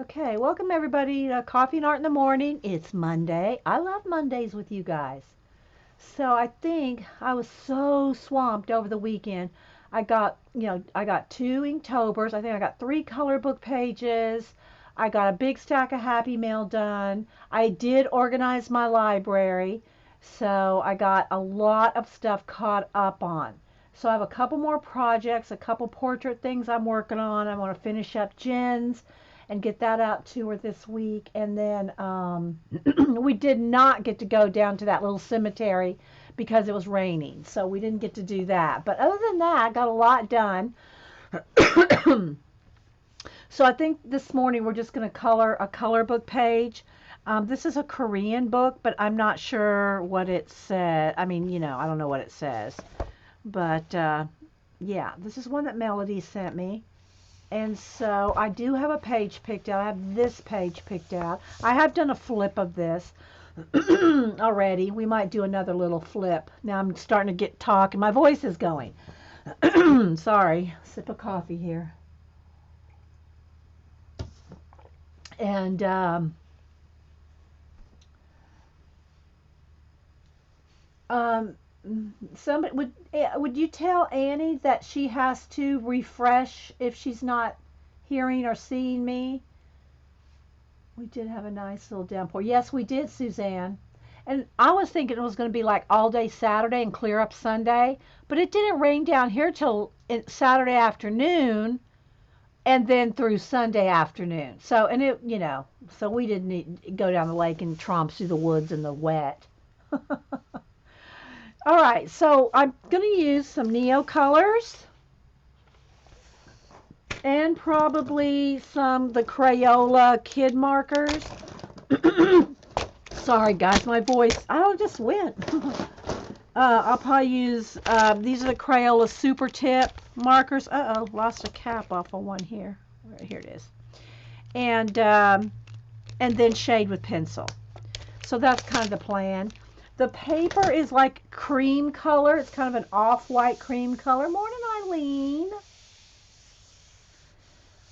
Okay, welcome everybody to Coffee and Art in the Morning. It's Monday. I love Mondays with you guys. So I think I was so swamped over the weekend. I got two Inktobers. I think I got three color book pages. I got a big stack of Happy Mail done. I did organize my library. So I got a lot of stuff caught up on. So I have a couple more projects, a couple portrait things I'm working on. I want to finish up Jen's and get that out to her this week. And then we did not get to go down to that little cemetery because it was raining. So we didn't get to do that. But other than that, I got a lot done. So I think this morning we're just going to color a color book page. This is a Korean book, but I'm not sure what it said. I mean, I don't know what it says. But yeah, this is one that Melody sent me. And so I do have a page picked out. I have this page picked out. I have done a flip of this already. We might do another little flip. Now I'm starting to get talk and my voice is going. Sorry, sip of coffee here. And somebody would you tell Annie that she has to refresh if she's not hearing or seeing me? We did have a nice little downpour. Yes, we did, Suzanne. And I was thinking it was going to be like all day Saturday and clear up Sunday, but it didn't rain down here till Saturday afternoon and then through Sunday afternoon. So, and so we didn't need to go down the lake and tromp through the woods in the wet. All right, so I'm going to use some Neo colors and probably the Crayola kid markers. Sorry, guys, my voice, just went. I'll probably use, these are the Crayola Super Tip markers. Uh-oh, lost a cap off of one here. Here it is. And then shade with pencil. So that's kind of the plan. The paper is like cream color. It's kind of an off-white cream color. Morning, Eileen.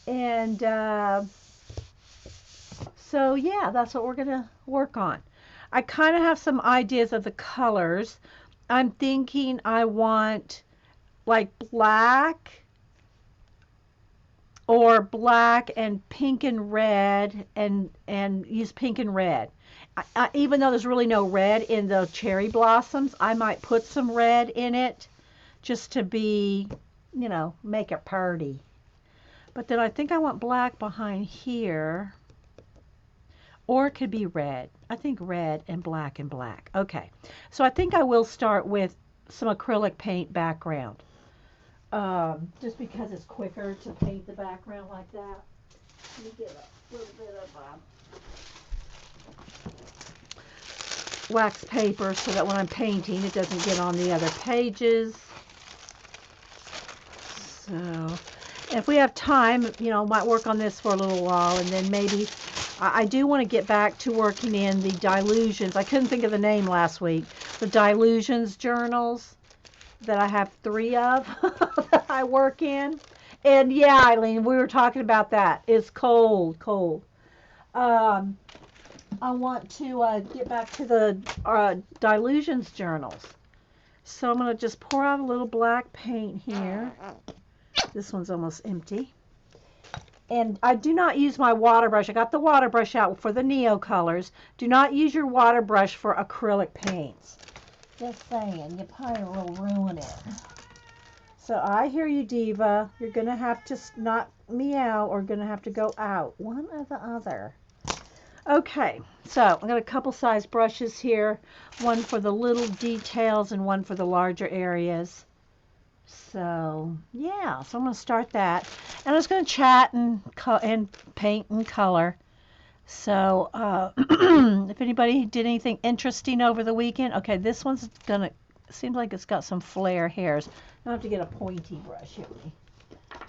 And so, yeah, that's what we're going to work on. I kind of have some ideas of the colors. I'm thinking I want like black or black and pink and red and use pink and red. Even though there's really no red in the cherry blossoms, I might put some red in it just to be, make it pretty. But then I think I want black behind here, or it could be red. I think red and black and black. Okay, so I think I will start with some acrylic paint background, just because it's quicker to paint the background like that. Let me get a little bit of wax paper so that when I'm painting it doesn't get on the other pages. So if we have time, might work on this for a little while, and then maybe I do want to get back to working in the Dilutions. I couldn't think of the name last week. The Dilutions journals that I have 3 of that I work in. And yeah, Eileen, we were talking about that. It's cold. I want to get back to the Dilutions journals. So I'm going to just pour out a little black paint here. This one's almost empty. And I do not use my water brush. I got the water brush out for the Neo colors. Do not use your water brush for acrylic paints. Just saying, you probably will ruin it. So I hear you, Diva. You're going to have to knock me out or going to have to go out. One or the other. Okay, so I've got a couple size brushes here. One for the little details and one for the larger areas. So, yeah, so I'm going to start that. And I'm just going to chat and paint and color. So, if anybody did anything interesting over the weekend. Okay, this one's going to, seems like it's got some flare hairs. I'll have to get a pointy brush here.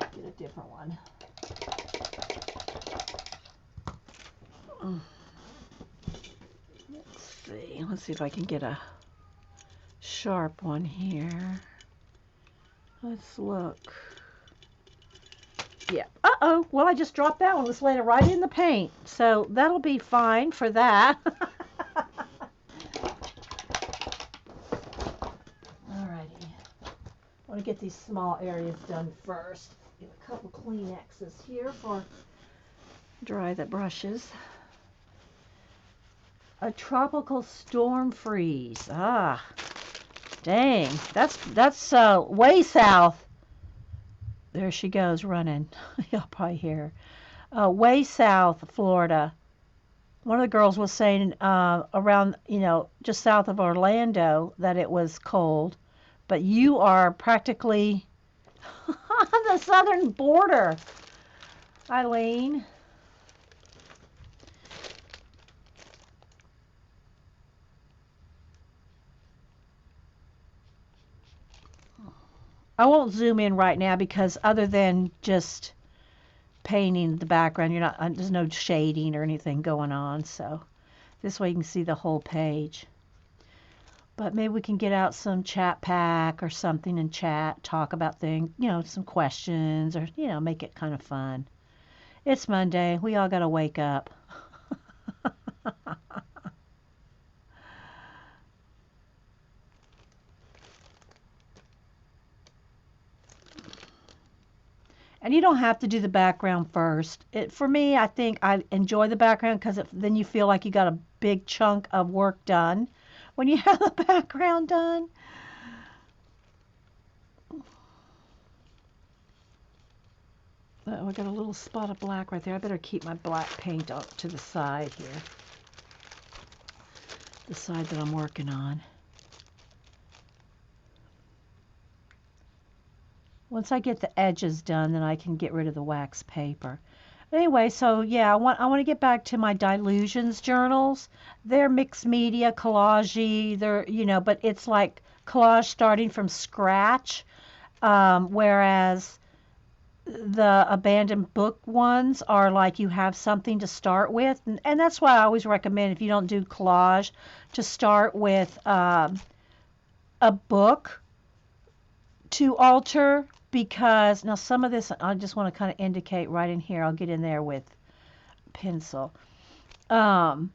Get a different one. Let's see if I can get a sharp one here. Let's look. Yeah. Uh-oh. Well, I just dropped that one. Let's lay it right in the paint. So that'll be fine for that. Alrighty. I want to get these small areas done first. Get a couple Kleenexes here for dry the brushes. A tropical storm freeze. Ah, dang. That's way south. There she goes running. You'll probably hear her. Way south Florida. One of the girls was saying around, just south of Orlando that it was cold. But you are practically on the southern border, Eileen. I won't zoom in right now because other than just painting the background, there's no shading or anything going on. So this way you can see the whole page. But maybe we can get out some chat pack or something and chat, talk about things, some questions or, make it kind of fun. It's Monday. We all got to wake up. And you don't have to do the background first. For me, I think I enjoy the background because then you feel like you got a big chunk of work done when you have the background done. Oh, I got a little spot of black right there. I better keep my black paint up to the side here. The side that I'm working on. Once I get the edges done, then I can get rid of the wax paper. Anyway, so yeah, I want to get back to my Dilutions journals. They're mixed media, collage-y, but it's like collage starting from scratch, whereas the abandoned book ones are like you have something to start with, and that's why I always recommend if you don't do collage to start with a book to alter. Because now some of this I just want to kind of indicate right in here. I'll get in there with pencil. You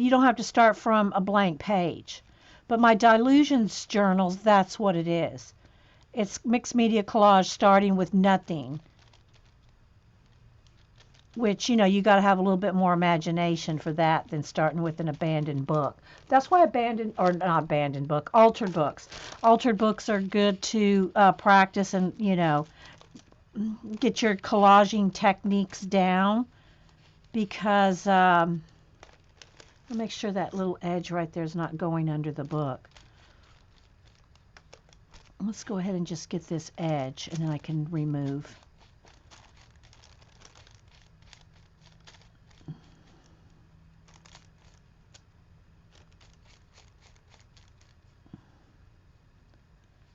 don't have to start from a blank page. But my Dilutions journals, that's what it is. It's mixed media collage starting with nothing. Which, you got to have a little bit more imagination for that than starting with an abandoned book. That's why altered books. Altered books are good to practice and, get your collaging techniques down. Because, I'll make sure that little edge right there is not going under the book. Let's go ahead and just get this edge, and then I can remove.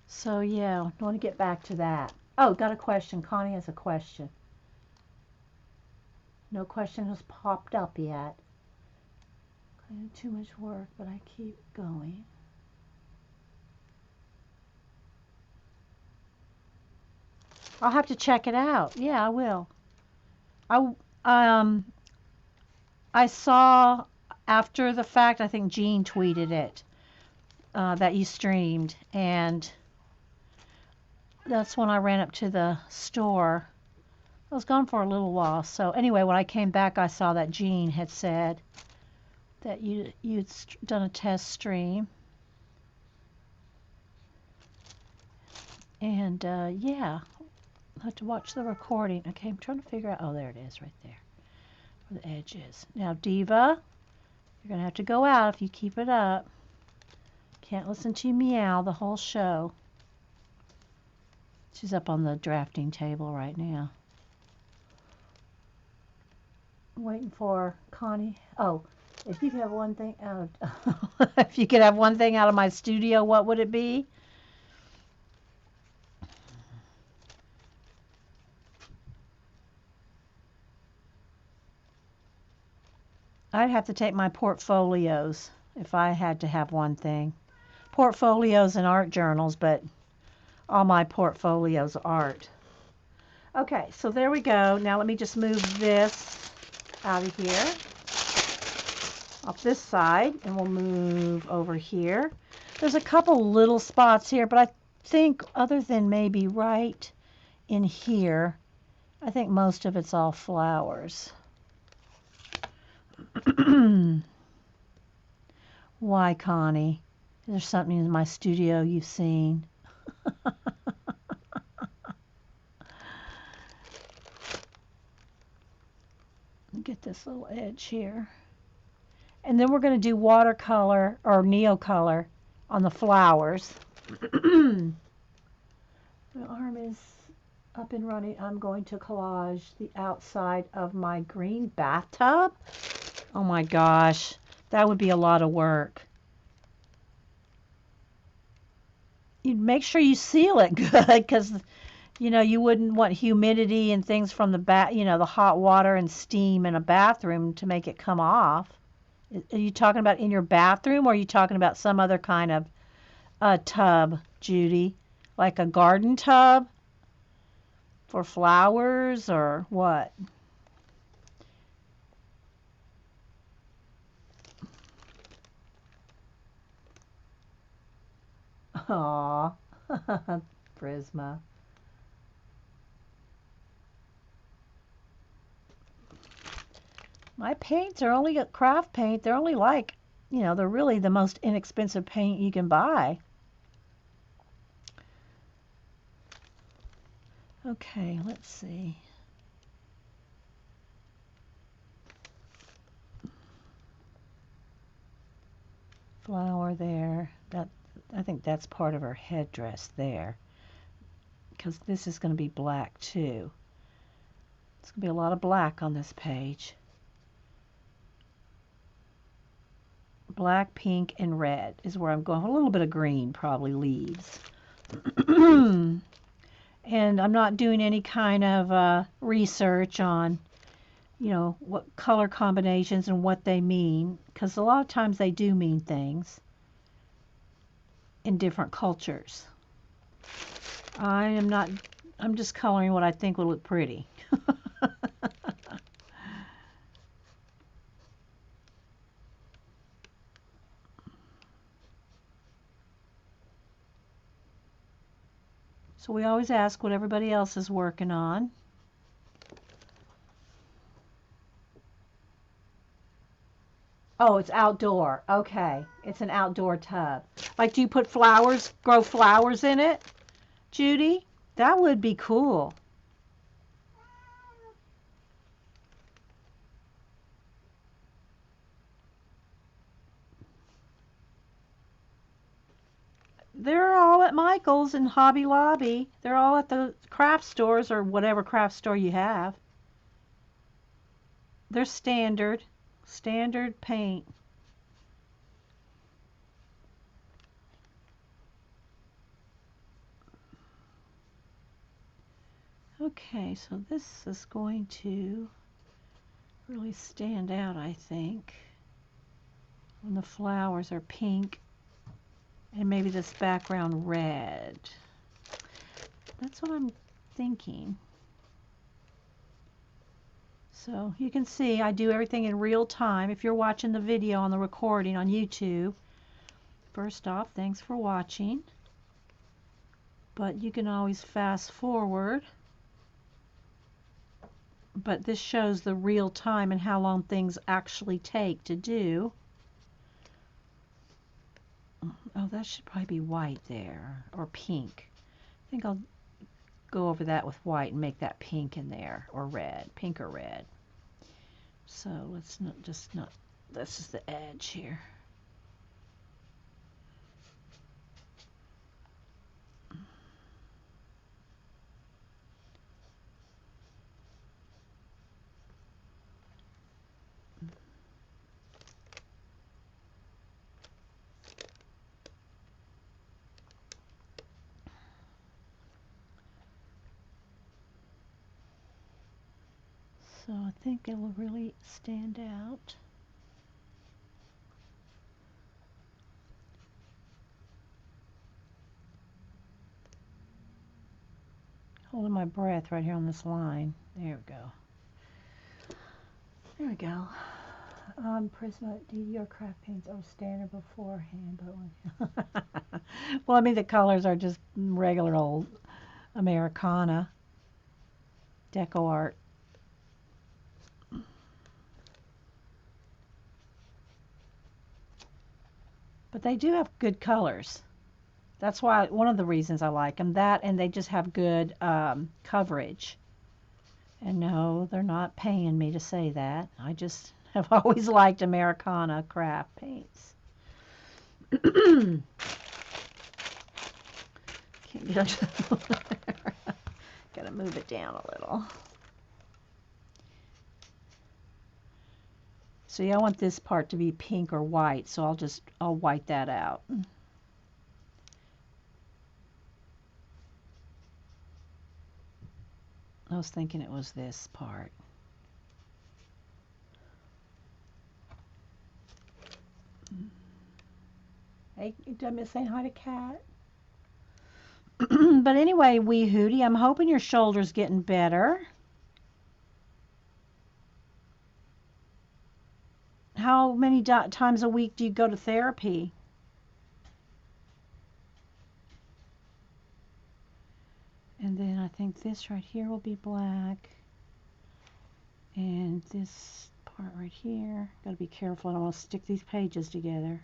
So yeah, I want to get back to that. Oh, got a question. Connie has a question. No question has popped up yet. I have too much work, but I keep going. I'll have to check it out. Yeah, I will. I saw after the fact, I think Jean tweeted it, that you streamed, and that's when I ran up to the store. I was gone for a little while. So anyway, when I came back, I saw that Jean had said that you'd done a test stream. And yeah, I have to watch the recording. Okay, I'm trying to figure out. Oh, there it is right there where the edge is. Now, Diva, you're going to have to go out if you keep it up. Can't listen to you meow the whole show. She's up on the drafting table right now. I'm waiting for Connie. Oh, if you could have one thing out of if you could have one thing out of my studio, what would it be? I'd have to take my portfolios if I had to have one thing. portfolios and art journals, but all my portfolios are art. Okay, so there we go. Now let me just move this out of here, off this side, and we'll move over here. There's a couple little spots here, but I think other than maybe right in here, I think most of it's all flowers. Why, Connie? Is there something in my studio you've seen? Get this little edge here. And then we're going to do watercolor or neocolor on the flowers. The arm is up and running. I'm going to collage the outside of my green bathtub. Oh my gosh, that would be a lot of work. You'd make sure you seal it good, because you wouldn't want humidity and things from the the hot water and steam in a bathroom to make it come off. Are you talking about in your bathroom, or are you talking about some other kind of tub, Judy? Like a garden tub for flowers, or what? Aw, Prisma. My paints are only craft paint. They're only like, they're really the most inexpensive paint you can buy. Okay, let's see. Flower there. I think that's part of her headdress there, because this is going to be black too. It's going to be a lot of black on this page. Black, pink, and red is where I'm going. A little bit of green, probably leaves. And I'm not doing any kind of research on, what color combinations and what they mean, because a lot of times they do mean things in different cultures. I'm just coloring what I think will look pretty. So we always ask what everybody else is working on. Oh, it's outdoor. Okay. It's an outdoor tub. Like, do you put flowers, grow flowers in it, Judy? That would be cool. They're all at Michael's and Hobby Lobby. They're all at the craft stores or whatever craft store you have. They're standard paint. Okay, so this is going to really stand out, I think, when the flowers are pink and maybe this background red. That's what I'm thinking. So you can see I do everything in real time. If you're watching the video on the recording on YouTube, first off, thanks for watching. But you can always fast forward. But this shows the real time and how long things actually take to do. Oh, that should probably be white there, or pink. I think I'll go over that with white and make that pink in there, or red, pink or red. So let's not, this is the edge here. So I think it will really stand out. holding my breath right here on this line. There we go. There we go. Prisma DDR craft paints are standard beforehand, but well, I mean the colors are just regular old Americana deco art. But they do have good colors. That's why one of the reasons I like them. That and they just have good coverage. And no, they're not paying me to say that. I just have always liked Americana craft paints. Can't get up to Gotta move it down a little. See, I want this part to be pink or white, so I'll white that out. I was thinking it was this part. Hey, did I miss saying hi to Kat? But anyway, wee Hootie, I'm hoping your shoulder's getting better. How many times a week do you go to therapy? And then I think this right here will be black. And this part right here, gotta be careful, I don't want to stick these pages together.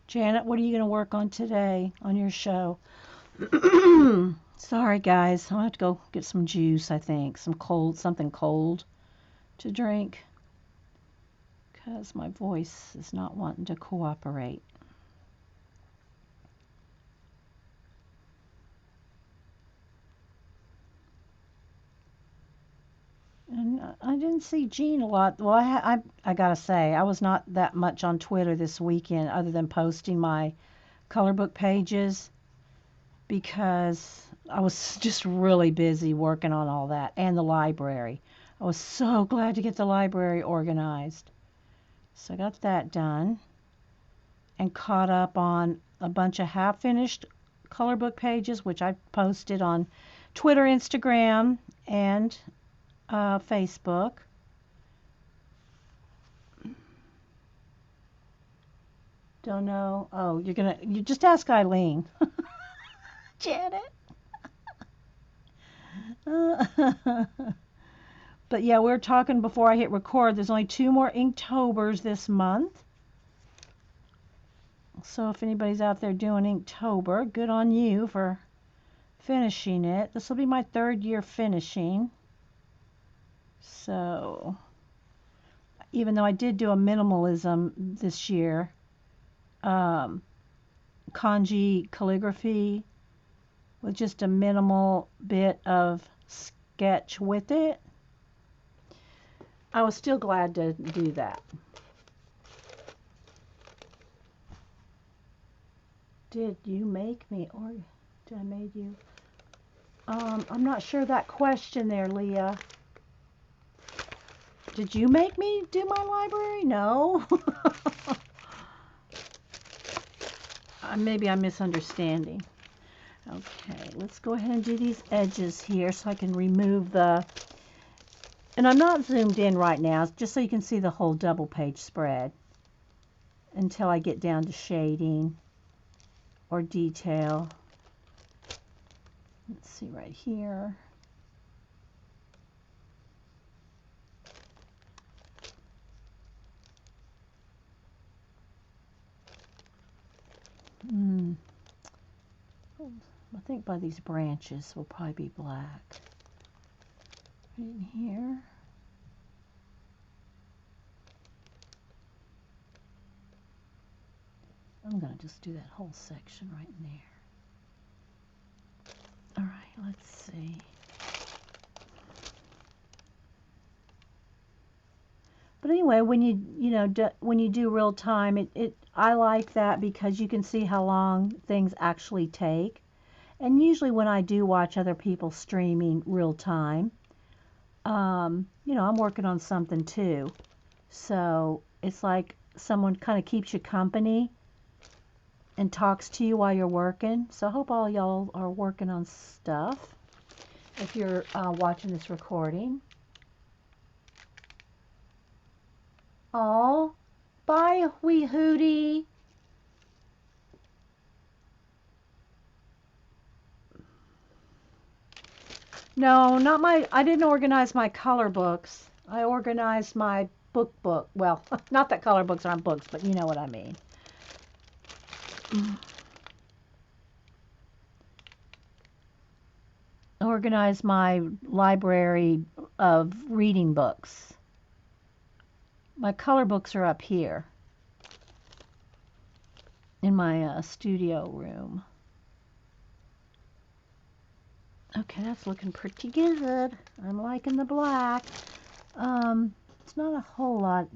Janet, what are you going to work on today on your show? Sorry, guys. I'm going to have to go get some juice, I think. Something cold to drink. Because my voice is not wanting to cooperate. And I didn't see Jean a lot. Well, I gotta say, I was not that much on Twitter this weekend other than posting my color book pages because I was just really busy working on all that and the library. I was so glad to get the library organized. So I got that done and caught up on a bunch of half-finished color book pages, which I posted on Twitter, Instagram, and Facebook. Don't know. Oh, you just ask Eileen. Janet. But yeah, we were talking before I hit record. There's only 2 more Inktobers this month. So if anybody's out there doing Inktober, good on you for finishing it. This will be my 3rd year finishing. So even though I did do a minimalism this year, kanji calligraphy with just a minimal bit of sketch with it, I was still glad to do that. Did you make me or did I make you? I'm not sure that question there, Leah. Did you make me do my library? No. Maybe I'm misunderstanding. Okay, let's go ahead and do these edges here so I can remove the... And I'm not zoomed in right now, just so you can see the whole double page spread until I get down to shading or detail. Let's see right here. I think by these branches will probably be black. Right in here. I'm going to just do that whole section right in there. let's see. But anyway, when when you do real time, I like that because you can see how long things actually take. And usually when I do watch other people streaming real time, I'm working on something too. So it's like someone kind of keeps you company and talks to you while you're working. So I hope all y'all are working on stuff if you're watching this recording. Oh, bye, wee Hootie. No, I didn't organize my color books. I organized my book. Well, not that color books aren't books, but you know what I mean. Organize my library of reading books. My color books are up here in my studio room. Okay, that's looking pretty good. I'm liking the black. It's not a whole lot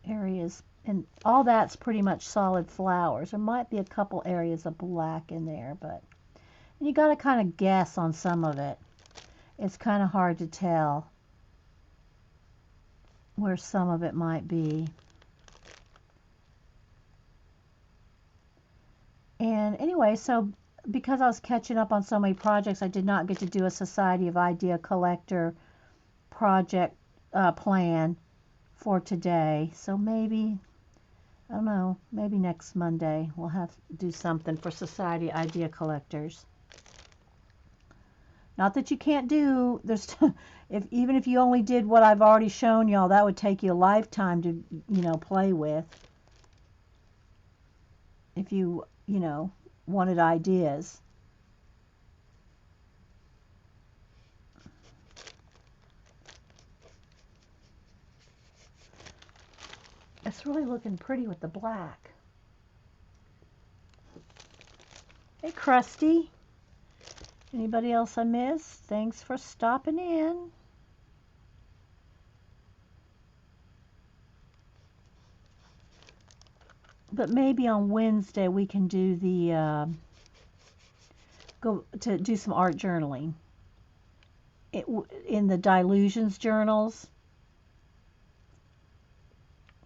areas, and all that's pretty much solid flowers. There might be a couple areas of black in there, but you got to kind of guess on some of it. It's kind of hard to tell where some of it might be. And anyway, so because I was catching up on so many projects, I did not get to do a Society of Idea Collector project plan for today. So maybe, I don't know, maybe next Monday we'll have to do something for Society Idea Collectors. Not that you can't do, even if you only did what I've already shown y'all, that would take you a lifetime to, play with. If you, wanted ideas. It's really looking pretty with the black. Hey, Krusty. Anybody else I missed? Thanks for stopping in. But maybe on Wednesday we can do the go to do some art journaling in the Dilutions journals.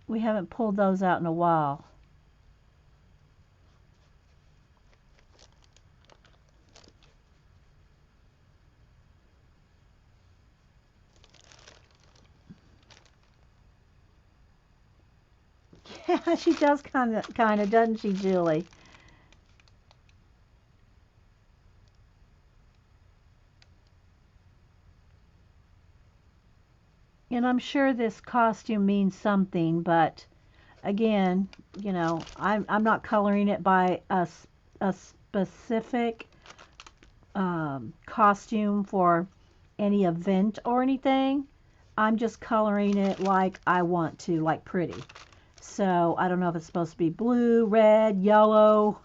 We haven't pulled those out in a while. Yeah, she does kind of, doesn't she, Julie? And I'm sure this costume means something, but again, I'm not coloring it by a specific costume for any event or anything. I'm just coloring it like I want to, like pretty. So I don't know if it's supposed to be blue, red, yellow,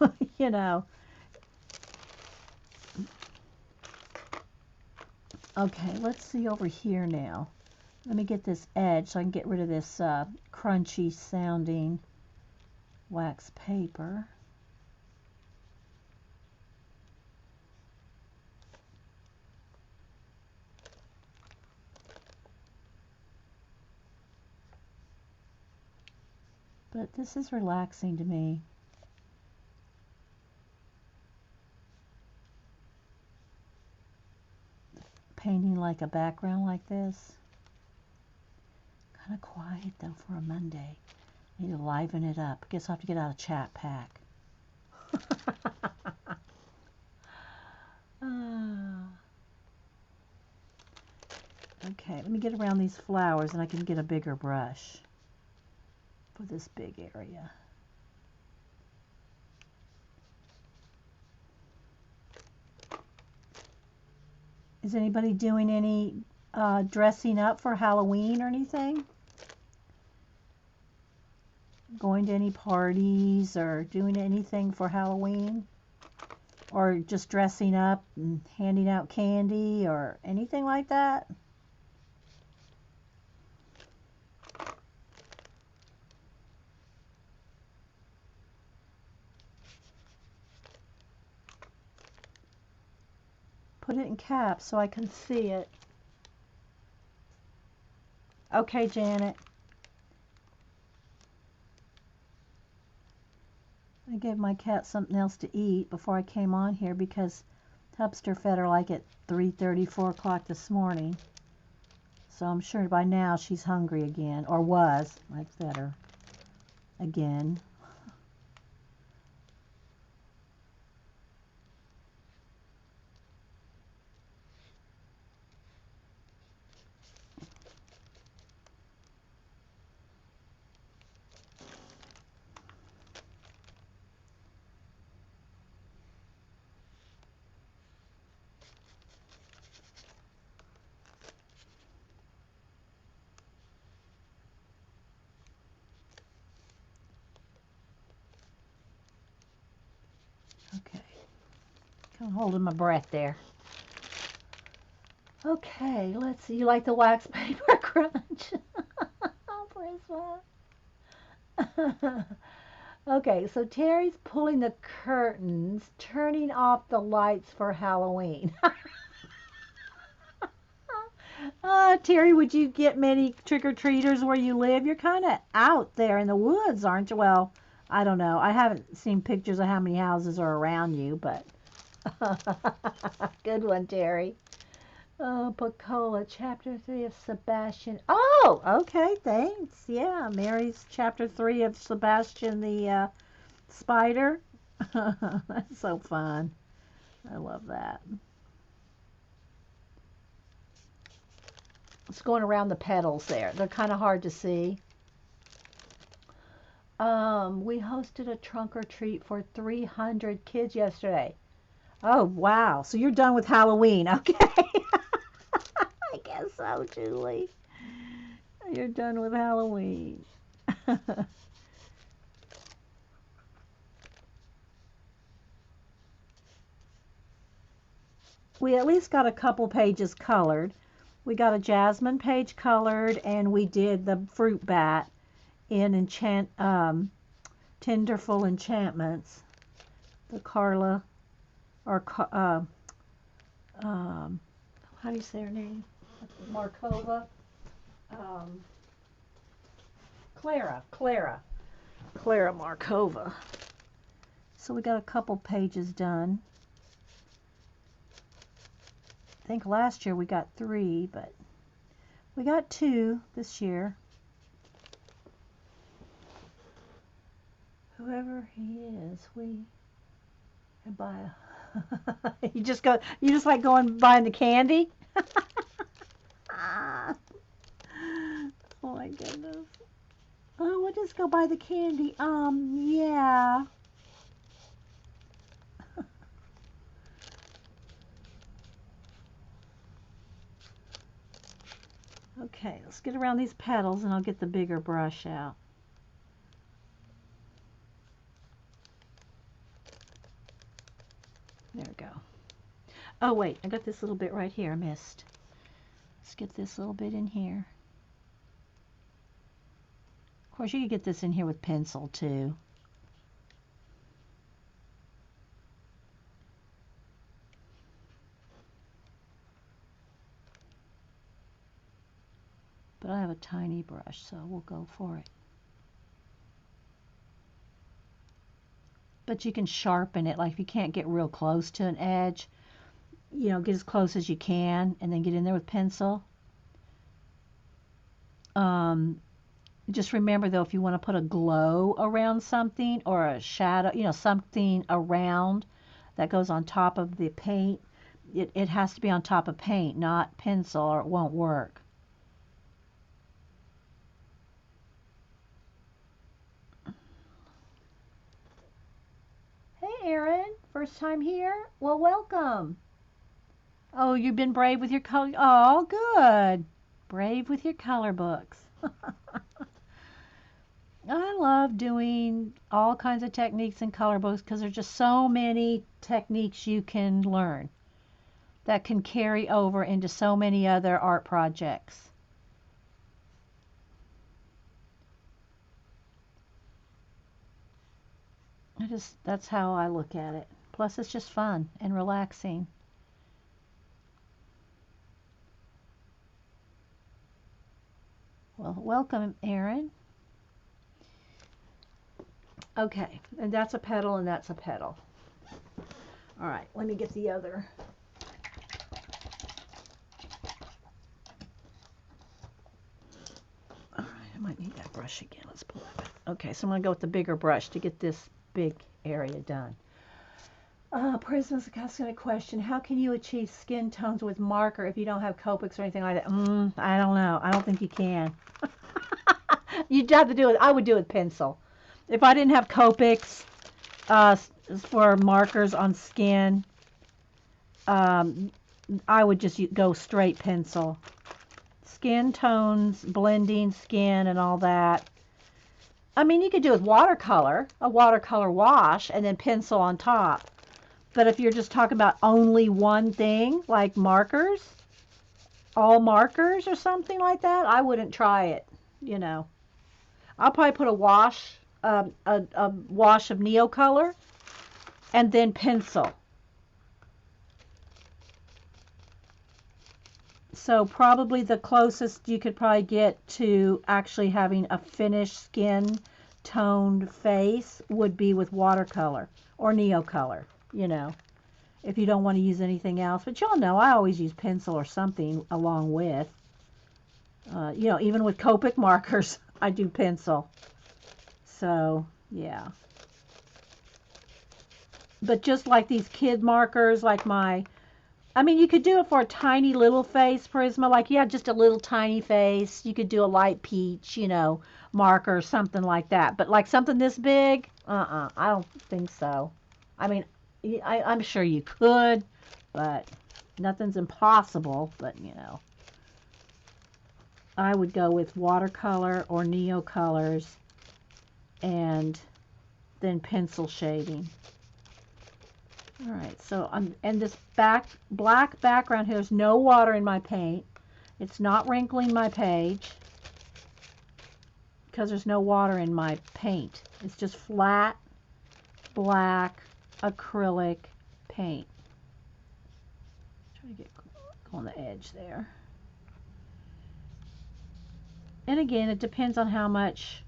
Okay, let's see over here now. Let me get this edge so I can get rid of this crunchy sounding wax paper. But this is relaxing to me. Painting like a background like this. Kind of quiet though for a Monday. Need to liven it up. Guess I'll have to get out a chat pack. Okay, let me get around these flowers and I can get a bigger brush for this big area. Is anybody doing any dressing up for Halloween or anything? Going to any parties or doing anything for Halloween? or just dressing up and handing out candy or anything like that? Put it in caps so I can see it. Okay, Janet. I gave my cat something else to eat before I came on here because Hubster fed her like at 3:30, 4 o'clock this morning. So I'm sure by now she's hungry again, or was. I fed her again. Okay. Kind of holding my breath there. Okay, let's see. You like the wax paper crunch? Oh, Prisma. Okay, so Terry's pulling the curtains, turning off the lights for Halloween. Terry, would you get many trick-or-treaters where you live? You're kind of out there in the woods, aren't you? Well, I don't know. I haven't seen pictures of how many houses are around you, but good one, Terry. Oh, Pecola, chapter 3 of Sebastian. Oh, okay, thanks. Yeah, Mary's chapter 3 of Sebastian the spider. That's so fun. I love that. It's going around the petals there. They're kind of hard to see. We hosted a trunk or treat for 300 kids yesterday. Oh, wow. So you're done with Halloween. Okay. I guess so, Julie. You're done with Halloween. We at least got a couple pages colored. We got a jasmine page colored, and we did the fruit bat in Tinderful Enchantments. The Carla, or how do you say her name? Markova. Um, Clara Markova. So we got a couple pages done. I think last year we got 3, but we got 2 this year. Whoever he is, we buy a you just like going buying the candy? Oh my goodness. Oh, we'll just go buy the candy. Yeah. Okay, let's get around these petals and I'll get the bigger brush out. There we go. Oh wait, I got this little bit right here I missed. Let's get this little bit in here. Of course, you could get this in here with pencil too. But I have a tiny brush, so we'll go for it. But you can sharpen it, like if you can't get real close to an edge, you know, get as close as you can and then get in there with pencil. Just remember though, if you want to put a glow around something or a shadow, you know, something around that goes on top of the paint, it has to be on top of paint, not pencil, or it won't work. Hey Erin, first time here? Well, welcome. Oh, you've been brave with your color. Oh, good. Brave with your color books. I love doing all kinds of techniques in color books because there's just so many techniques you can learn that can carry over into so many other art projects. That's how I look at it. Plus, it's just fun and relaxing. Well, welcome, Erin. Okay, and that's a petal and that's a petal. All right, let me get the other. All right, I might need that brush again. Let's pull that back. Okay, so I'm going to go with the bigger brush to get this big area done. Prisma's asking a question. How can you achieve skin tones with marker if you don't have Copics or anything like that? I don't know. I don't think you can. You'd have to do it. I would do it with pencil. If I didn't have Copics for markers on skin, I would just go straight pencil. Skin tones, blending skin and all that. I mean, you could do it with watercolor, a watercolor wash, and then pencil on top. But if you're just talking about only one thing, like markers, all markers or something like that, I wouldn't try it, you know. I'll probably put a wash of Neocolor and then pencil. So probably the closest you could probably get to actually having a finished skin toned face would be with watercolor or Neocolor, you know, if you don't want to use anything else. But y'all know I always use pencil or something along with. You know, even with Copic markers, I do pencil. So, yeah. But just like these kid markers, like I mean, you could do it for a tiny little face, Prisma. Like, yeah, just a little tiny face. You could do a light peach, you know, marker, something like that. But like something this big, I don't think so. I mean, I'm sure you could, but nothing's impossible. But, you know, I would go with watercolor or Neocolors and then pencil shading. All right, so and this black background here, there's no water in my paint. It's not wrinkling my page because there's no water in my paint. It's just flat black acrylic paint. Try to get on the edge there. And again, it depends on how much,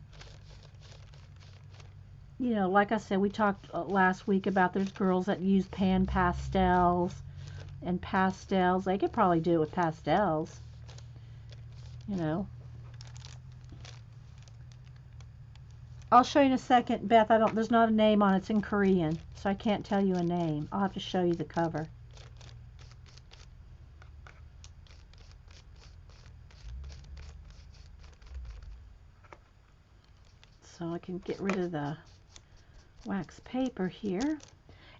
you know, like I said, we talked last week about there's girls that use pan pastels and pastels. They could probably do it with pastels, you know. I'll show you in a second, Beth. There's not a name on it. It's in Korean, so I can't tell you a name. I'll have to show you the cover. So I can get rid of the wax paper here.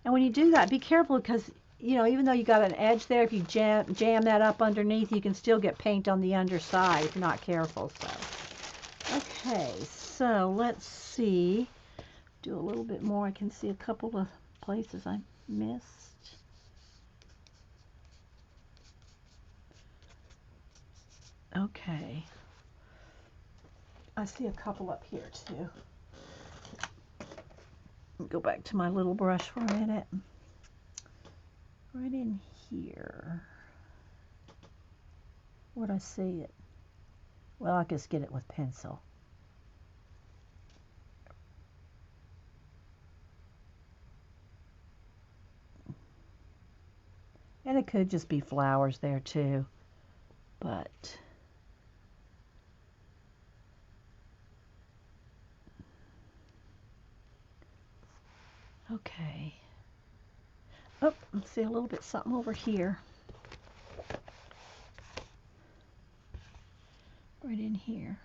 And when you do that, be careful because, you know, even though you got an edge there, if you jam that up underneath, you can still get paint on the underside if you're not careful. So, okay, so let's see. Do a little bit more. I can see a couple of places I missed. Okay. I see a couple up here too. Go back to my little brush for a minute. Right in here. Where'd I see it? Well, I just get it with pencil. And it could just be flowers there too, but okay. Oh, let's see a little bit something over here. Right in here.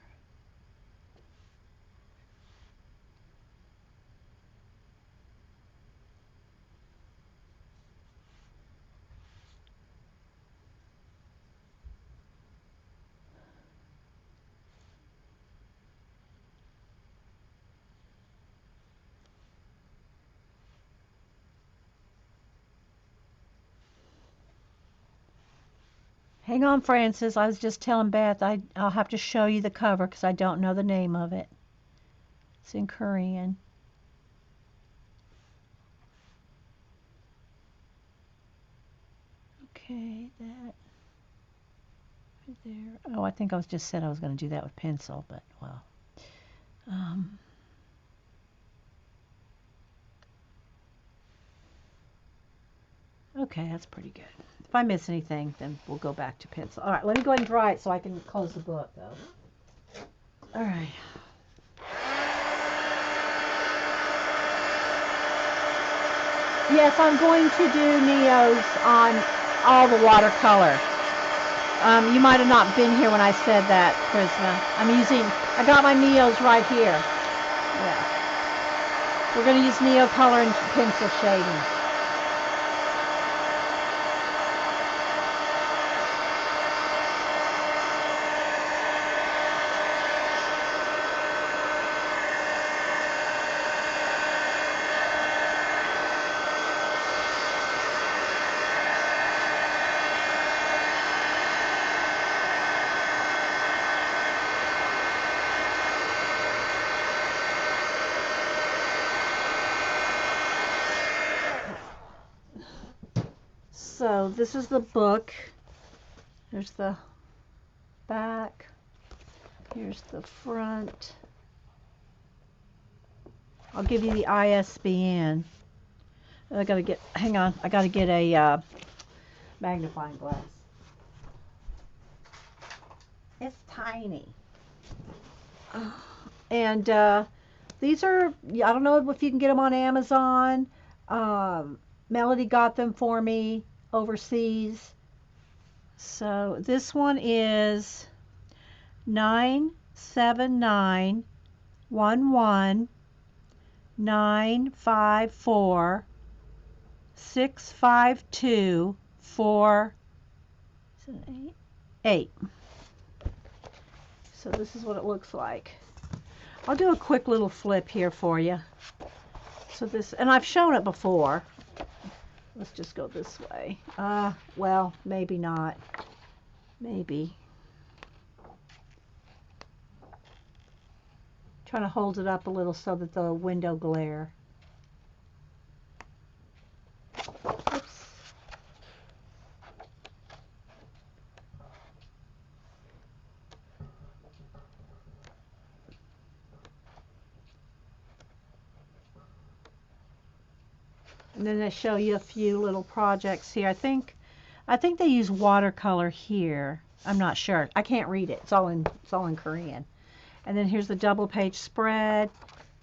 Hang on, Francis. I was just telling Beth I'll have to show you the cover because I don't know the name of it. It's in Korean. Okay, that right there. Oh, I think I was just said I was going to do that with pencil, but well. Okay, that's pretty good. If I miss anything, then we'll go back to pencil. All right, let me go ahead and dry it so I can close the book, though. All right. Yes, I'm going to do Neos on all the watercolor. You might have not been here when I said that, Prisma. I got my Neos right here. Yeah. We're going to use Neo color and pencil shading. So this is the book. There's the back. Here's the front. I'll give you the ISBN. Hang on, I gotta get a magnifying glass. It's tiny. And these are, I don't know if you can get them on Amazon. Melody got them for me overseas. So this one is 97911952468. So this is what it looks like. I'll do a quick little flip here for you. So this, and I've shown it before. Let's just go this way. Well, maybe not. Maybe. Trying to hold it up a little so that the window glare. Oops. And then they show you a few little projects here. I think they use watercolor here. I'm not sure. I can't read it. It's all in Korean. And then here's the double page spread.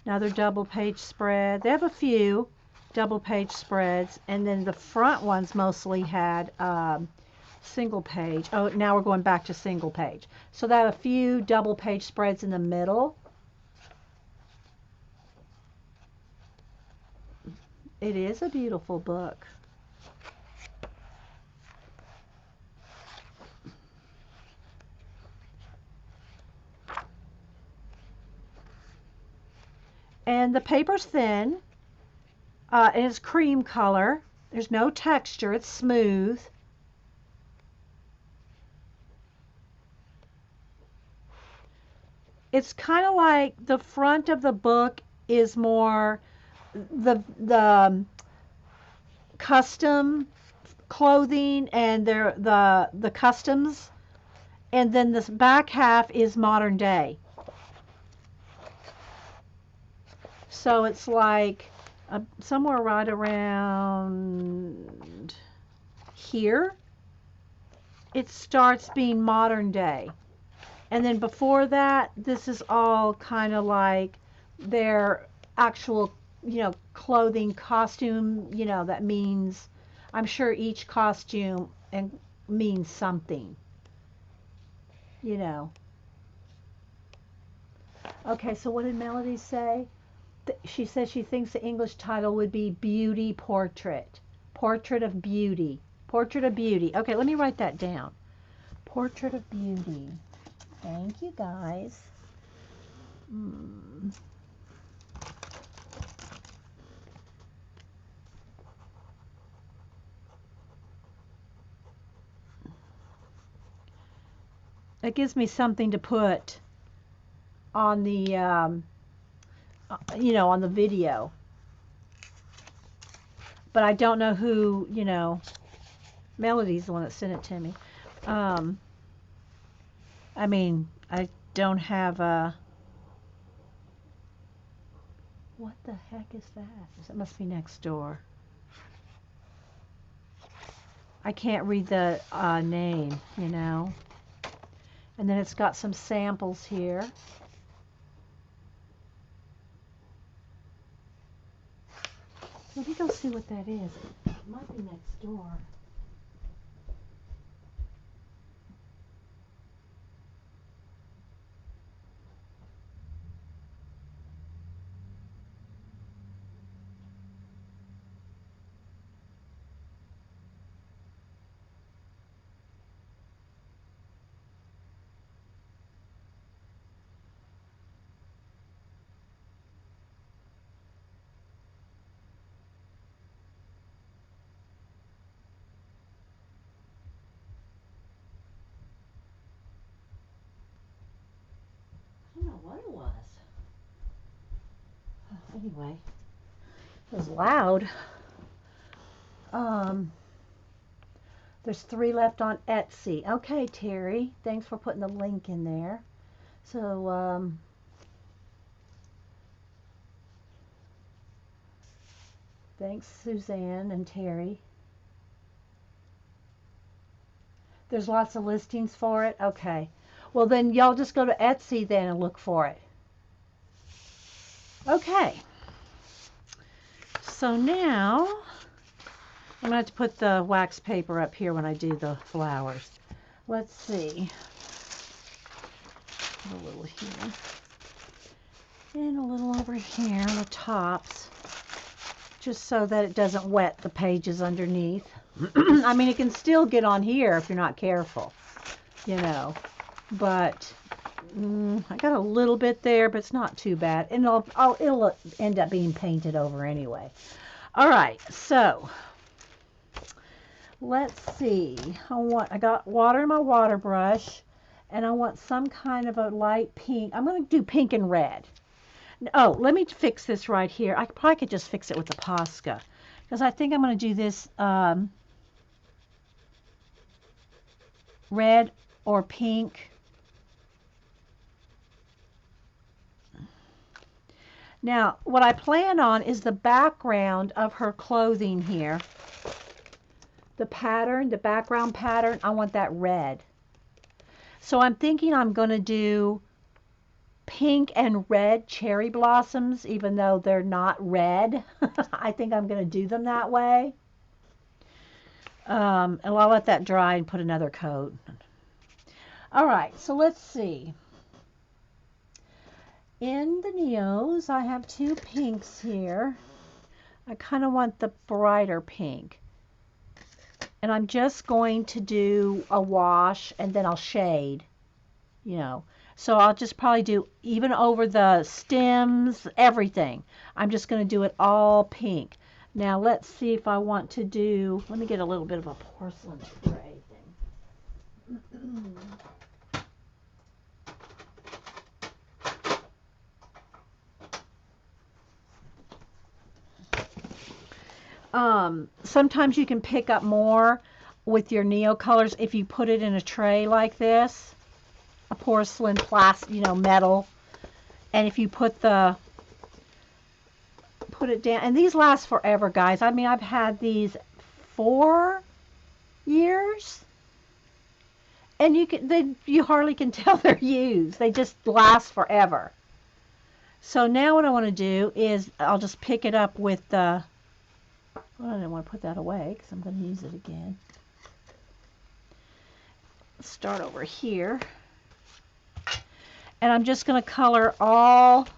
Another double page spread. They have a few double page spreads, and then the front ones mostly had single page. Oh, now we're going back to single page. So they have a few double page spreads in the middle. It is a beautiful book. And the paper's thin, and it's cream color. There's no texture. It's smooth. It's kind of like the front of the book is more the custom clothing and the customs, and then this back half is modern day. So it's like somewhere right around here, it starts being modern day. And then before that, this is all kind of like their actual, clothing, costume, that means, I'm sure each costume means something, Okay, so what did Melody say? She says she thinks the English title would be Beauty Portrait. Portrait of Beauty. Portrait of Beauty. Okay, let me write that down. Portrait of Beauty. Thank you, guys. It gives me something to put on the, on the video. But I don't know who, Melody's the one that sent it to me. I mean, I don't have a... What the heck is that? It must be next door. I can't read the name, And then it's got some samples here. Let me go see what that is. It might be next door. I don't know what it was. Anyway, it was loud. There's 3 left on Etsy. Okay, Terry, thanks for putting the link in there. So, thanks, Suzanne and Terry. There's lots of listings for it? Okay. Well, then y'all just go to Etsy then and look for it. Okay. So now, I'm going to have to put the wax paper up here when I do the flowers. Let's see. Put a little here. And a little over here on the tops. Just so that it doesn't wet the pages underneath. I mean, it can still get on here if you're not careful, But I got a little bit there, but it's not too bad. And it'll end up being painted over anyway. All right, so let's see. I got water in my water brush, and I want some kind of a light pink. I'm going to do pink and red. Oh, let me fix this right here. I probably could just fix it with the Posca, because I think I'm going to do this red or pink. Now, what I plan on is the background of her clothing here. The pattern, the background pattern, I want that red. So I'm thinking I'm going to do pink and red cherry blossoms, even though they're not red. I think I'm going to do them that way. And I'll let that dry and put another coat. All right, so let's see. In the neos, I have 2 pinks here. I kind of want the brighter pink. And I'm just going to do a wash and then I'll shade, So I'll just probably do even over the stems, everything. I'm just going to do it all pink. Now let's see if I want to do, let me get a little bit of a porcelain tray thing. Sometimes you can pick up more with your Neo colors if you put it in a tray like this, a porcelain, plastic, metal, and if you put it down, and these last forever, guys. I mean, I've had these 4 years, and you hardly can tell they're used. They just last forever. So now what I want to do is I'll just pick it up with the. Well, I didn't want to put that away because I'm going to use it again. Let's start over here. And I'm just going to color all. Let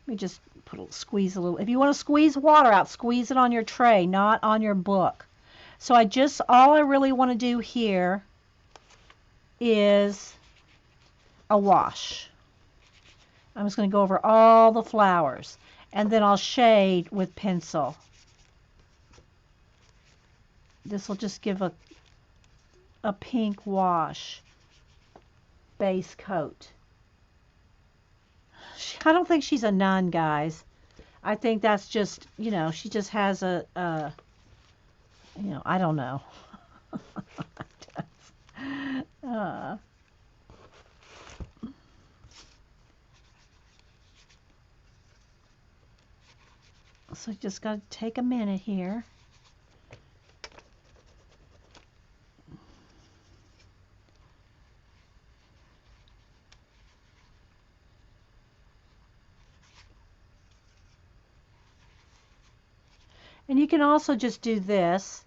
me just squeeze a little. If you want to squeeze water out, squeeze it on your tray, not on your book. So all I really want to do here is a wash. I'm just going to go over all the flowers. And then I'll shade with pencil. This will just give a pink wash. base coat. I don't think she's a nun, guys. I think that's just, she just has I don't know. uh, so just got to take a minute here. And you can also just do this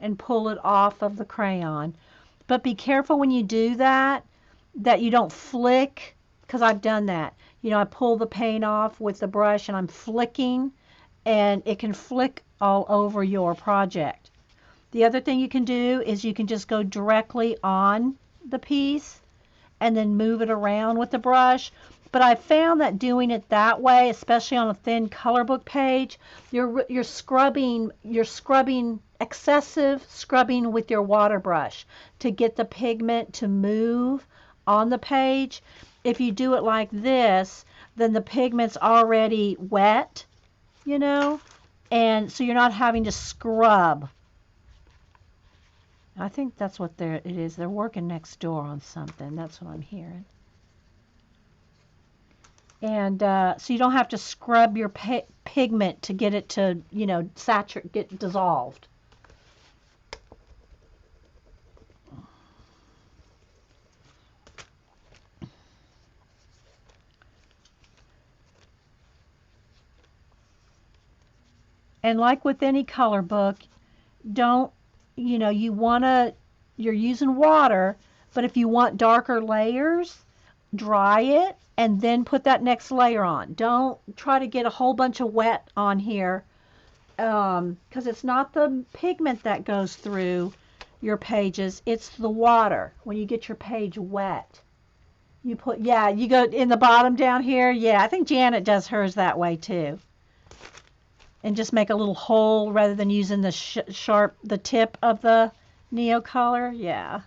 and pull it off of the crayon. But be careful when you do that you don't flick, because I've done that. I pull the paint off with the brush and I'm flicking, and it can flick all over your project. The other thing you can do is you can just go directly on the piece and then move it around with the brush. But I found that doing it that way, especially on a thin color book page, you're scrubbing excessive scrubbing with your water brush to get the pigment to move on the page. If you do it like this, then the pigment's already wet, and so you're not having to scrub. I think that's what it is. They're working next door on something. That's what I'm hearing. And so you don't have to scrub your pigment to get it to, saturate, get dissolved. And like with any color book, don't, you're using water, but if you want darker layers, dry it and then put that next layer on. Don't try to get a whole bunch of wet on here, because it's not the pigment that goes through your pages, it's the water. When you get your page wet, you go in the bottom down here. I think Janet does hers that way too. And just make a little hole rather than using the tip of the Neo color. Yeah.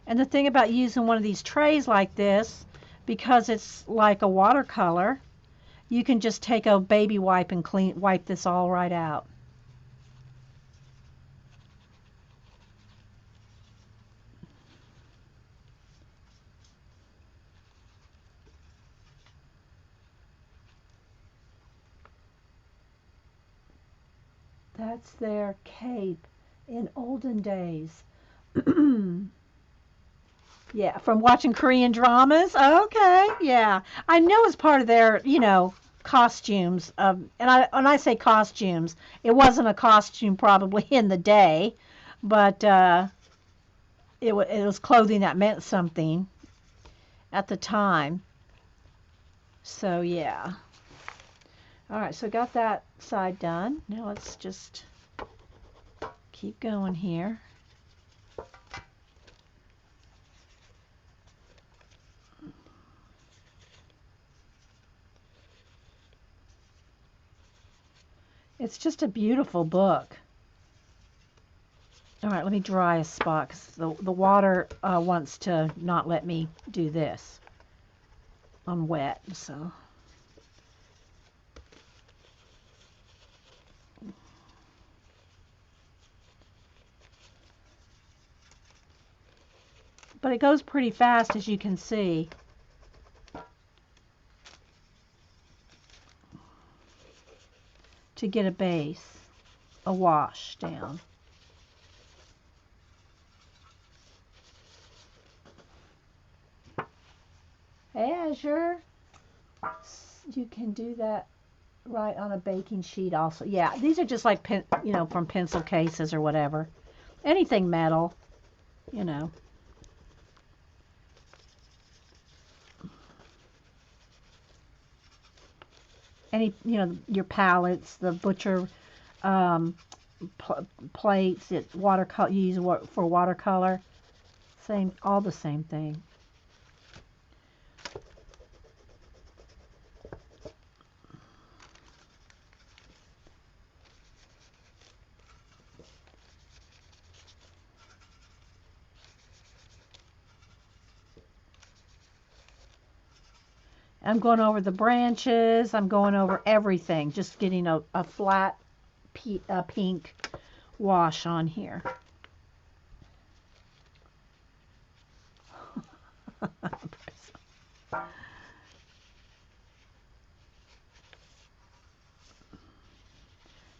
And the thing about using one of these trays like this, because it's like a watercolor, you can just take a baby wipe and wipe this all right out. That's their cape in olden days. Yeah, from watching Korean dramas. Okay, yeah. I know it's part of their, costumes. And when I say costumes, it wasn't a costume probably in the day, but it was clothing that meant something at the time. So yeah. All right, so got that side done. Now let's just keep going here. It's just a beautiful book. All right, let me dry a spot because the water wants to not let me do this on wet. So. But it goes pretty fast, as you can see. To get a base, a wash down. Hey, Azure. You can do that right on a baking sheet also. Yeah, these are just like, from pencil cases or whatever. Anything metal, Any, your palettes, the butcher plates, watercolor, you use for watercolor. All the same thing. I'm going over the branches. I'm going over everything. Just getting a flat pink wash on here.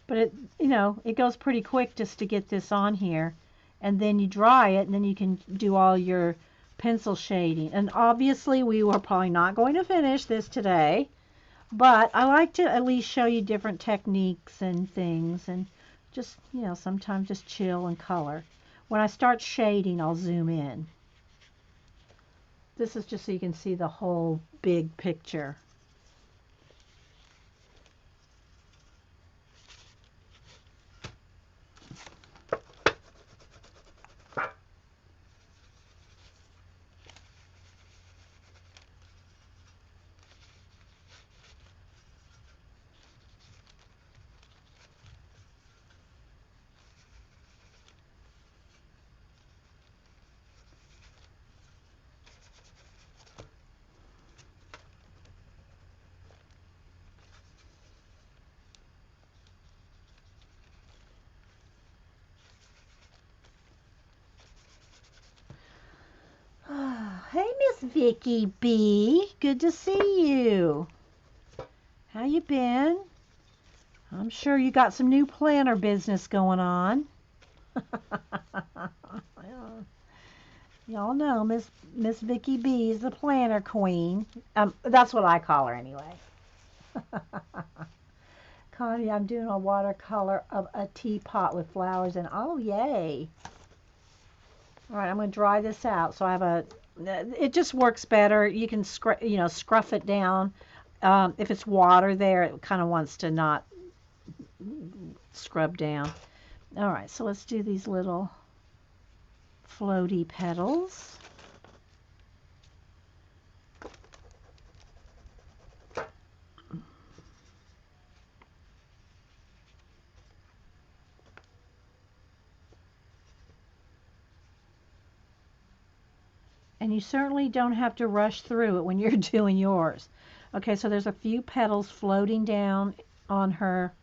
But it, it goes pretty quick just to get this on here. And then you dry it, and then you can do all your pencil shading. And obviously we were probably not going to finish this today, but I like to at least show you different techniques and things, and just, sometimes just chill and color. When I start shading, I'll zoom in. This is just so you can see the whole big picture. Hey, Miss Vicky B. Good to see you. How you been? I'm sure you got some new planner business going on. Y'all know Miss Vicky B is the planner queen. That's what I call her anyway. Connie, I'm doing a watercolor of a teapot with flowers and oh yay. All right, I'm going to dry this out. So I have it just works better. You can scruff it down. If it's water there, it kind of wants to not scrub down. All right, so let's do these little floaty petals. And you certainly don't have to rush through it when you're doing yours. Okay, so there's a few petals floating down on her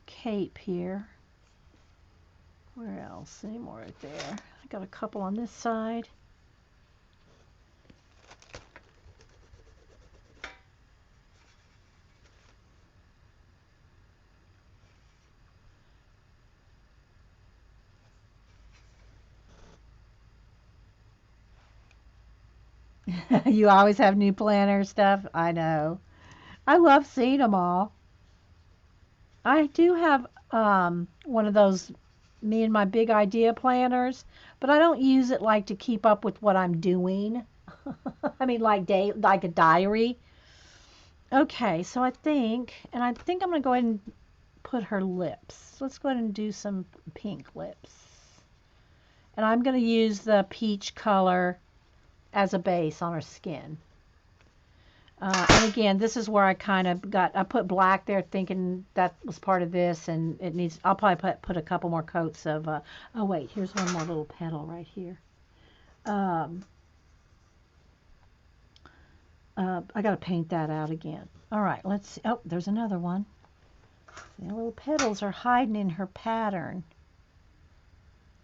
cape here. Where else? Any more right there? I got a couple on this side. You always have new planner stuff. I know. I love seeing them all. I do have one of those me and my big idea planners, but I don't use it like to keep up with what I'm doing. I mean, like a diary. Okay, so I think I'm going to go ahead and put her lips. Let's go ahead and do some pink lips. And I'm going to use the peach color as a base on her skin. And again, this is where I kind of I put black there thinking that was part of this, and I'll probably put a couple more coats of, oh wait, here's one more little petal right here. I got to paint that out again. All right, let's see. Oh, there's another one. The little petals are hiding in her pattern.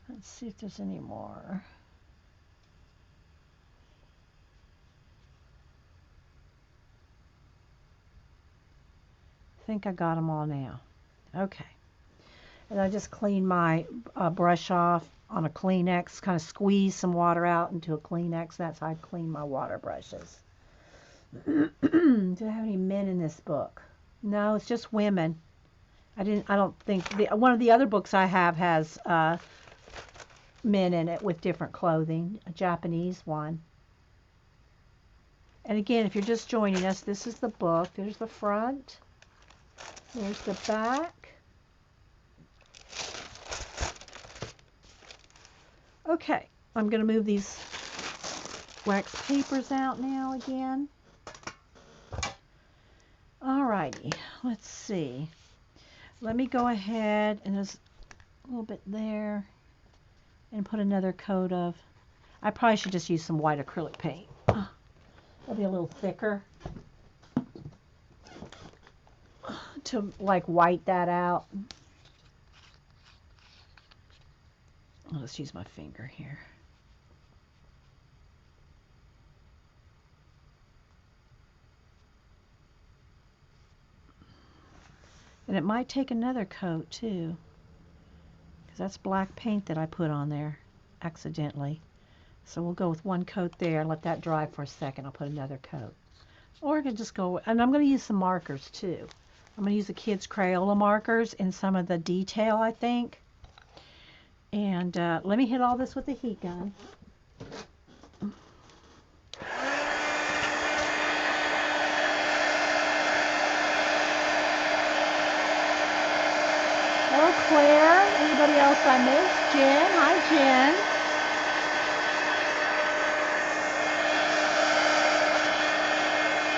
Let's see if there's any more. I think I got them all now. Okay. And I just clean my brush off on a Kleenex, kind of squeeze some water out into a Kleenex. That's how I clean my water brushes. Do I have any men in this book? No, it's just women. I don't think one of the other books I have has men in it with different clothing, a Japanese one. And again, if you're just joining us, this is the book. There's the front. There's the back. Okay, I'm going to move these wax papers out now again. Alrighty, let's see. Let me go ahead, and there's a little bit there. and put another coat of, I probably should just use some white acrylic paint. It'll be a little thicker to like white that out. I'll just use my finger here. And it might take another coat too, because that's black paint that I put on there accidentally. So we'll go with one coat there and let that dry for a second. I'll put another coat. Or I can just go, and I'm going to use some markers too. I'm going to use the kids' Crayola markers in some of the detail, I think. And let me hit all this with the heat gun. Hello, Claire. Anybody else I missed? Jen. Hi, Jen.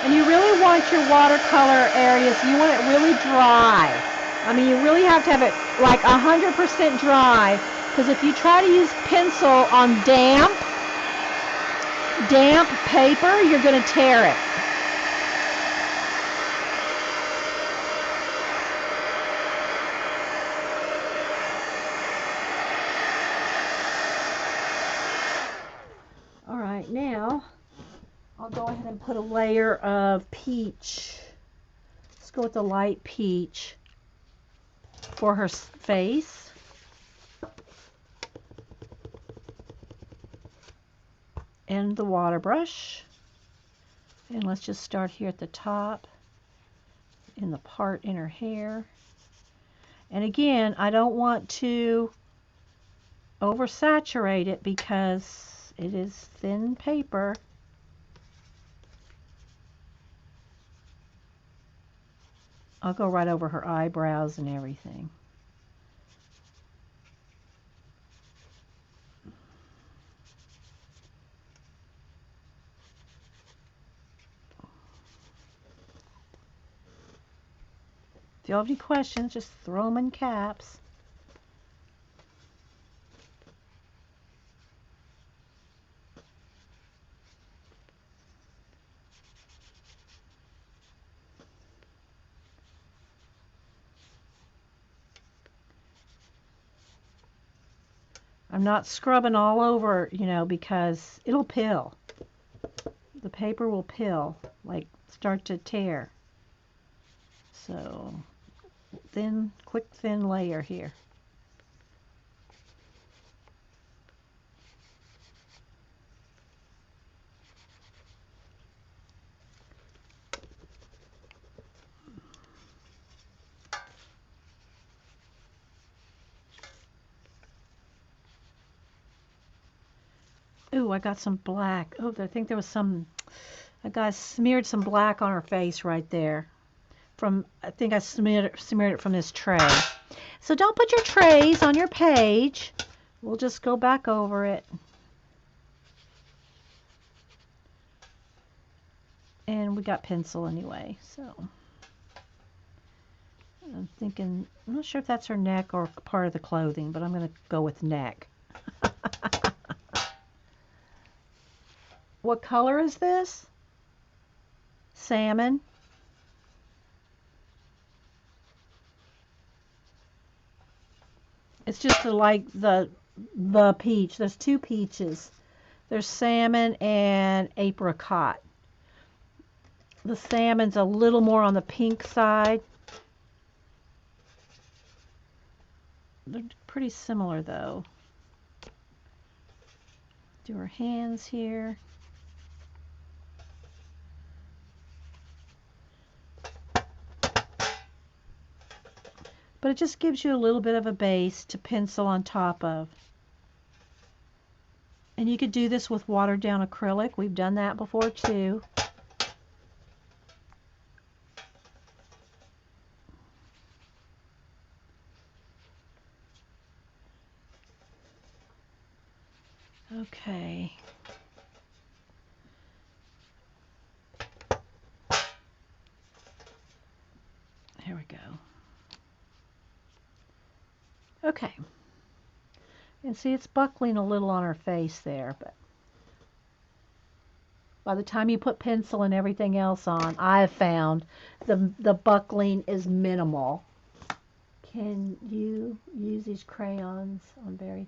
And you really want your watercolor areas, you want it really dry. I mean, you really have to have it like 100% dry, because if you try to use pencil on damp paper, you're going to tear it. All right, now I'll go ahead and put a layer of peach. Let's go with the light peach for her face. And the water brush. And let's just start here at the top in the part in her hair. And again, I don't want to oversaturate it because it is thin paper. I'll go right over her eyebrows and everything. If you have any questions, just throw them in caps. I'm not scrubbing all over, you know, because it'll pill. The paper will pill, like start to tear. So, thin, quick thin layer here. Ooh, I got some black. Oh, I think there was some, I got smeared some black on her face right there. I think I smeared it from this tray. So don't put your trays on your page. We'll just go back over it. And we got pencil anyway, so. I'm thinking, I'm not sure if that's her neck or part of the clothing, but I'm going to go with neck. What color is this? Salmon. It's just like the peach. There's two peaches. There's salmon and apricot. The salmon's a little more on the pink side. They're pretty similar though. Do her hands here. But it just gives you a little bit of a base to pencil on top of. And you could do this with watered down acrylic. We've done that before too. Okay. Here we go. Okay. And see, it's buckling a little on her face there, but by the time you put pencil and everything else on, I've found the buckling is minimal. Can you use these crayons on very...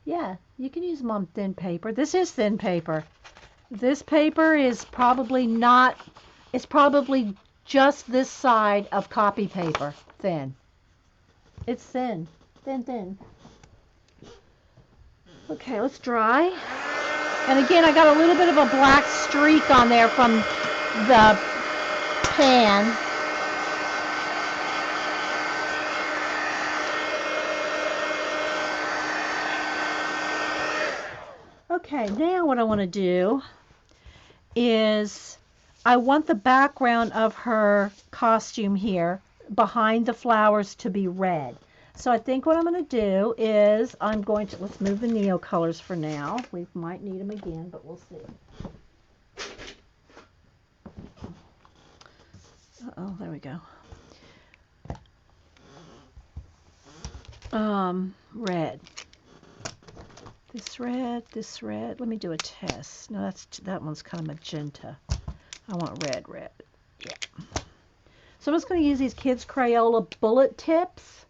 Yeah, you can use them on thin paper. This is thin paper. This paper is probably not... It's probably just this side of copy paper. Thin. It's thin. Thin, thin. Okay, let's dry. And again, I got a little bit of a black streak on there from the pan. Okay, now what I want to do is I want the background of her costume here behind the flowers to be red. So I think what I'm going to do is I'm going to, let's move the Neo colors for now. We might need them again, but we'll see. Uh-oh, there we go. Red. This red, this red. Let me do a test. No, that one's kind of magenta. I want red, red. Yeah. So I'm just going to use these Kids Crayola bullet tips.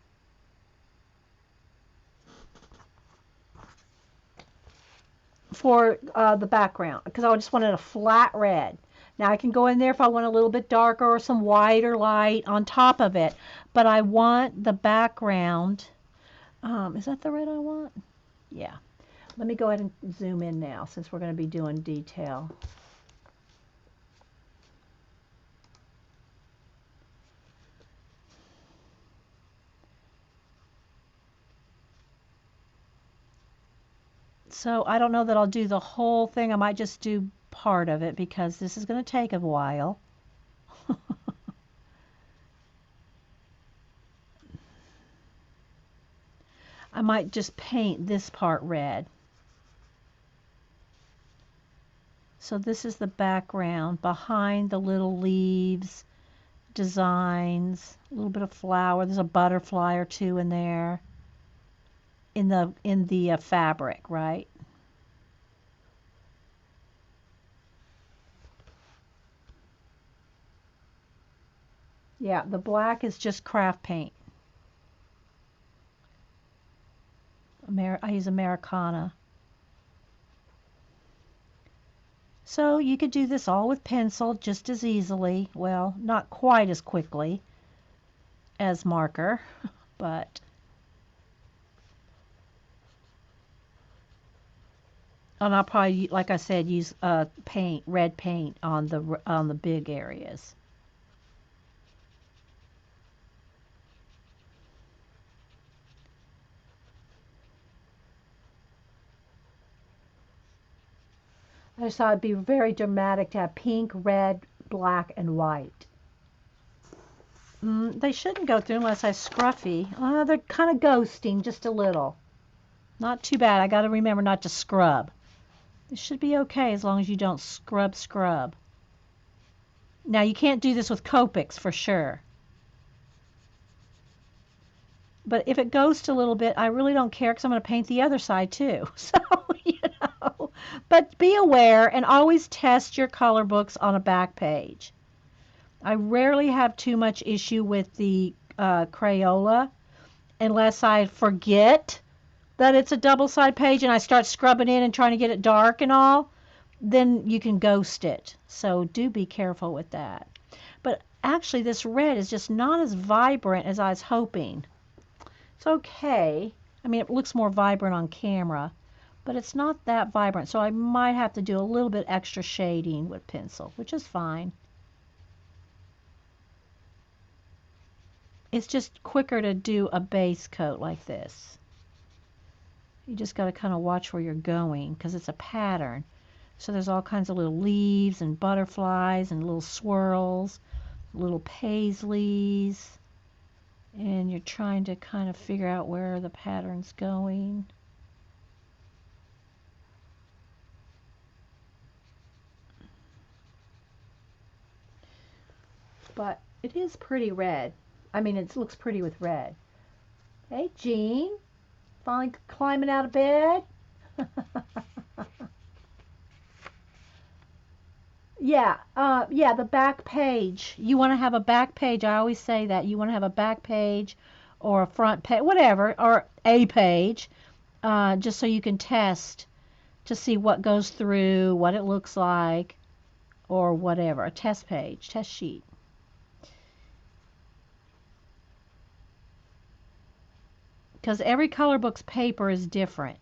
For the background, because I just wanted a flat red. Now I can go in there if I want a little bit darker or some white or light on top of it, but I want the background. Is that the red I want? Yeah. Let me go ahead and zoom in now since we're going to be doing detail. So I don't know that I'll do the whole thing. I might just do part of it because this is going to take a while. I might just paint this part red. So this is the background behind the little leaves, designs, a little bit of flower. There's a butterfly or two in there in the fabric, right? Yeah, the black is just craft paint. I use Americana. So you could do this all with pencil just as easily. Well, not quite as quickly as marker, but and I'll probably, like I said, use paint, red paint on the big areas. I just thought it'd be very dramatic to have pink, red, black, and white. They shouldn't go through unless I scruffy. They're kind of ghosting just a little. Not too bad. I got to remember not to scrub. It should be okay as long as you don't scrub. Now you can't do this with Copics for sure. But if it ghosts a little bit, I really don't care because I'm going to paint the other side too. So, you know. But be aware and always test your color books on a back page. I rarely have too much issue with the Crayola unless I forget that it's a double side page and I start scrubbing in and trying to get it dark and all. Then you can ghost it. So do be careful with that. But actually this red is just not as vibrant as I was hoping. It's okay. I mean, it looks more vibrant on camera, but it's not that vibrant. So I might have to do a little bit extra shading with pencil, which is fine. It's just quicker to do a base coat like this. You just got to kind of watch where you're going because it's a pattern. So there's all kinds of little leaves and butterflies and little swirls, little paisleys. And you're trying to kind of figure out where the pattern's going. But it is pretty red. I mean, it looks pretty with red. Hey, Jean. Finally climbing out of bed. Yeah, yeah, the back page. You want to have a back page. I always say that. You want to have a back page or a front page, whatever, or a page, just so you can test to see what goes through, what it looks like, or whatever. A test page, test sheet. Because every color book's paper is different.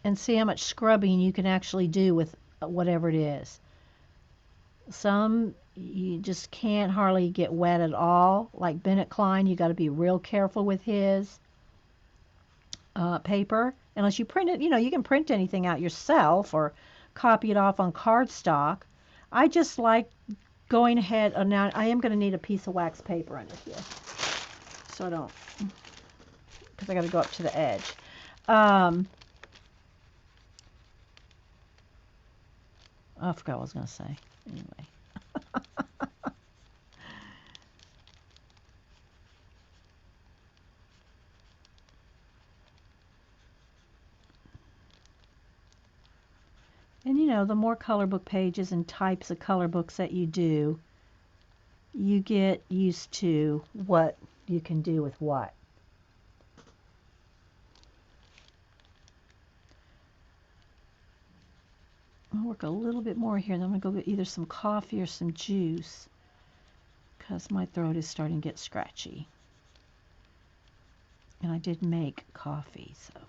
And see how much scrubbing you can actually do with whatever it is. Some you just can't hardly get wet at all. Like Bennett Klein, you got to be real careful with his paper. Unless you print it, you can print anything out yourself or copy it off on cardstock. I just like going ahead, now I am going to need a piece of wax paper under here. So I don't, because I got to go up to the edge. I forgot what I was going to say. Anyway. And the more color book pages and types of color books that you do, you get used to what you can do with what. I'll work a little bit more here. Then I'm going to go get either some coffee or some juice because my throat is starting to get scratchy. And I did make coffee, so.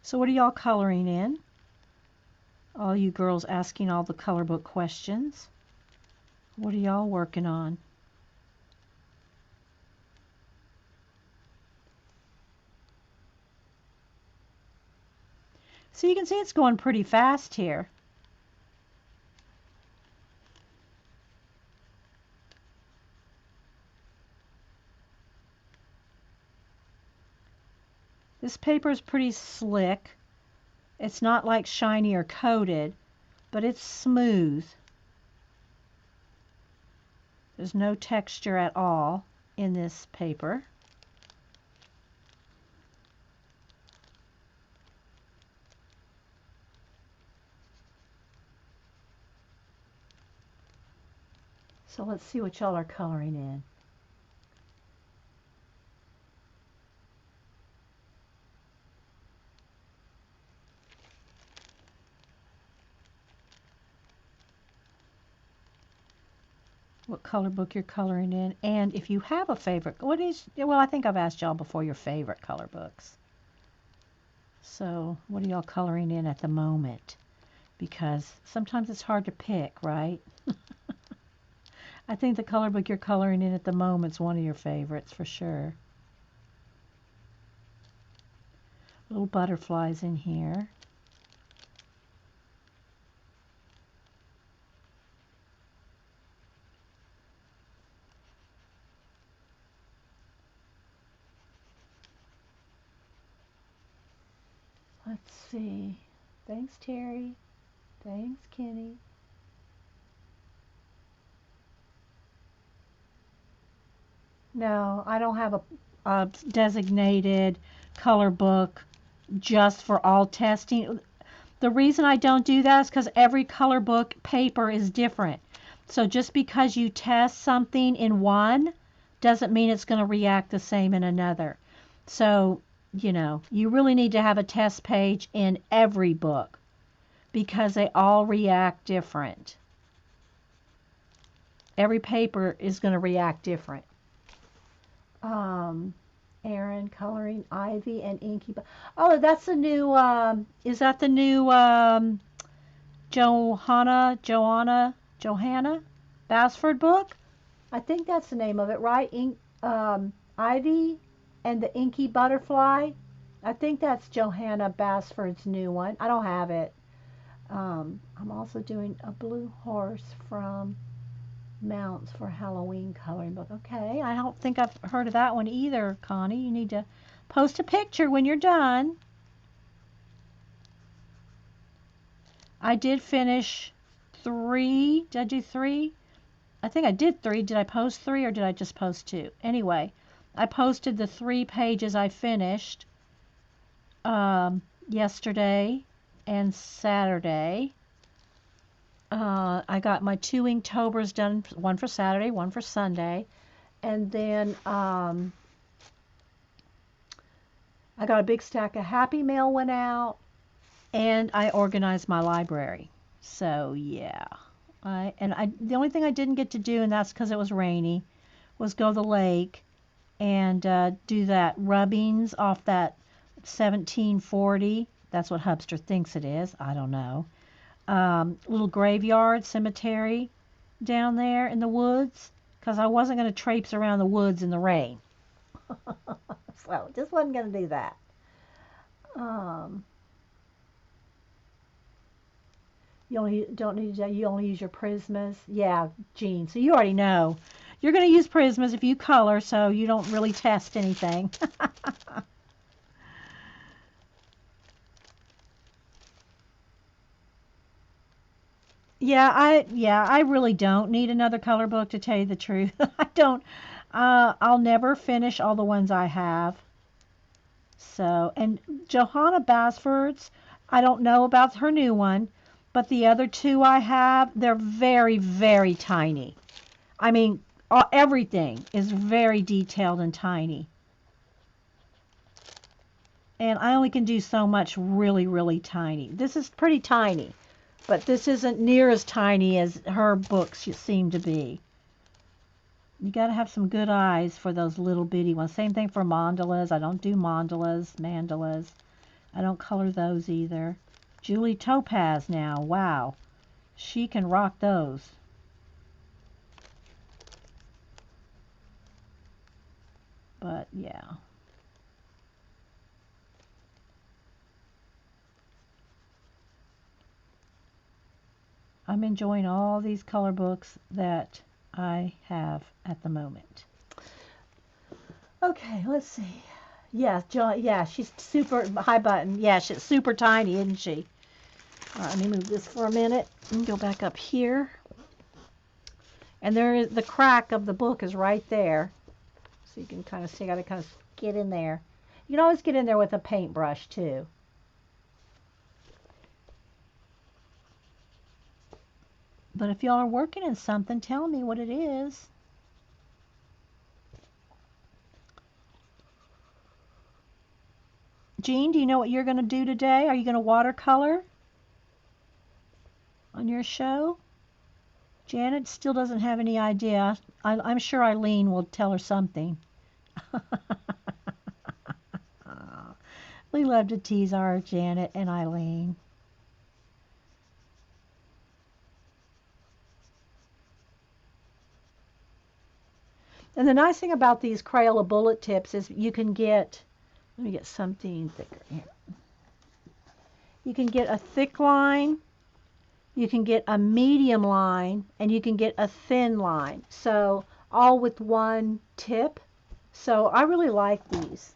So what are y'all coloring in? All you girls asking all the color book questions. What are y'all working on? So you can see it's going pretty fast here. This paper is pretty slick. It's not like shiny or coated, but it's smooth. There's no texture at all in this paper. So let's see what y'all are coloring in. What color book you're coloring in, and if you have a favorite, well, I think I've asked y'all before your favorite color books. So what are y'all coloring in at the moment? Because sometimes it's hard to pick, right? I think the color book you're coloring in at the moment is one of your favorites for sure. Little butterflies in here. Let's see. Thanks, Terry. Thanks, Kenny. No, I don't have a designated color book just for all testing. The reason I don't do that is because every color book paper is different. So just because you test something in one doesn't mean it's going to react the same in another. So, you really need to have a test page in every book because they all react different. Every paper is going to react different. Aaron coloring Ivy and Inky. Oh, that's the new, is that the new Johanna Basford book? I think that's the name of it, right? Ivy and the Inky Butterfly. I think that's Johanna Basford's new one. I don't have it. I'm also doing a blue horse from Mounts for Halloween coloring book. Okay, I don't think I've heard of that one either, Connie. You need to post a picture when you're done. I did finish 3. Did I do 3? I think I did 3. Did I post 3 or did I just post 2? Anyway, I posted the 3 pages I finished yesterday and Saturday. I got my 2 Inktobers done, one for Saturday, one for Sunday. And then I got a big stack of Happy Mail went out, and I organized my library. So yeah, the only thing I didn't get to do, and that's because it was rainy, was go to the lake and do that rubbings off that 1740. That's what Hubster thinks it is. I don't know. Little graveyard cemetery down there in the woods, because I wasn't going to traipse around the woods in the rain. So just wasn't going to do that. You only use your Prismas. Yeah, Jean. So you already know. You're going to use Prismas if you color, so you don't really test anything. I really don't need another color book, to tell you the truth. I don't. I'll never finish all the ones I have. So, and Johanna Basford's, I don't know about her new one, but the other 2 I have, they're very, very tiny. I mean, everything is very detailed and tiny. And I only can do so much really, really tiny. This is pretty tiny, but this isn't near as tiny as her books seem to be. You got to have some good eyes for those little bitty ones. Same thing for mandalas. I don't do mandalas. I don't color those either. Julie Topaz now. Wow. She can rock those. But yeah. I'm enjoying all these color books that I have at the moment. Okay, let's see. Yeah, she's super high button. Yeah, she's super tiny, isn't she? All right, let me move this for a minute and go back up here. And there is the crack of the book is right there. So you can kind of see, I got to kind of get in there. You can always get in there with a paintbrush too. But if y'all are working in something, tell me what it is. Jean, do you know what you're going to do today? Are you going to watercolor on your show? Janet still doesn't have any idea. I'm sure Eileen will tell her something. We love to tease our Janet and Eileen. And the nice thing about these Crayola bullet tips is you can get, let me get something thicker here. You can get a thick line, you can get a medium line, and you can get a thin line. So all with one tip. So I really like these.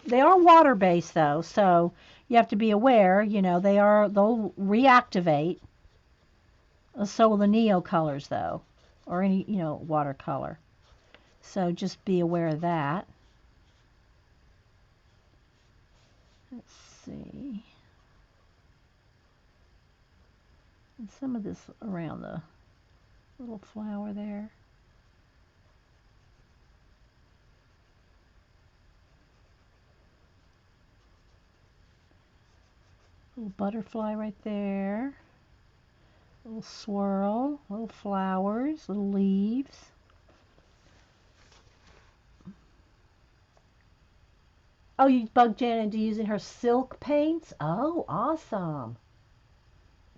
They are water-based though, so you have to be aware, they'll reactivate. So will the Neo colors though, or any, watercolor. So just be aware of that. Let's see. And some of this around the little flower there. Little butterfly right there. Little swirl, little flowers, little leaves. Oh, you bugged Janet into using her silk paints? Oh, awesome.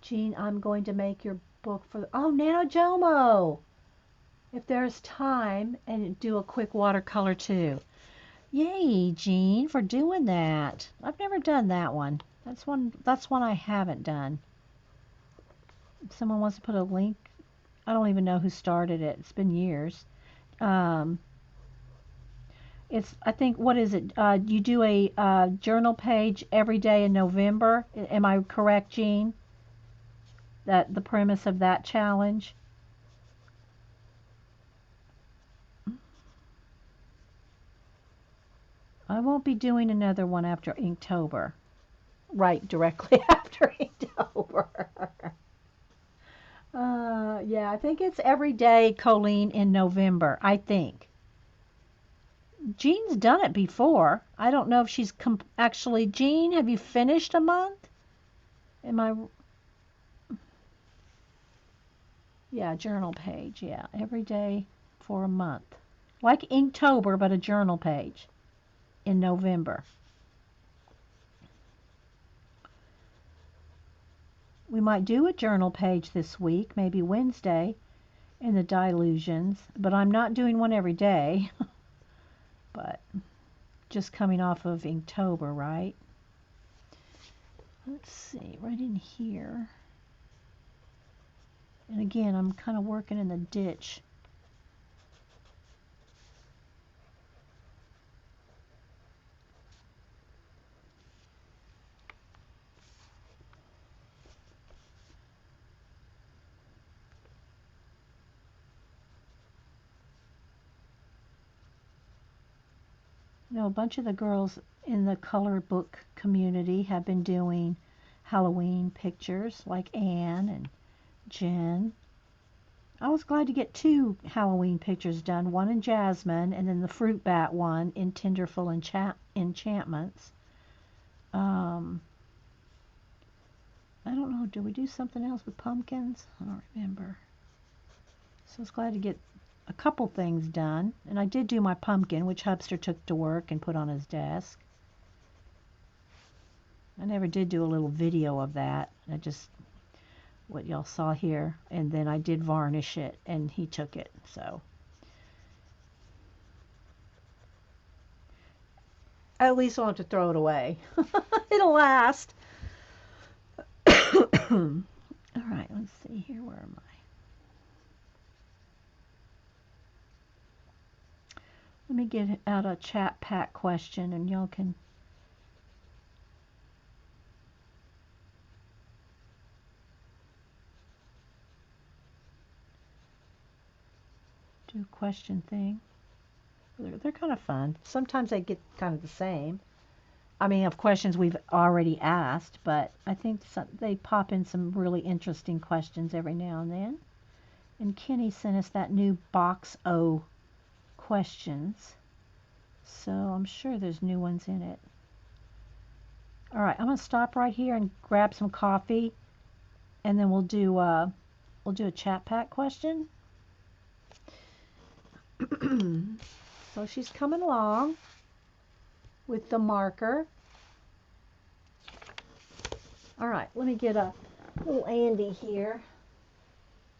Jean, I'm going to make your book for oh, NaNoJomo. If there's time, and do a quick watercolor too. Yay, Jean, for doing that. I've never done that one. That's one I haven't done. If someone wants to put a link, I don't even know who started it. It's been years. Um, I think, what is it? You do a journal page every day in November. Am I correct, Jean? That the premise of that challenge? I won't be doing another one after Inktober. Right, directly after Inktober. Yeah, I think it's every day, Colleen, in November. I think. Jean's done it before. I don't know if she's actually. Jean, have you finished a month? Am I? Yeah, journal page. Yeah, every day for a month. Like Inktober, but a journal page in November. We might do a journal page this week, maybe Wednesday, in the Dilutions, but I'm not doing one every day. But just coming off of Inktober, right? Let's see, right in here. And again, I'm kind of working in the ditch. You know, a bunch of the girls in the color book community have been doing Halloween pictures, like Anne and Jen. I was glad to get 2 Halloween pictures done, one in Jasmine and then the fruit bat one in Tenderful Enchantments. I don't know, do we do something else with pumpkins? I don't remember. So I was glad to get a couple things done. And I did do my pumpkin, which Hubster took to work and put on his desk. I never did do a little video of that. I just, what y'all saw here. And then I did varnish it, and he took it. So at least I won't have to throw it away. It'll last. All right, let's see here. Where am I? Let me get out a chat pack question, and y'all can. Do a question thing. They're kind of fun. Sometimes they get kind of the same. I mean, of questions we've already asked, but I think they pop in some really interesting questions every now and then. And Kenny sent us that new box O questions. So I'm sure there's new ones in it. All right, I'm going to stop right here and grab some coffee, and then we'll do a chat pack question. So she's coming along with the marker. All right, let me get a little Andy here.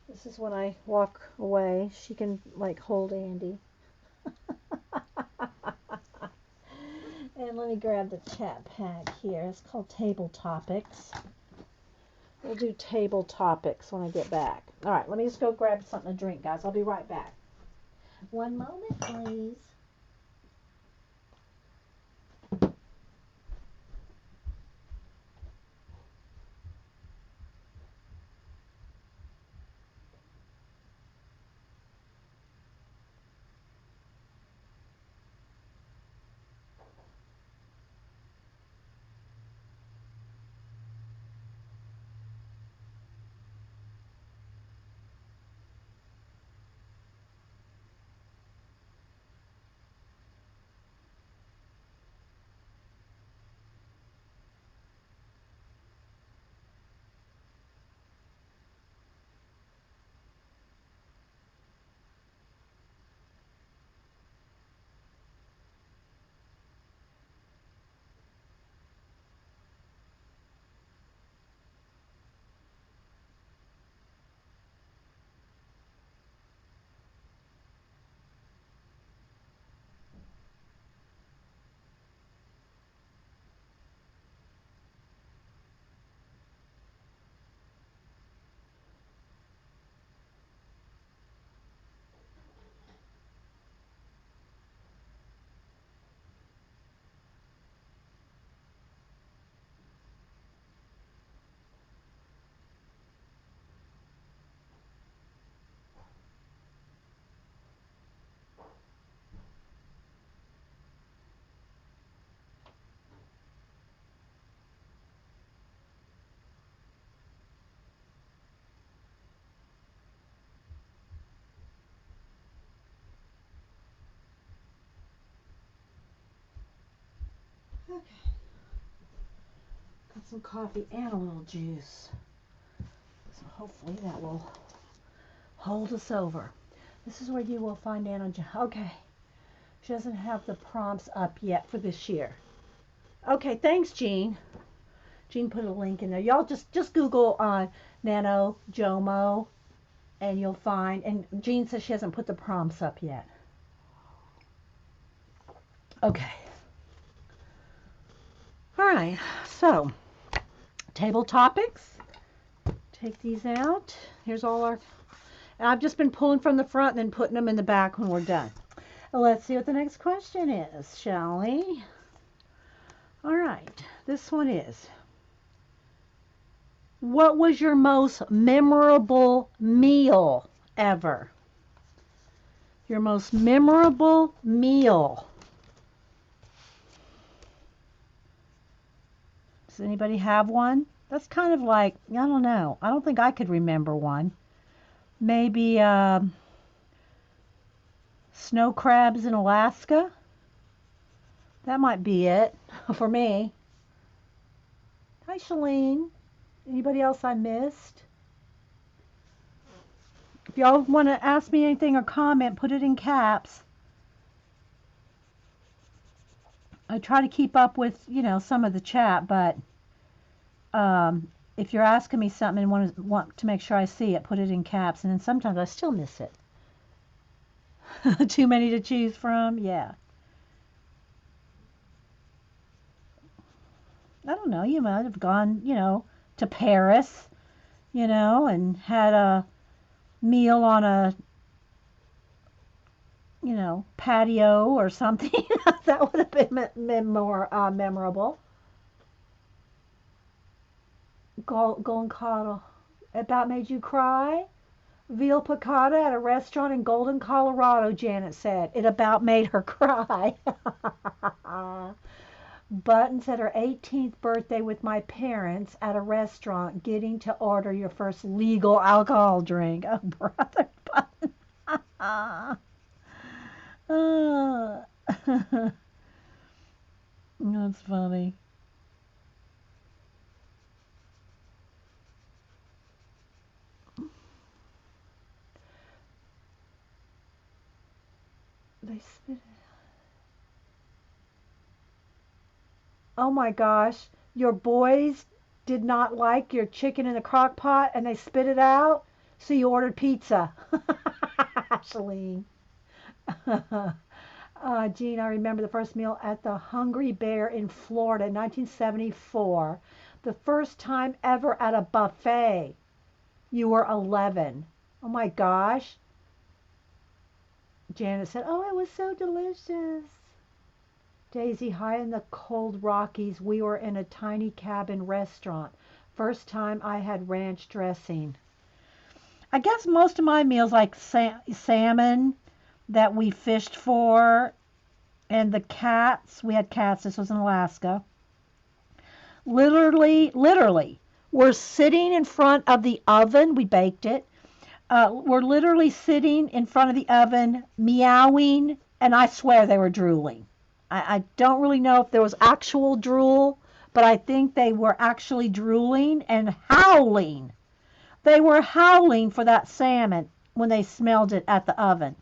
This is when I walk away. She can like hold Andy. And let me grab the chat pack here. It's called Table Topics. We'll do table topics when I get back. All right, let me just go grab something to drink, guys. I'll be right back. One moment, please. Okay. Got some coffee and a little juice. So hopefully that will hold us over. This is where you will find Anna. Okay. She doesn't have the prompts up yet for this year. Okay, thanks, Jean. Jean put a link in there. Y'all just Google Nano Jomo, and you'll find. And Jean says she hasn't put the prompts up yet. Okay. All right. So, table topics. Take these out. Here's all our. And I've just been pulling from the front and then putting them in the back when we're done. Let's see what the next question is, shall we? All right. This one is. What was your most memorable meal ever? Your most memorable meal. Does anybody have one? That's kind of like, I don't know. I don't think I could remember one. Maybe snow crabs in Alaska. That might be it for me. Hi, Shalene. Anybody else I missed? If y'all want to ask me anything or comment, put it in caps. I try to keep up with, some of the chat, but if you're asking me something and want to make sure I see it, put it in caps. And then sometimes I still miss it. Too many to choose from? Yeah. I don't know. You might have gone, to Paris, and had a meal on a, patio or something. That would have been more memorable. Golden Coddle. About made you cry? Veal piccata at a restaurant in Golden, Colorado, Janet said. It about made her cry. Buttons at her 18th birthday with my parents at a restaurant getting to order your first legal alcohol drink. Oh, brother Button. That's funny. They spit it. Oh my gosh, your boys did not like your chicken in the crock pot and they spit it out, so you ordered pizza. Ashley. Jean, I remember the first meal at the Hungry Bear in Florida in 1974. The first time ever at a buffet. You were 11. Oh my gosh. Janet said, oh, it was so delicious. Daisy, high in the cold Rockies, we were in a tiny cabin restaurant. First time I had ranch dressing. I guess most of my meals, like salmon that we fished for, and the cats, we had cats, this was in Alaska. Literally, we're sitting in front of the oven, we baked it. We're literally sitting in front of the oven, meowing, and I swear they were drooling. I don't really know if there was actual drool, but I think they were actually drooling and howling. They were howling for that salmon when they smelled it at the oven.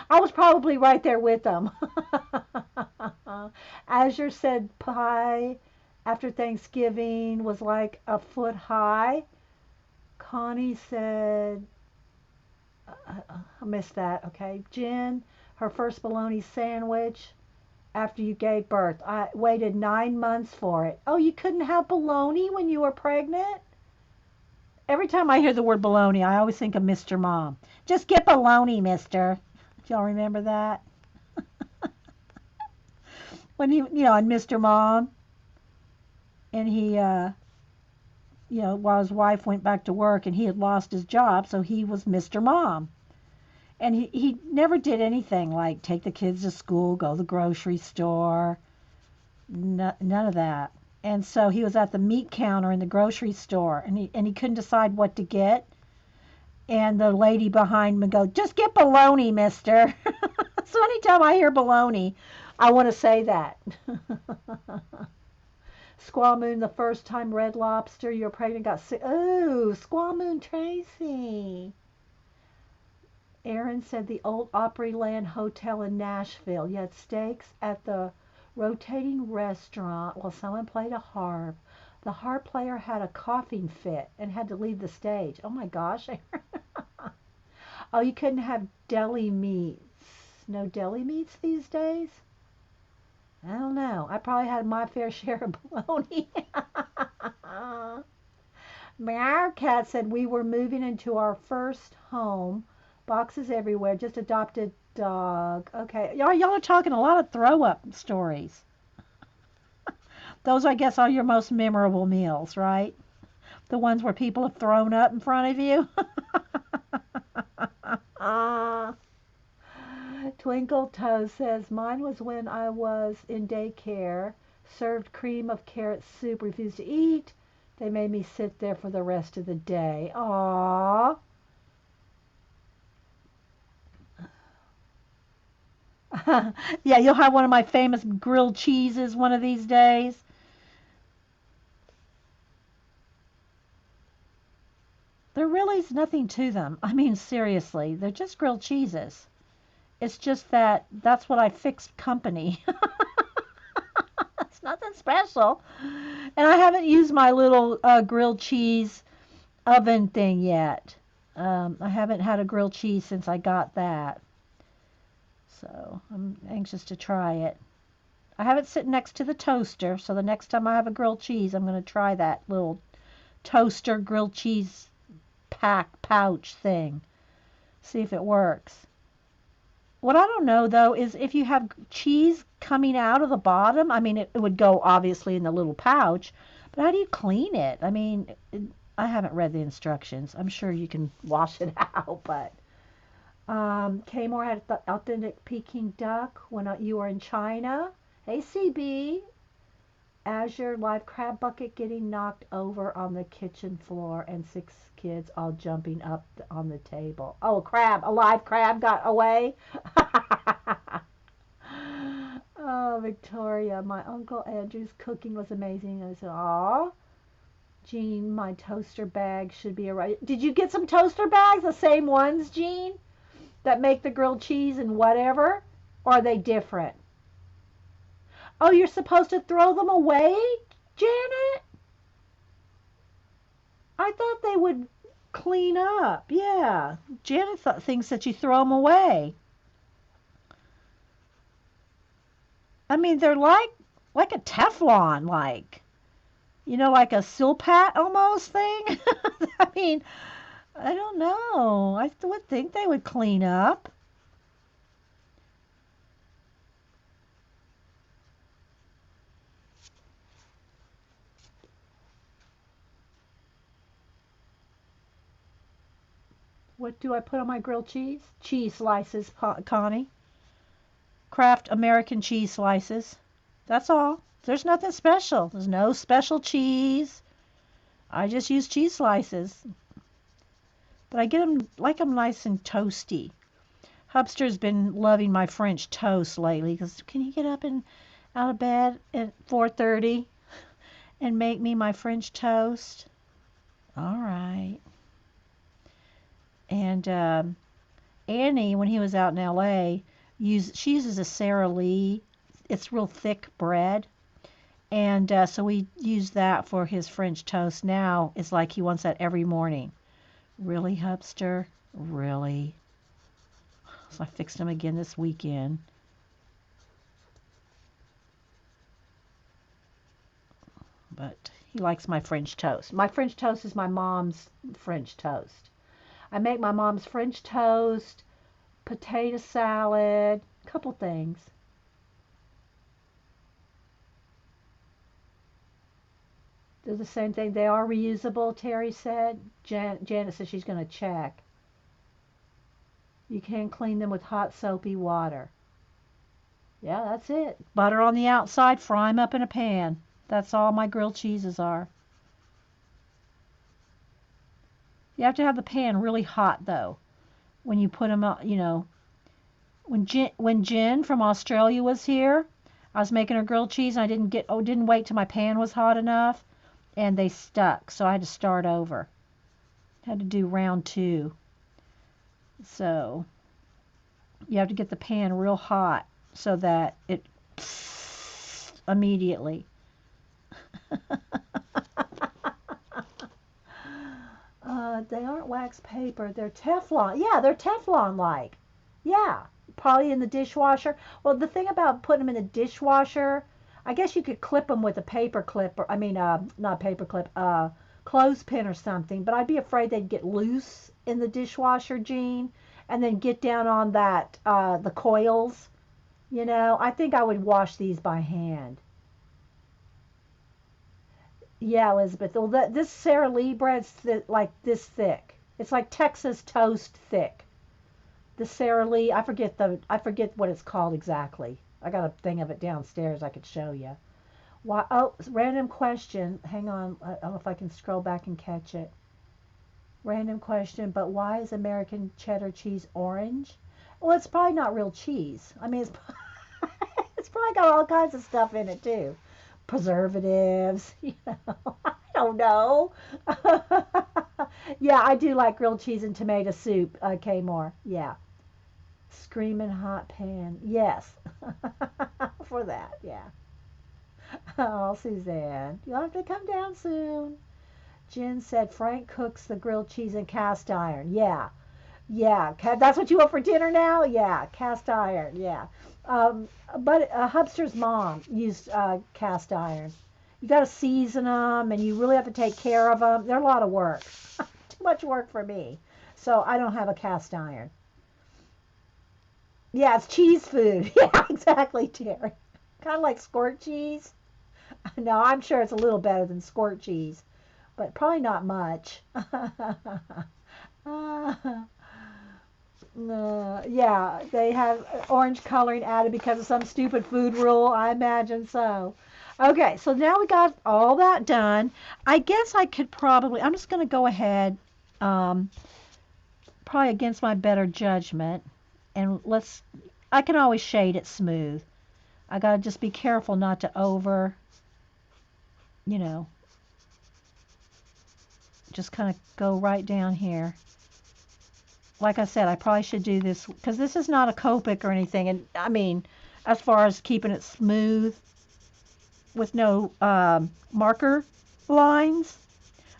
I was probably right there with them. Azure said pie after Thanksgiving was like a foot high. Connie said, I missed that, okay. Jen, her first bologna sandwich after you gave birth. I waited 9 months for it. Oh, you couldn't have bologna when you were pregnant? Every time I hear the word bologna, I always think of Mr. Mom. Just get bologna, mister. Do y'all remember that? When he, on Mr. Mom, and he, while his wife went back to work and he had lost his job, so he was Mr. Mom. And he never did anything like take the kids to school, go to the grocery store, none of that. And so he was at the meat counter in the grocery store, and he couldn't decide what to get. And the lady behind me go, just get bologna, mister. So anytime I hear bologna, I want to say that. Squaw Moon, the first time Red Lobster, you were pregnant, got sick. Oh, Squaw Moon Tracy. Aaron said the old Opryland Hotel in Nashville. You had steaks at the rotating restaurant while someone played a harp. The harp player had a coughing fit and had to leave the stage. Oh my gosh. Oh, you couldn't have deli meats. No deli meats these days? I don't know. I probably had my fair share of bologna. Meow Cat said we were moving into our first home. Boxes everywhere. Just adopted dog. Okay. Y'all are talking a lot of throw up stories. Those, I guess, are your most memorable meals, right? The ones where people have thrown up in front of you. Twinkle Toe says, mine was when I was in daycare, served cream of carrot soup, refused to eat. They made me sit there for the rest of the day. Aww. Yeah, you'll have one of my famous grilled cheeses one of these days. There really is nothing to them. I mean, seriously, they're just grilled cheeses. It's just that that's what I fixed company. It's nothing special. And I haven't used my little grilled cheese oven thing yet. I haven't had a grilled cheese since I got that. So I'm anxious to try it. I have it sitting next to the toaster, so the next time I have a grilled cheese, I'm going to try that little toaster grilled cheese pouch thing. See if it works. What I don't know though is if you have cheese coming out of the bottom, I mean it would go obviously in the little pouch, but how do you clean it? I mean, I haven't read the instructions. I'm sure you can wash it out, but Kmore had the authentic Peking duck when you were in China. Hey CB, Azure live crab bucket getting knocked over on the kitchen floor and 6 kids all jumping up on the table. Oh, a live crab got away. Oh, Victoria, my Uncle Andrew's cooking was amazing. I said, aw, Jean, my toaster bag should be right. Did you get some toaster bags, the same ones, Jean, that make the grilled cheese and whatever? Or are they different? Oh, you're supposed to throw them away, Janet? I thought they would clean up. Yeah. Janet thinks that you throw them away. I mean, they're like a Teflon, like a Silpat almost thing. I mean, I don't know. I would think they would clean up. What do I put on my grilled cheese? Cheese slices, Connie. Kraft American cheese slices. That's all. There's nothing special. There's no special cheese. I just use cheese slices. But I like them nice and toasty. Hubster's been loving my French toast lately because can you get up and out of bed at 4:30 and make me my French toast? All right. And Annie, when he was out in L.A., she uses a Sara Lee. It's real thick bread. And so we use that for his French toast. Now it's like he wants that every morning. Really, Hubster? Really? So I fixed him again this weekend. But he likes my French toast. My French toast is my mom's French toast. I make my mom's French toast, potato salad, a couple things. They're the same thing. They are reusable, Terry said. Janet says she's going to check. You can clean them with hot soapy water. Yeah, that's it. Butter on the outside, fry them up in a pan. That's all my grilled cheeses are. You have to have the pan really hot, though, when you put them up, When Jen from Australia was here, I was making her grilled cheese and I didn't wait till my pan was hot enough and they stuck. So I had to start over. Had to do round 2. So you have to get the pan real hot so that it immediately. They aren't wax paper. They're Teflon. Yeah, they're Teflon like. Yeah, probably in the dishwasher. Well, the thing about putting them in the dishwasher, I guess you could clip them with a paper clip, or I mean, not paper clip, clothespin or something. But I'd be afraid they'd get loose in the dishwasher, Jean, and then get down on that the coils. You know, I think I would wash these by hand. Yeah, Elizabeth. Well, this Sara Lee bread's like this thick. It's like Texas toast thick. The Sara Lee, I forget what it's called exactly. I got a thing of it downstairs I could show you. Why? Oh, random question. Hang on. I don't know if I can scroll back and catch it. Random question. But why is American cheddar cheese orange? Well, it's probably not real cheese. I mean, it's probably got all kinds of stuff in it too. Preservatives. You know, I don't know. Yeah, I do like grilled cheese and tomato soup, K Moore. Yeah. Screaming hot pan. Yes. For that, yeah. Oh, Suzanne. You'll have to come down soon. Jen said Frank cooks the grilled cheese in cast iron. Yeah. Yeah. That's what you want for dinner now? Yeah. Cast iron. Yeah. But Hubster's mom used cast iron. You got to season them and you really have to take care of them. They're a lot of work. Too much work for me. So I don't have a cast iron. Yeah, it's cheese food. Yeah, exactly, Terry. Kind of like squirt cheese. No, I'm sure it's a little better than squirt cheese, but probably not much. Yeah, they have orange coloring added because of some stupid food rule. I imagine so. Okay, so now we got all that done. I guess I could probably, I'm just going to go ahead, um, probably against my better judgment, and I can always shade it smooth. I got to just be careful not to you know, just kind of go right down here. Like I said, I probably should do this because this is not a Copic or anything. And I mean, as far as keeping it smooth with no marker lines,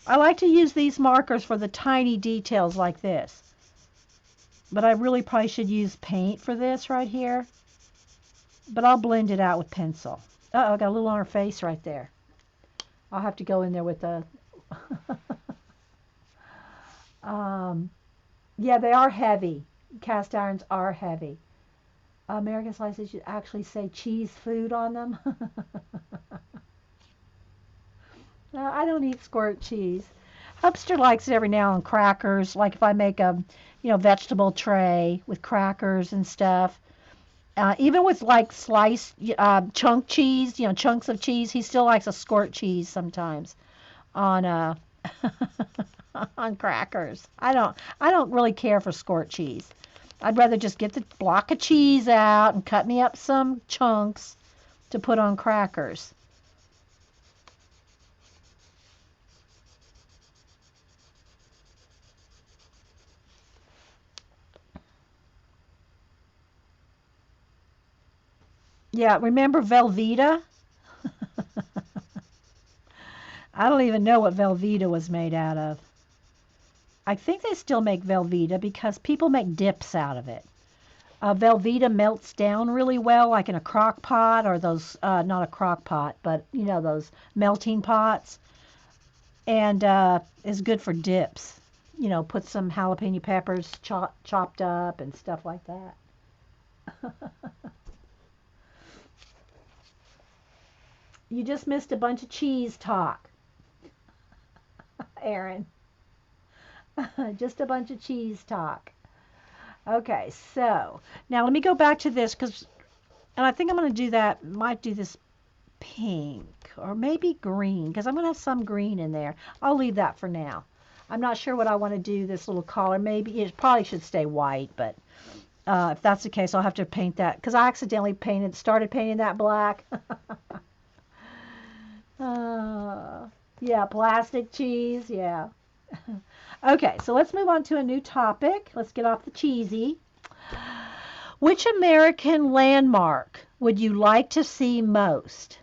I like to use these markers for the tiny details like this. But I really probably should use paint for this right here. But I'll blend it out with pencil. Uh-oh, I got a little on her face right there. I'll have to go in there with a... yeah, they are heavy. Cast irons are heavy. American slices should actually say cheese food on them. No, I don't eat squirt cheese. Hubster likes it every now and crackers. Like if I make a, vegetable tray with crackers and stuff. Even with like sliced chunk cheese, chunks of cheese, he still likes a squirt cheese sometimes on on crackers. I don't really care for squirt cheese. I'd rather just get the block of cheese out and cut me up some chunks to put on crackers. Yeah, remember Velveeta? I don't even know what Velveeta was made out of. I think they still make Velveeta because people make dips out of it. Velveeta melts down really well, like in a crock pot or those, not a crock pot, but those melting pots, and is good for dips. Put some jalapeno peppers chopped up and stuff like that. You just missed a bunch of cheese talk, Aaron. Just a bunch of cheese talk. Okay, so now let me go back to this and I think I'm going to do that, might do this pink or maybe green because I'm going to have some green in there. I'll leave that for now. I'm not sure what I want to do this little collar. Maybe it probably should stay white, but If that's the case, I'll have to paint that because I accidentally started painting that black. uh, yeah, plastic cheese. Yeah. Okay, so let's move on to a new topic. Let's get off the cheesy. Which American landmark would you like to see most?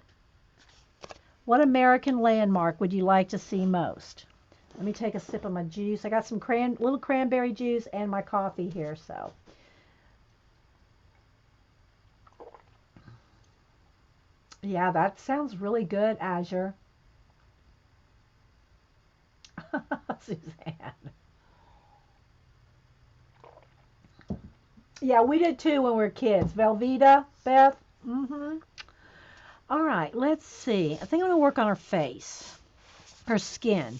What American landmark would you like to see most? Let me take a sip of my juice. I got some little cranberry juice and my coffee here, so. Yeah, that sounds really good, Azure. Suzanne. Yeah, we did too when we were kids. Velveeta, Beth. Mm-hmm. All right, let's see. I think I'm going to work on her face, her skin.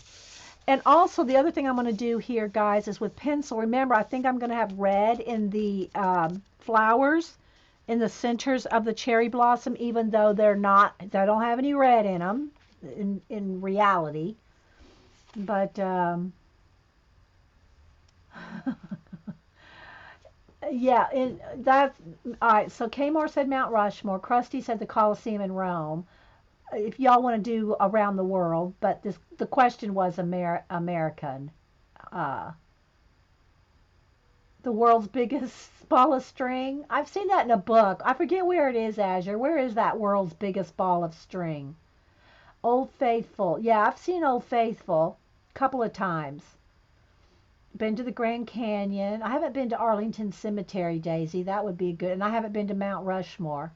And also the other thing I'm going to do here, guys, is with pencil. Remember, I think I'm going to have red in the flowers in the centers of the cherry blossom, even though they don't have any red in them in reality. But yeah, that's all right. So Kmore said Mount Rushmore. Krusty said the Colosseum in Rome. If y'all want to do around the world, but the question was American. Uh, the world's biggest ball of string. I've seen that in a book. I forget where it is, Azure. Where is that world's biggest ball of string? Old Faithful. Yeah, I've seen Old Faithful a couple of times. Been to the Grand Canyon. I haven't been to Arlington Cemetery, Daisy. That would be good. And I haven't been to Mount Rushmore.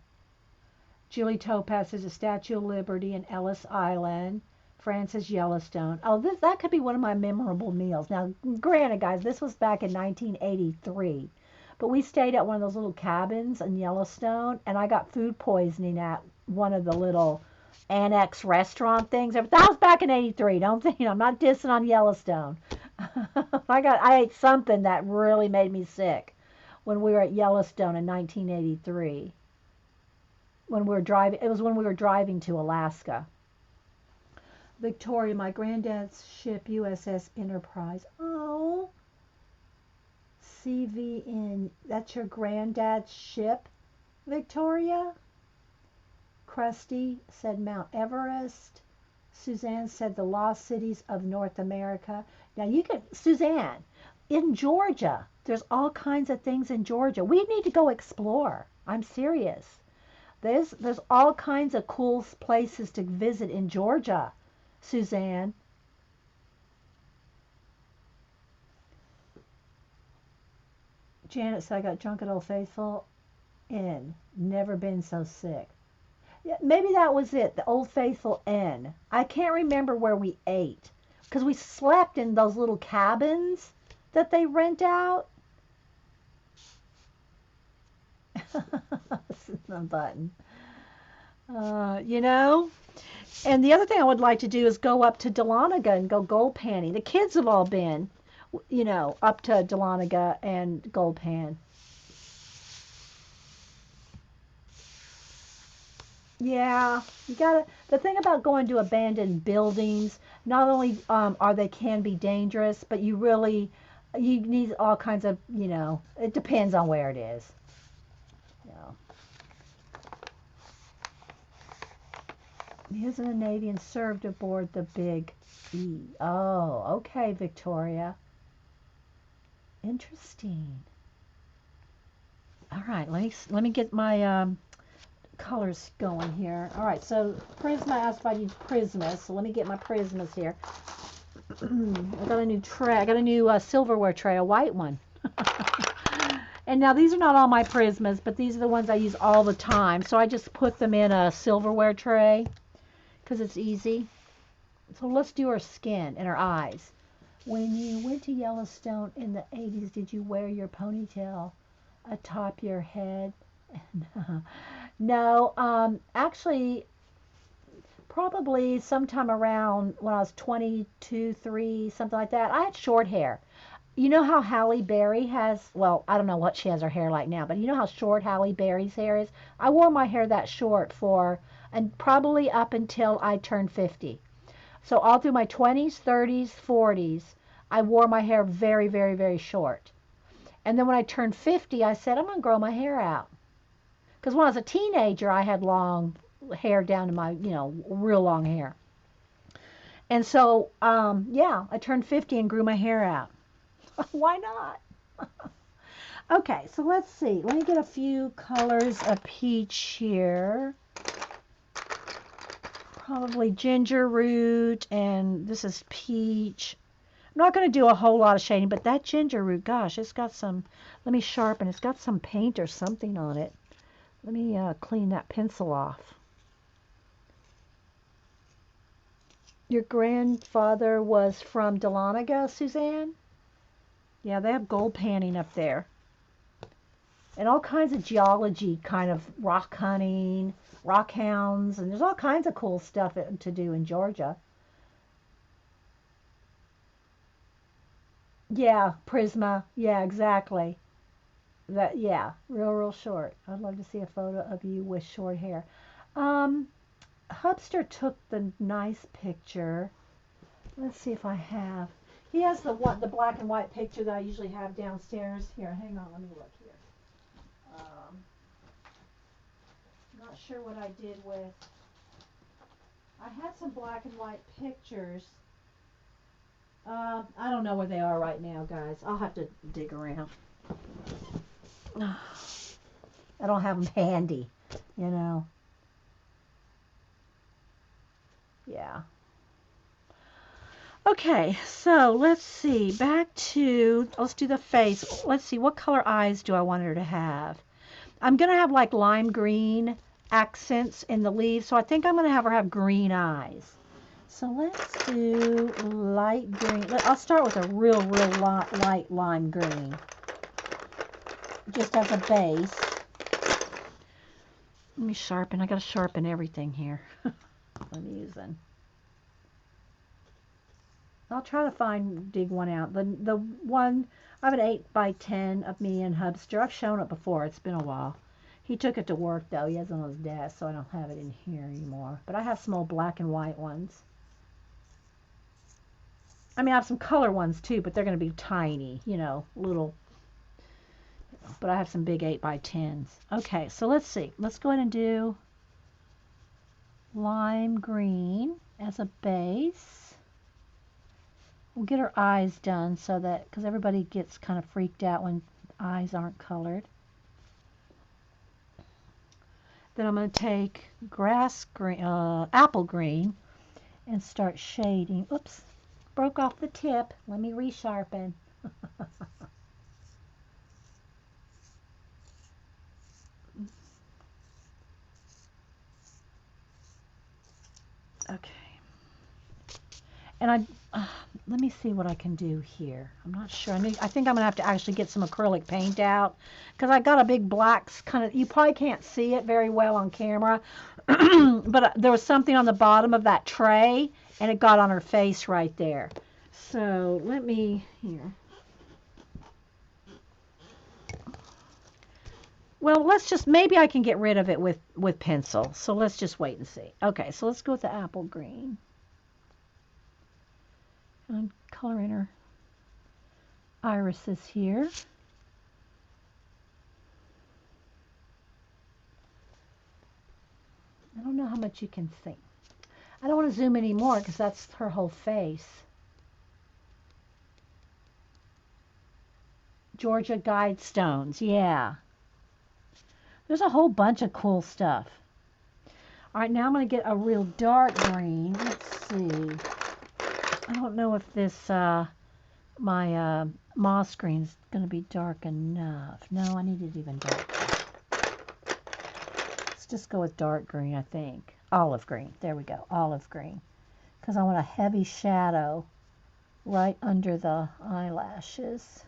Julie Topaz is a Statue of Liberty in Ellis Island. Francis Yellowstone. Oh, that could be one of my memorable meals. Now, granted, guys, this was back in 1983. But we stayed at one of those little cabins in Yellowstone, and I got food poisoning at one of the little annex restaurant things. That was back in '83. Don't think I'm not dissing on Yellowstone. I ate something that really made me sick when we were at Yellowstone in 1983. When we were driving, it was when we were driving to Alaska. Victoria, my granddad's ship, USS Enterprise. Oh, CVN. That's your granddad's ship, Victoria? Krusty said Mount Everest. Suzanne said the lost cities of North America. Now Suzanne, in Georgia, there's all kinds of things in Georgia. We need to go explore. I'm serious. There's all kinds of cool places to visit in Georgia, Suzanne. Janet said I got drunk at Old Faithful Inn. Never been so sick. Yeah, maybe that was it, the Old Faithful Inn. I can't remember where we ate because we slept in those little cabins that they rent out. The button. You know? And the other thing I would like to do is go up to Dahlonega and go gold panning. The kids have all been, up to Dahlonega and gold pan. Yeah, the thing about going to abandoned buildings, not only can be dangerous, but you need all kinds of, it depends on where it is. He was in the Navy and served aboard the Big E. Oh, okay, Victoria. Interesting. All right, let me get my colors going here. All right, so Prisma asked if I use Prismas, so let me get my Prismas here. I got a new tray. I got a new silverware tray, a white one. And now these are not all my Prismas, but these are the ones I use all the time. So I just put them in a silverware tray because it's easy. So let's do her skin and her eyes. When you went to Yellowstone in the 80s, did you wear your ponytail atop your head? No, actually, probably sometime around when I was 22, 3, something like that. I had short hair. You know how Halle Berry has, well, I don't know what she has her hair like now, but you know how short Halle Berry's hair is? I wore my hair that short and probably up until I turned 50. So all through my 20s, 30s, 40s, I wore my hair very, very, very short. And then when I turned 50, I said, I'm going to grow my hair out. Because when I was a teenager, I had long hair down to my, real long hair. And so, yeah, I turned 50 and grew my hair out. Why not? Okay, so let's see. Let me get a few colors of peach here. Probably ginger root, and this is peach. I'm not going to do a whole lot of shading, but that ginger root, gosh, it's got some, let me sharpen. It's got some paint or something on it. Let me clean that pencil off. Your grandfather was from Dahlonega, Suzanne? Yeah, they have gold panning up there. And all kinds of geology, kind of rock hunting, rock hounds, and there's all kinds of cool stuff to do in Georgia. Yeah, Prisma. Yeah, exactly. That, yeah, real short. I'd love to see a photo of you with short hair. Um, Hubster took the nice picture. Let's see if I have. He has the black and white picture that I usually have downstairs. Here, hang on, let me look here. Not sure what I did with. I had some black and white pictures. I don't know where they are right now, guys. I'll have to dig around. I don't have them handy, you know. Yeah. Okay, so let's see. Let's do the face. Let's see, what color eyes do I want her to have? I'm going to have like lime green accents in the leaves, so I think I'm going to have her have green eyes. So let's do light green. I'll start with a real light lime green, just as a base. Let me sharpen. I got to sharpen everything here I'm using. I'll try to dig one out. The one, I have an 8x10 of me and Hubster. I've shown it before. It's been a while. He took it to work, though. He has it on his desk, so I don't have it in here anymore. But I have some old black and white ones. I mean, I have some color ones, too, but they're going to be tiny, little. But I have some big 8x10s. Okay, so let's see. Let's go ahead and do lime green as a base. We'll get her eyes done so that, because everybody gets kind of freaked out when eyes aren't colored. Then I'm going to take grass green, apple green, and start shading. Oops, broke off the tip. Let me resharpen. Okay. And let me see what I can do here. I'm not sure. I think I'm going to have to actually get some acrylic paint out, because I got a big black kind of, you probably can't see it very well on camera, but there was something on the bottom of that tray, and it got on her face right there. So let me, here. Well, maybe I can get rid of it with pencil. So let's just wait and see. Okay, so let's go with the apple green. I'm coloring her irises here. I don't know how much you can see. I don't want to zoom anymore because that's her whole face. Georgia Guidestones, yeah. There's a whole bunch of cool stuff. All right, now I'm going to get a real dark green. Let's see. I don't know if this, my moss green is going to be dark enough. No, I need it even darker. Let's just go with dark green, I think. Olive green. There we go. Olive green. Because I want a heavy shadow right under the eyelashes.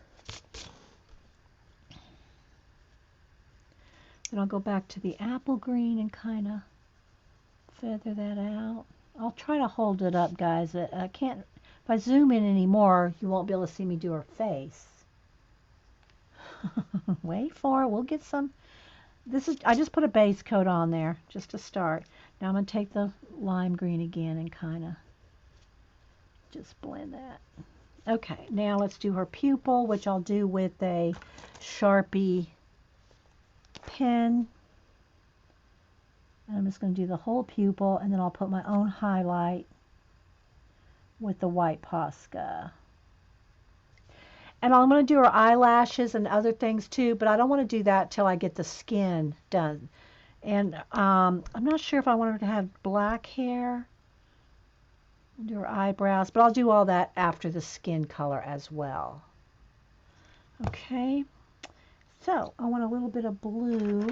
Then I'll go back to the apple green and kind of feather that out. I'll try to hold it up, guys. I can't, if I zoom in anymore, you won't be able to see me do her face. Wait for it. We'll get some. I just put a base coat on there just to start. Now I'm going to take the lime green again and kind of just blend that. Okay, now let's do her pupil, which I'll do with a Sharpie pen. And I'm just going to do the whole pupil, and then I'll put my own highlight with the white Posca. And I'm going to do her eyelashes and other things too, but I don't want to do that till I get the skin done. And I'm not sure if I want her to have black hair. I'll do her eyebrows, but I'll do all that after the skin color as well. Okay, so I want a little bit of blue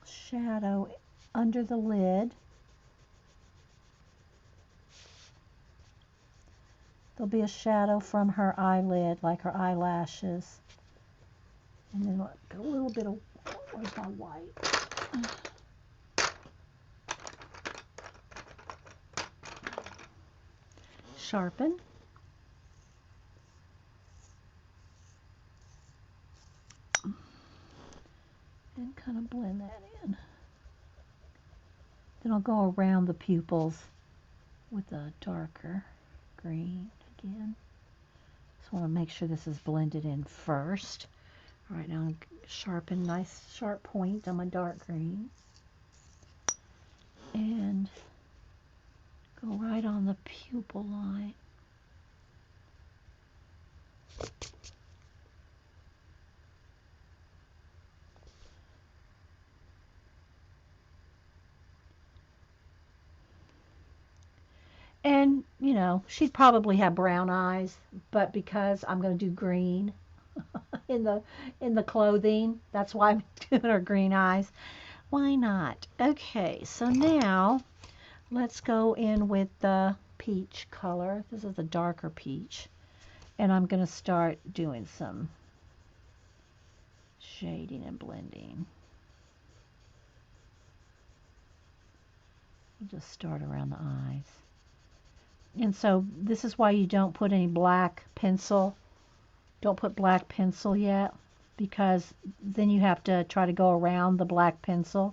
shadow under the lid. There'll be a shadow from her eyelid, like her eyelashes. And then a little bit of, where's my white? Sharpen. And kind of blend that in. Then I'll go around the pupils with a darker green again. Just want to make sure this is blended in first. All right, now sharpen, nice sharp point on my dark green. And go right on the pupil line. And, you know, she'd probably have brown eyes, but because I'm going to do green in the clothing, that's why I'm doing her green eyes. Why not? Okay, so now let's go in with the peach color. This is the darker peach. And I'm going to start doing some shading and blending. We'll just start around the eyes. And so this is why you don't put any black pencil. Don't put black pencil yet, because then you have to try to go around the black pencil.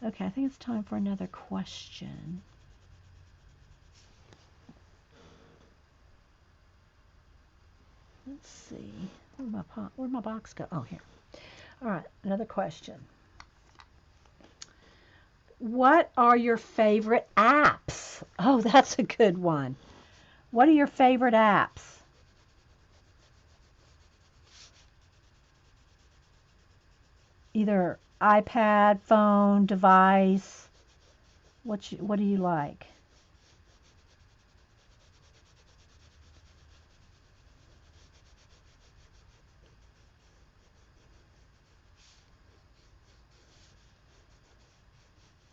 Okay, I think it's time for another question. Let's see. Where'd my box go? Oh, here. All right, another question. What are your favorite apps? Oh, that's a good one. What are your favorite apps? Either iPad, phone, device. What do you like?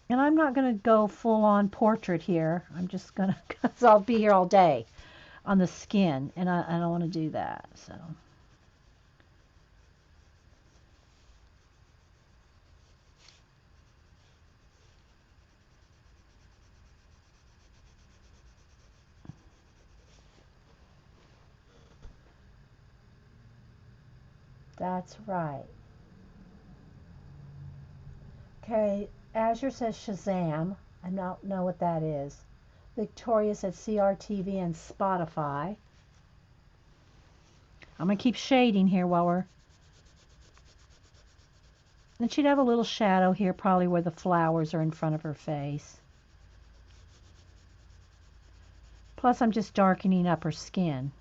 And I'm not going to go full on portrait here. I'm just going to, because I'll be here all day on the skin, and I don't want to do that. So. That's right. Okay, Azure says Shazam. I don't know what that is. Victoria said CRTV and Spotify. I'm going to keep shading here while we're... And she'd have a little shadow here, probably where the flowers are in front of her face. Plus, I'm just darkening up her skin.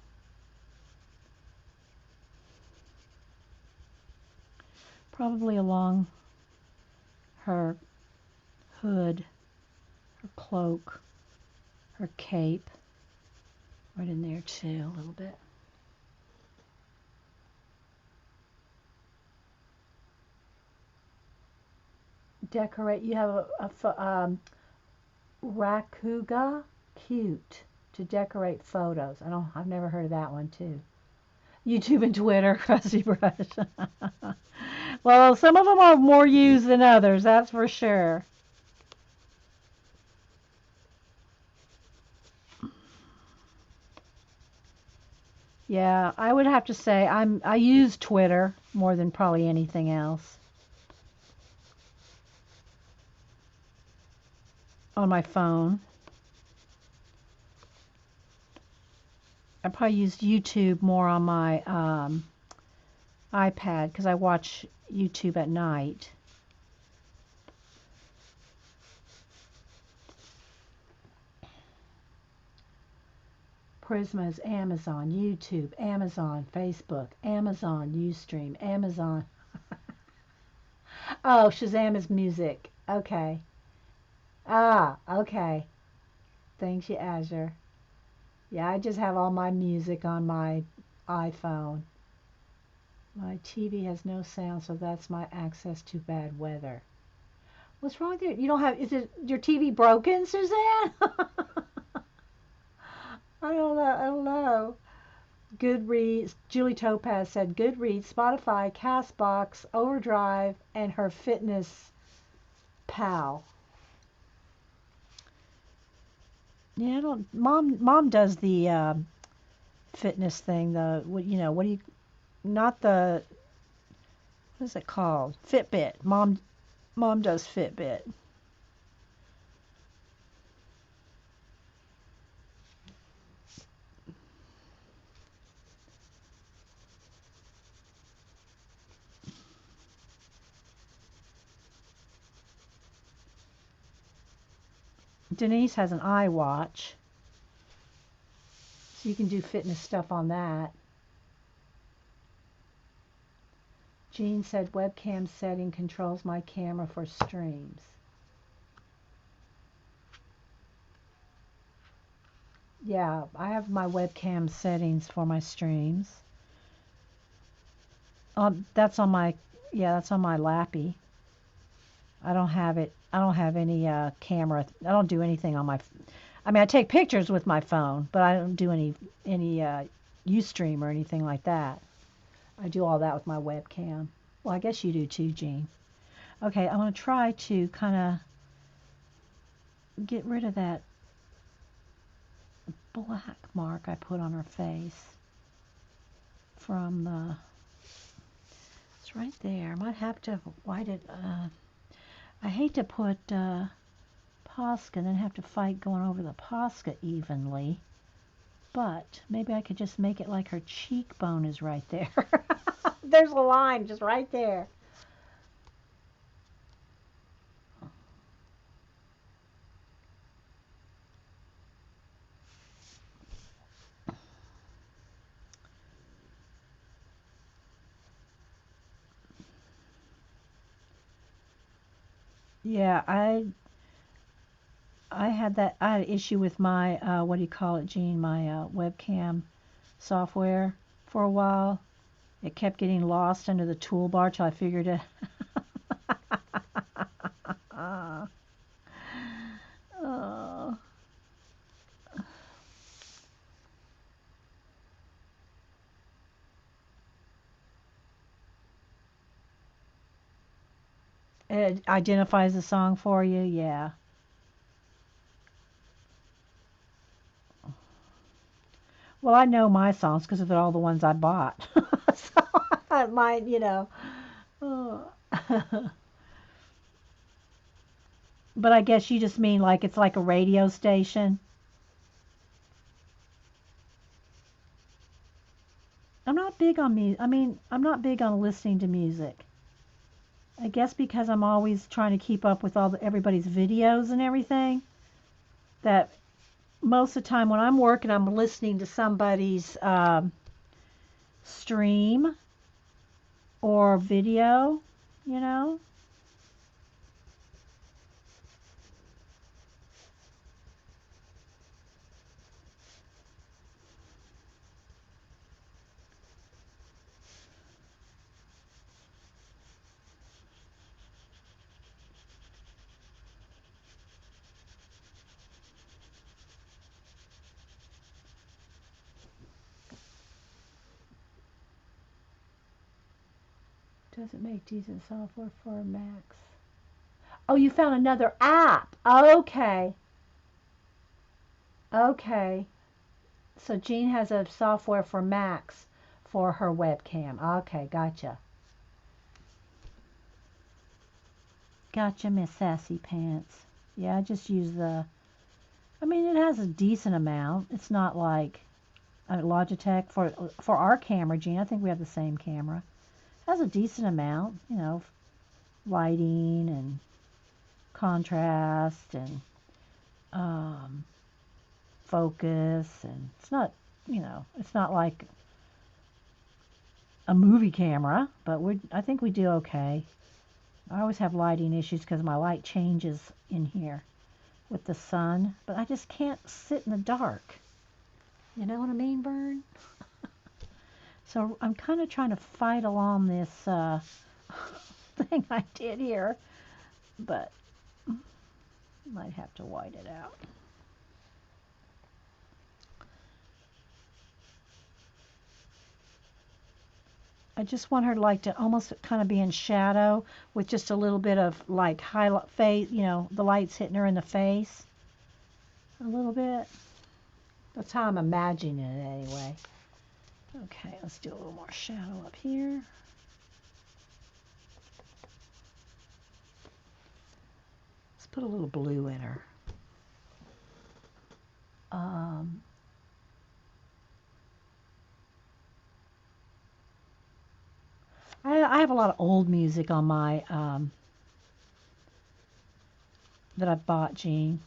Probably along her hood, her cloak, her cape. Right in there too, a little bit. Decorate. You have a Rakuga, cute, to decorate photos. I've never heard of that one too. YouTube and Twitter, Crusty Brush. Well, some of them are more used than others, that's for sure. Yeah, I would have to say I use Twitter more than probably anything else. on my phone. I probably used YouTube more on my iPad because I watch YouTube at night. Prisma is Amazon, YouTube, Amazon, Facebook, Amazon, Ustream, Amazon. Oh, Shazam is music. Okay. Ah, okay. Thanks, you Azure. Yeah, I just have all my music on my iPhone. My TV has no sound, so that's my access to bad weather. What's wrong with you? You don't have, is it your TV broken, Suzanne? I don't know. Goodreads, Julie Topaz said Goodreads, Spotify, Castbox, Overdrive, and her Fitness Pal. Yeah, I don't. Mom does the fitness thing. The what do you? Not the. What is it called? Fitbit. Mom does Fitbit. Denise has an iWatch, so you can do fitness stuff on that. Jean said webcam setting controls my camera for streams. Yeah, I have my webcam settings for my streams. That's on my, yeah, that's on my Lappy. I don't have it. I don't have any camera. I don't do anything on my. I mean, I take pictures with my phone, but I don't do any Ustream or anything like that. I do all that with my webcam. Well, I guess you do too, Jean. Okay, I'm going to try to kind of get rid of that black mark I put on her face from the. It's right there. I might have to white it. I hate to put Posca and then have to fight going over the Posca evenly. But maybe I could just make it like her cheekbone is right there. There's a line just right there. Yeah, I had an issue with my what do you call it, Jean? My webcam software for a while. It kept getting lost under the toolbar till I figured it. Oh. It identifies the song for you, yeah. Well, I know my songs because they're all the ones I bought. So mine, Oh. But I guess you just mean like it's like a radio station. I'm not big on music. I mean, I'm not big on listening to music. I guess because I'm always trying to keep up with everybody's videos and everything. That most of the time when I'm working, I'm listening to somebody's stream or video. You know. Doesn't make decent software for Macs. Oh, you found another app. Okay. Okay. So Jean has a software for Macs for her webcam. Okay, gotcha. Gotcha, Miss Sassy Pants. Yeah, I just use I mean, it has a decent amount. It's not like Logitech for our camera, Gene. I think we have the same camera. It has a decent amount, you know, lighting and contrast and um, focus, and it's not, you know, it's not like a movie camera, but I think we do okay. I always have lighting issues because my light changes in here with the sun, but I just can't sit in the dark. You know what I mean, Vern? So I'm kind of trying to fight along this thing I did here, but might have to white it out. I just want her to like to almost kind of be in shadow with just a little bit of like highlight face, you know, the light's hitting her in the face a little bit. That's how I'm imagining it anyway. Okay, let's do a little more shadow up here. Let's put a little blue in her. I have a lot of old music on my that I bought, Gene.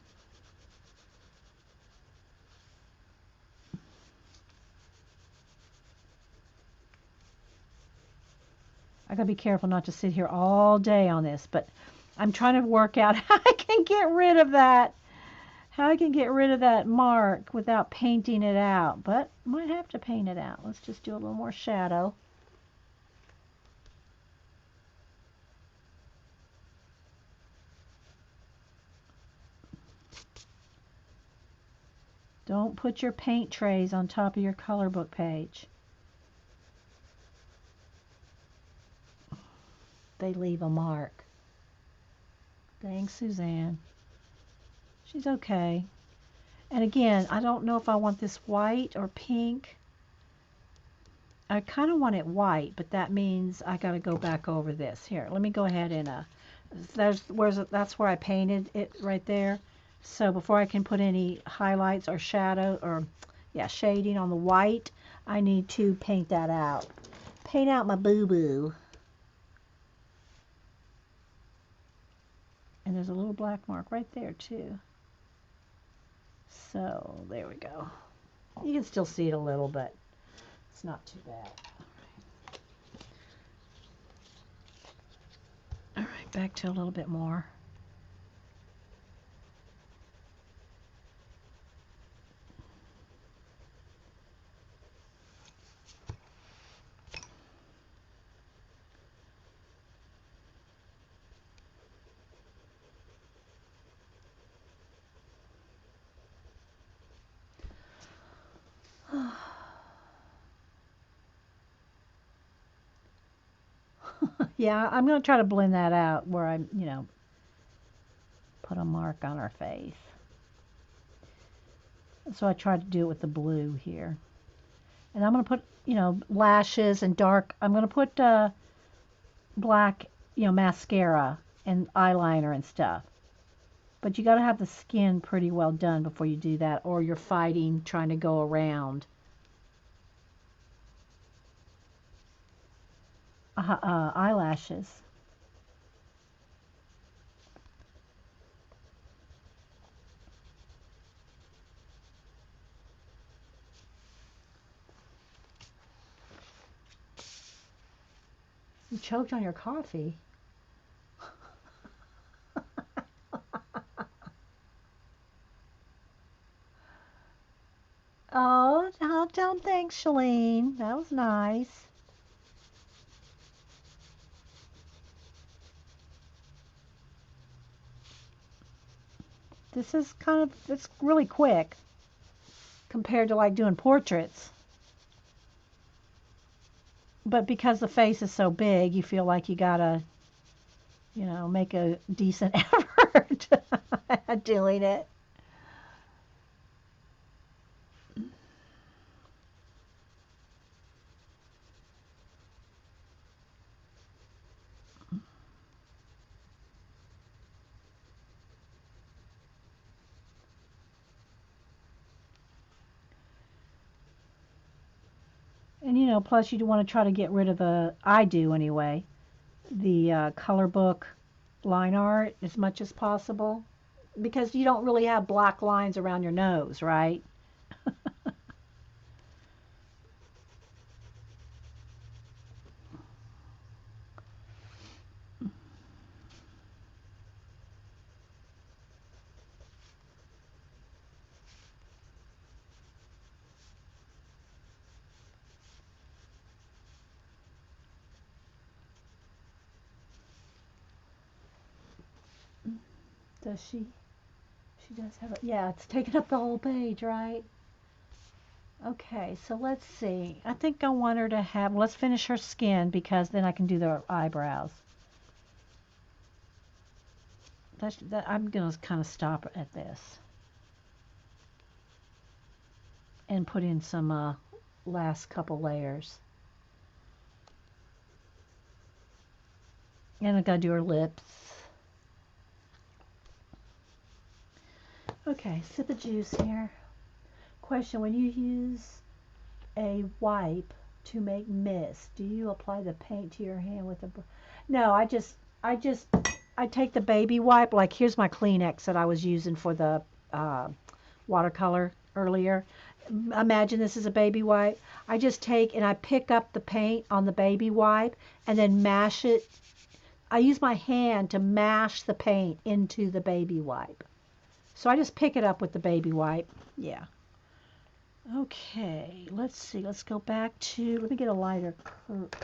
I gotta be careful not to sit here all day on this, but I'm trying to work out how I can get rid of that. How I can get rid of that mark without painting it out, but might have to paint it out. Let's just do a little more shadow. Don't put your paint trays on top of your color book page. They leave a mark. Thanks, Suzanne. She's okay. And again, I don't know if I want this white or pink. I kind of want it white, but that means I got to go back over this. Here, let me go ahead and that's where I painted it right there. So before I can put any highlights or shadow or shading on the white, I need to paint that out. Paint out my boo-boo. And there's a little black mark right there too. So there we go. You can still see it a little, but it's not too bad. All right, back to a little bit more. Yeah, I'm going to try to blend that out where I'm, you know, put a mark on her face. So I tried to do it with the blue here. And I'm going to put, you know, lashes and dark. I'm going to put black, you know, mascara and eyeliner and stuff. But you got to have the skin pretty well done before you do that, or you're fighting trying to go around. Eyelashes. You choked on your coffee. Oh, don't thanks, Shalene. That was nice. This is it's really quick compared to like doing portraits. But because the face is so big, you feel like you gotta, you know, make a decent effort at doing it. And you know, plus you want to try to get rid of the, I do anyway, the color book line art as much as possible. Because you don't really have black lines around your nose, right? Does she? She does have it. Yeah, it's taking up the whole page, right? Okay, so let's see. I think I want her to have, let's finish her skin because then I can do the eyebrows. I'm going to kind of stop at this and put in some last couple layers. And I got to do her lips. Okay, sip of juice here. Question, when you use a wipe to make mist, do you apply the paint to your hand with a... No, I take the baby wipe, like here's my Kleenex that I was using for the watercolor earlier. Imagine this is a baby wipe. I just take and I pick up the paint on the baby wipe and then mash it. I use my hand to mash the paint into the baby wipe. So I just pick it up with the baby wipe. Yeah. Okay, let's see. Let's go back to, let me get a lighter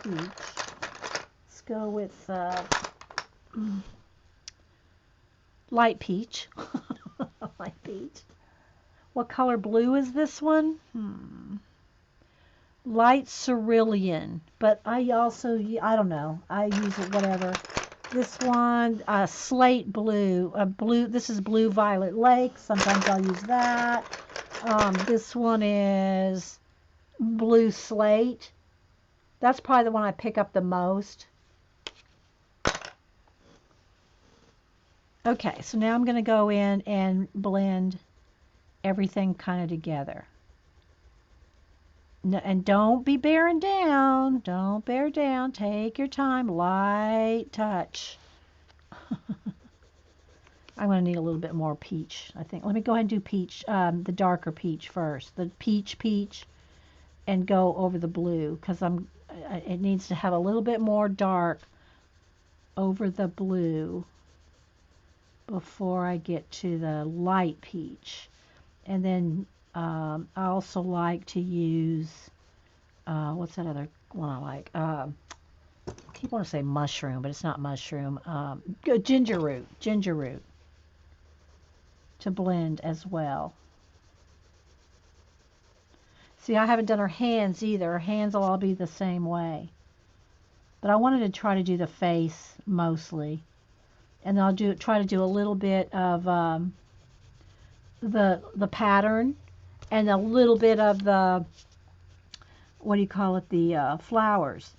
peach. Let's go with light peach. Light peach. What color blue is this one? Light cerulean, but I also, I don't know, I use it whatever. This one, slate blue, this is blue violet lake, sometimes I'll use that. This one is blue slate. That's probably the one I pick up the most. Okay, so now I'm going to go in and blend everything kind of together. No, and don't be bearing down. Don't bear down. Take your time. Light touch. I'm going to need a little bit more peach, I think. Let me go ahead and do peach, the darker peach first. The peach, and go over the blue because it needs to have a little bit more dark over the blue before I get to the light peach. And then I also like to use, what's that other one I like? I keep wanting to say mushroom, but it's not mushroom. Ginger root to blend as well. See, I haven't done her hands either. Her hands will all be the same way. But I wanted to try to do the face mostly. And I'll try to do a little bit of the pattern and a little bit of the, what do you call it, the flowers,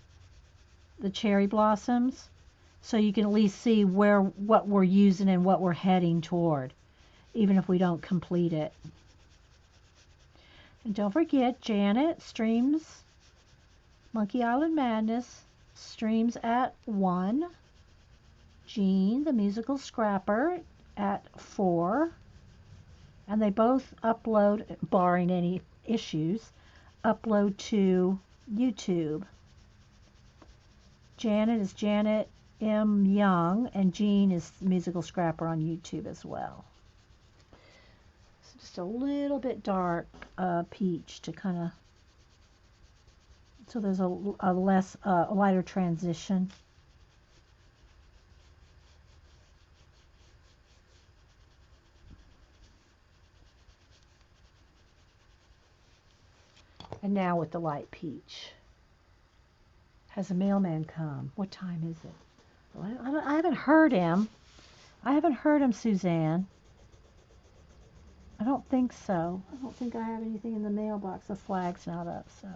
the cherry blossoms, so you can at least see what we're using and what we're heading toward, even if we don't complete it. And don't forget, Janet streams Monkey Island Madness, streams at 1. Jean, the musical scrapper, at 4. And they both upload, barring any issues, upload to YouTube. Janet is Janet M. Young, and Jean is musical scrapper on YouTube as well. So just a little bit dark peach to kind of, so there's a lighter transition. And now with the light peach. Has a mailman come? What time is it? Well, I haven't heard him. I haven't heard him, Suzanne. I don't think so. I don't think I have anything in the mailbox. The flag's not up, so.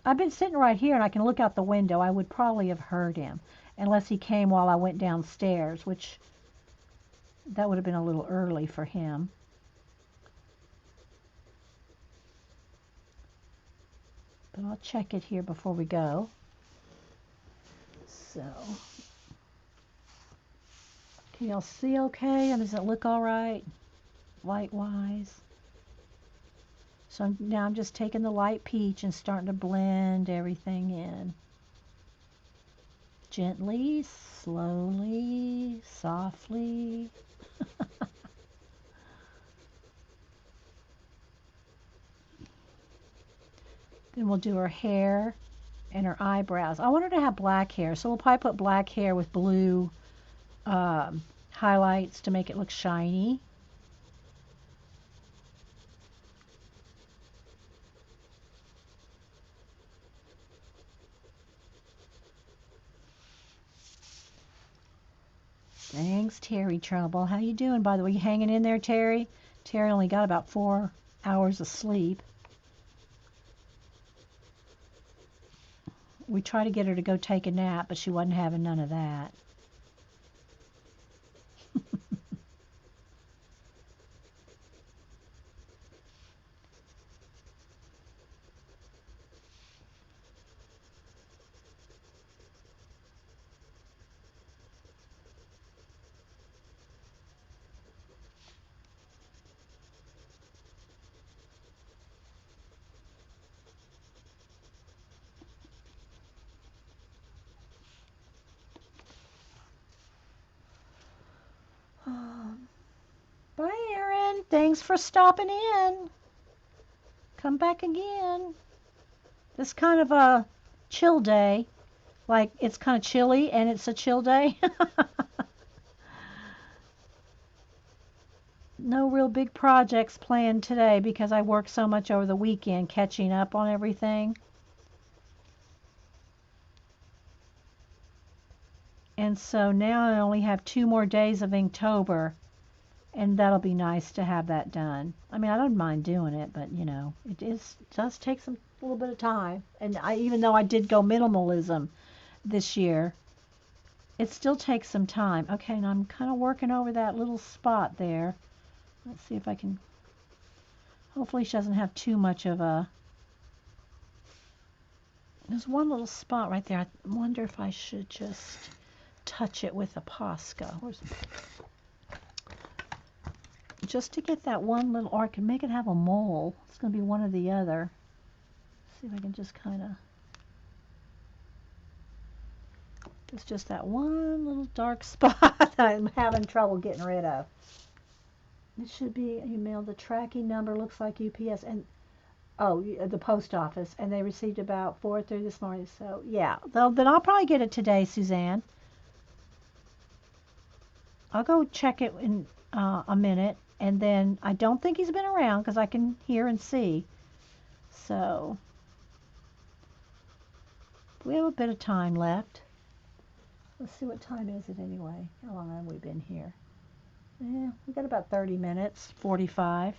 I've been sitting right here and I can look out the window. I would probably have heard him. Unless he came while I went downstairs, which that would have been a little early for him. but I'll check it here before we go. So, can y'all see okay? And does it look all right, light-wise? So now I'm just taking the light peach and starting to blend everything in. Gently, slowly, softly. Then we'll do her hair and her eyebrows. I want her to have black hair, so we'll probably put black hair with blue highlights to make it look shiny. Thanks, Terry Trouble. How you doing, by the way? You hanging in there, Terry? Terry only got about 4 hours of sleep. We tried to get her to go take a nap, but she wasn't having none of that. Bye, Erin. Thanks for stopping in. Come back again. This kind of a chill day. Like, it's kind of chilly and it's a chill day. No real big projects planned today because I worked so much over the weekend catching up on everything. And so now I only have 2 more days of Inktober, and that'll be nice to have that done. I mean, I don't mind doing it, but you know, does take a little bit of time. And even though I did go minimalism this year, it still takes some time. Okay, and I'm kind of working over that little spot there. Let's see if I can. Hopefully she doesn't have too much of a. There's one little spot right there. I wonder if I should just touch it with a Posca. Just to get that one little, or I can make it have a mole. It's going to be one or the other. See if I can just kind of. It's just that one little dark spot that I'm having trouble getting rid of. It should be emailed. The tracking number looks like UPS and the post office, and they received about 4:30 this morning. So yeah, then I'll probably get it today, Suzanne. I'll go check it in a minute, and then I don't think he's been around because I can hear and see. So we have a bit of time left. Let's see, what time is it anyway? How long have we been here? Yeah, we got about 30 minutes, 45.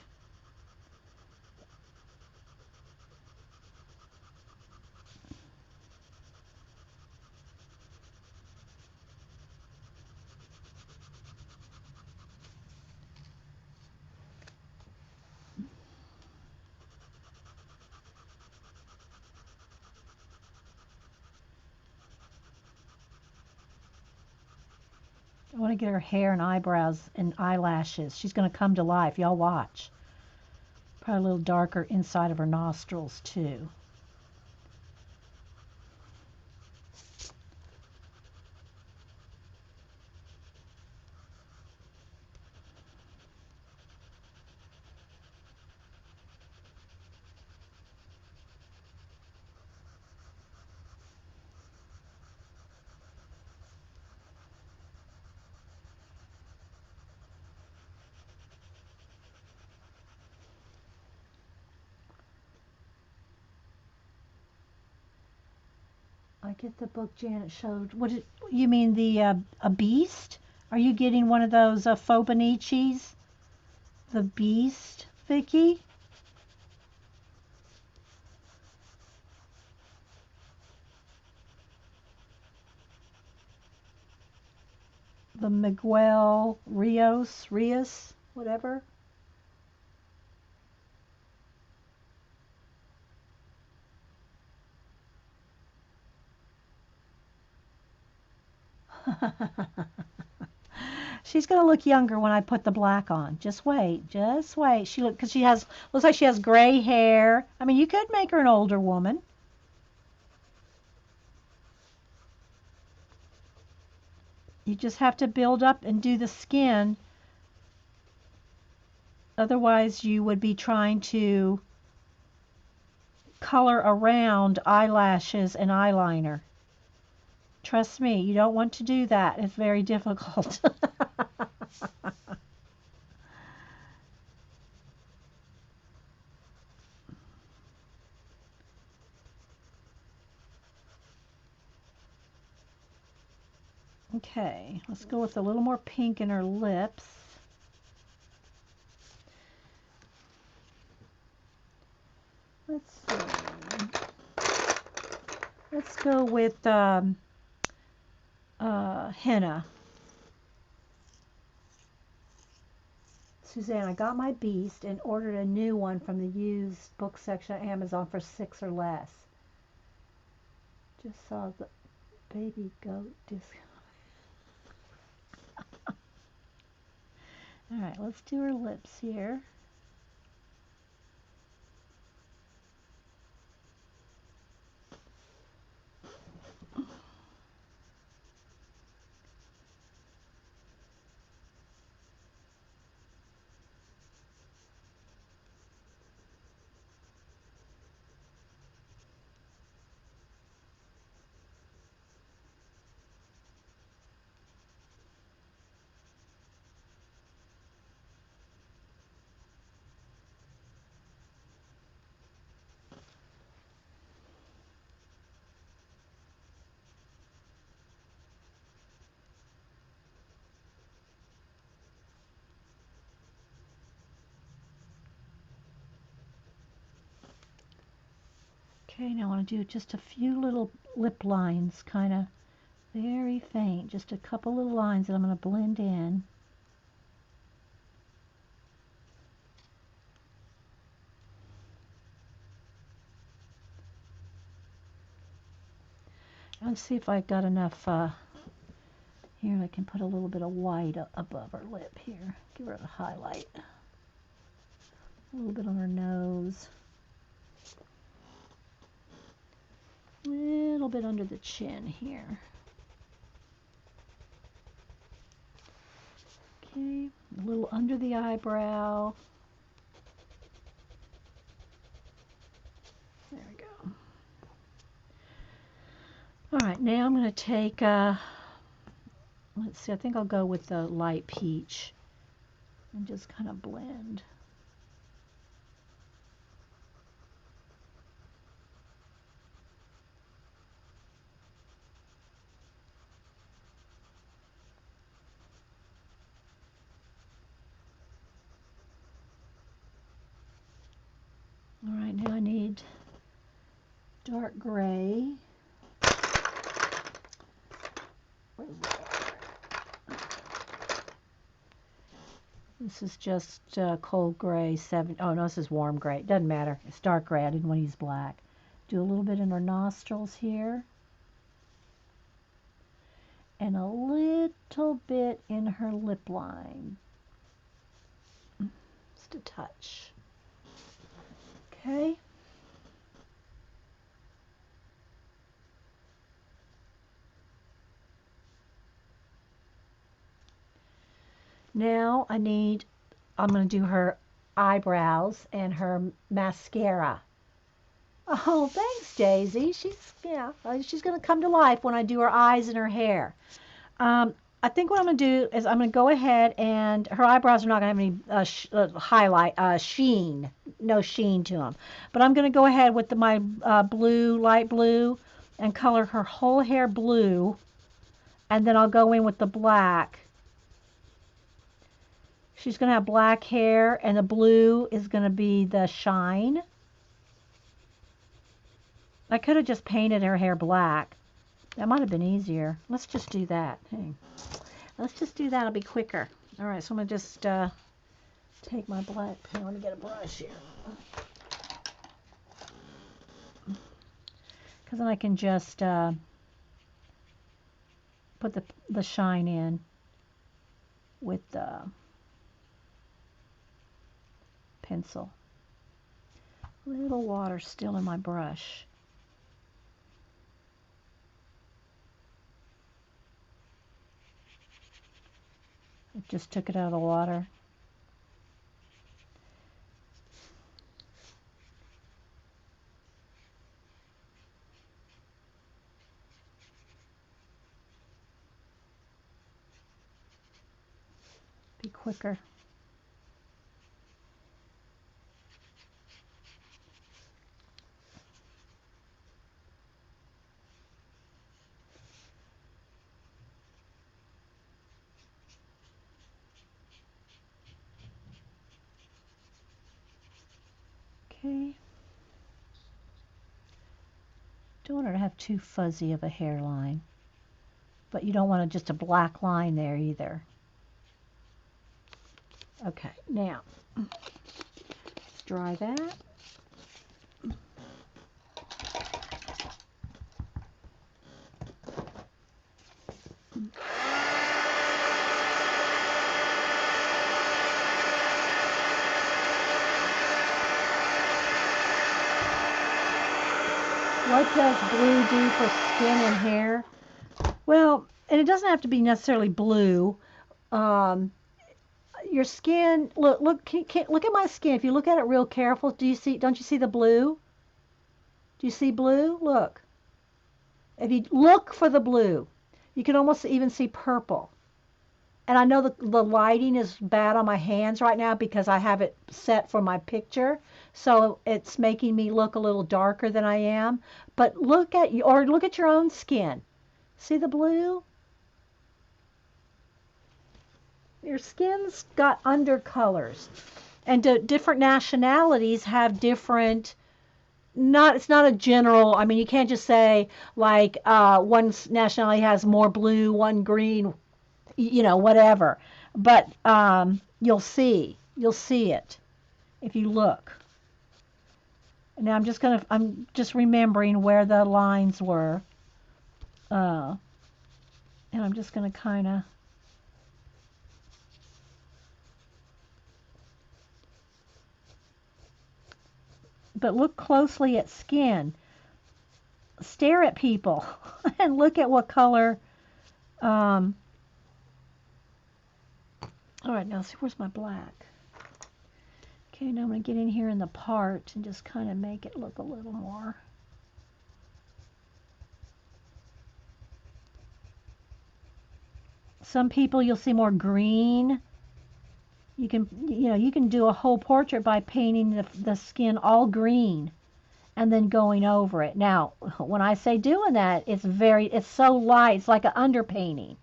I want to get her hair and eyebrows and eyelashes. She's going to come to life. Y'all watch. Probably a little darker inside of her nostrils, too. I get the book Janet showed. You mean the a beast? Are you getting one of those Fobonichis? The beast, Vicky? The Miguel Rios, whatever. She's gonna look younger when I put the black on. Just wait, just wait. Because she has, looks like she has gray hair. I mean, you could make her an older woman. You just have to build up and do the skin. Otherwise, you would be trying to color around eyelashes and eyeliner. Trust me, you don't want to do that. It's very difficult. Okay, let's go with a little more pink in her lips. Let's see. Let's go with henna. Suzanne, I got my beast and ordered a new one from the used book section of Amazon for $6 or less. Just saw the baby goat discount. Alright, let's do her lips here. Okay, now I want to do just a few little lip lines, kind of very faint, just a couple little lines that I'm going to blend in. Let's see if I got enough here. I can put a little bit of white above her lip here. Give her a highlight. A little bit on her nose. A little bit under the chin here. Okay, a little under the eyebrow. There we go. All right, now I'm going to take, let's see, I think I'll go with the light peach and just kind of blend. All right, now I need dark gray. This is just cold gray, oh no, this is warm gray. It doesn't matter. It's dark gray. I didn't want to use black. Do a little bit in her nostrils here. And a little bit in her lip line. Just a touch. Okay. Now I'm going to do her eyebrows and her mascara. Oh, thanks, Daisy. She's going to come to life when I do her eyes and her hair. I think what I'm going to do is I'm going to go ahead and her eyebrows are not going to have any highlight, sheen, no sheen to them. But I'm going to go ahead with my blue, light blue, and color her whole hair blue. And then I'll go in with the black. She's going to have black hair, and the blue is going to be the shine. I could have just painted her hair black. That might have been easier. Let's just do that. Hey, let's just do that. It'll be quicker. All right, so I'm going to just take my black pen. Let me get a brush here. Because then I can just put the shine in with the pencil. A little water still in my brush. I just took it out of the water. Be quicker. Okay. Don't want her to have too fuzzy of a hairline, but you don't want just a black line there either. Okay, now let's dry that. What does blue do for skin and hair? Well, and it doesn't have to be necessarily blue. Your skin, look at my skin. If you look at it real careful, don't you see the blue? Do you see blue? Look. If you look for the blue, you can almost even see purple. And I know the lighting is bad on my hands right now because I have it set for my picture. So it's making me look a little darker than I am. But look at your own skin. See the blue? Your skin's got undercolors. And different nationalities have different, it's not a general, I mean, you can't just say like one nationality has more blue, one green, whatever. But you'll see it if you look. Now I'm just remembering where the lines were, and I'm just gonna kind of. But look closely at skin. Stare at people and look at what color. All right, now see, where's my black? Okay, now I'm going to get in here in the part and just kind of make it look a little more. Some people you'll see more green. You can do a whole portrait by painting the skin all green and then going over it. Now, when I say doing that, it's so light, it's like an underpainting.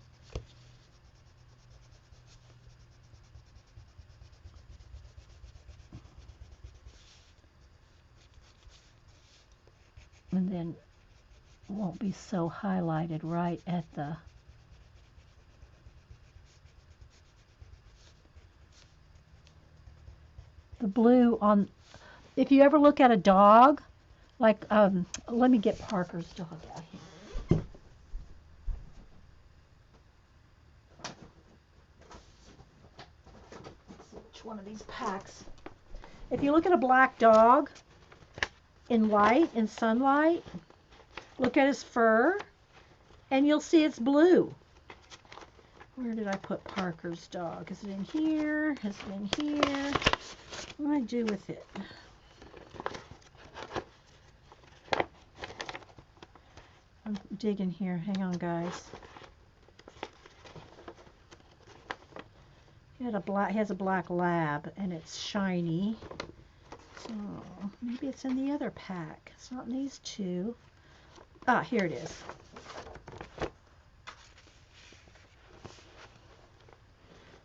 And then it won't be so highlighted right at the blue on. If you ever look at a dog, like let me get Parker's dog out here. Let's see which one of these packs. If you look at a black dog in sunlight, look at his fur, and you'll see it's blue. Where did I put Parker's dog? Is it in here? Is it in here? What do I do with it? I'm digging here. Hang on, guys. He has a black lab, and it's shiny. So maybe it's in the other pack. It's not in these two. Ah, here it is.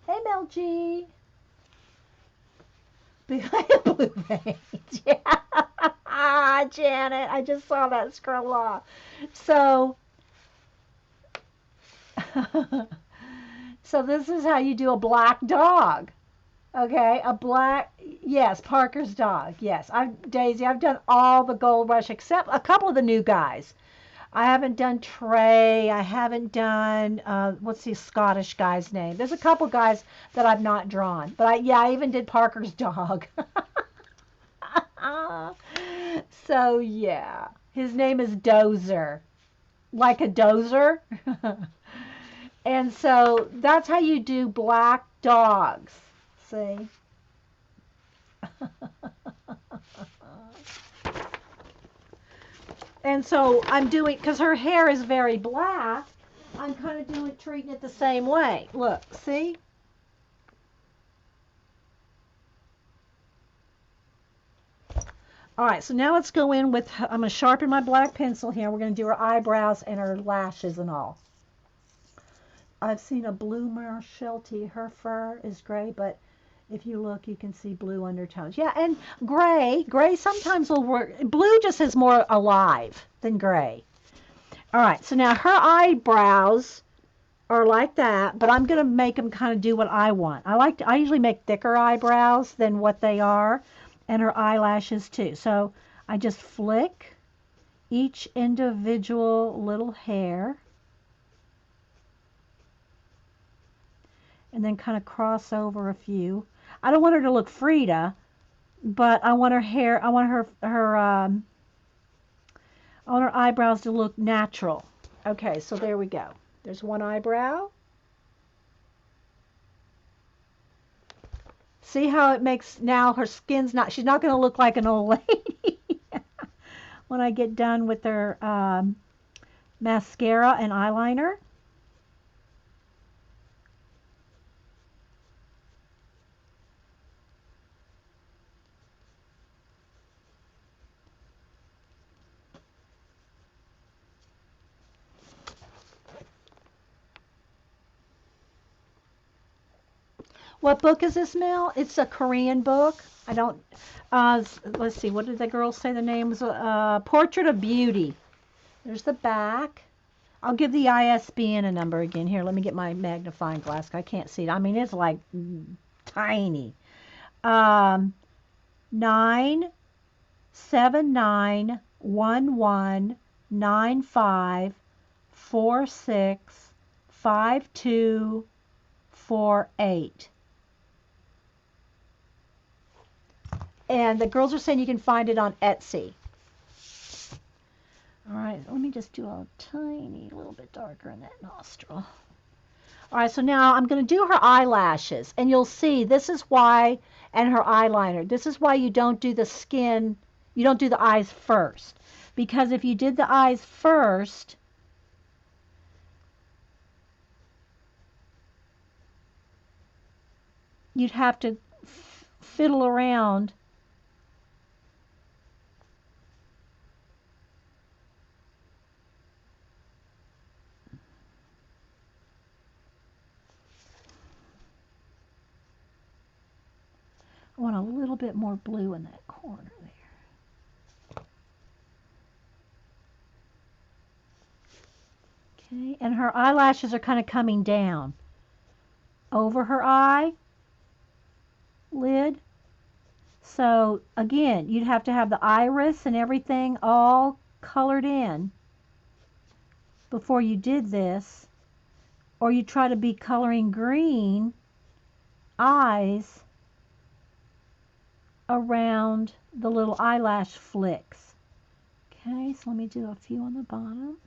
Hey, Mel G. Blue veins. Yeah. Janet, I just saw that scroll off. So, so this is how you do a black dog. Okay, yes, Parker's dog. Yes, Daisy, I've done all the Gold Rush except a couple of the new guys. I haven't done Trey. I haven't done what's the Scottish guy's name? There's a couple guys that I've not drawn, but yeah, I even did Parker's dog. So yeah, his name is Dozer, like a dozer. And so that's how you do black dogs. See? And so I'm doing, because her hair is very black, I'm kind of treating it the same way. Look, see? All right, so now let's go in with, I'm going to sharpen my black pencil here. We're going to do her eyebrows and her lashes and all. I've seen a blue Marshalty. Her fur is gray, but if you look, you can see blue undertones. Yeah, and gray sometimes will work. Blue just is more alive than gray. All right, so now her eyebrows are like that, but I'm going to make them kind of do what I want. I usually make thicker eyebrows than what they are, and her eyelashes too. So I just flick each individual little hair and then kind of cross over a few. I don't want her to look Frida, but I want her hair, I want I want her eyebrows to look natural. Okay, so there we go. There's one eyebrow. See how it makes, now her skin's not, she's not going to look like an old lady when I get done with her mascara and eyeliner. What book is this, Mel? It's a Korean book. I don't, let's see, what did the girl say the name was? Portrait of Beauty. There's the back. I'll give the ISBN a number again. Here, let me get my magnifying glass. I can't see it. I mean, it's like tiny. 9791195465248. And the girls are saying you can find it on Etsy. All right, let me just do a tiny little bit darker in that nostril. All right, so now I'm going to do her eyelashes, and you'll see this is why, and her eyeliner, this is why you don't do the skin, you don't do the eyes first. Because if you did the eyes first, you'd have to fiddle around. I want a little bit more blue in that corner there. Okay, and her eyelashes are kind of coming down over her eye lid. So again, you'd have to have the iris and everything all colored in before you did this, or you try to be coloring green eyes around the little eyelash flicks. Okay, so let me do a few on the bottom.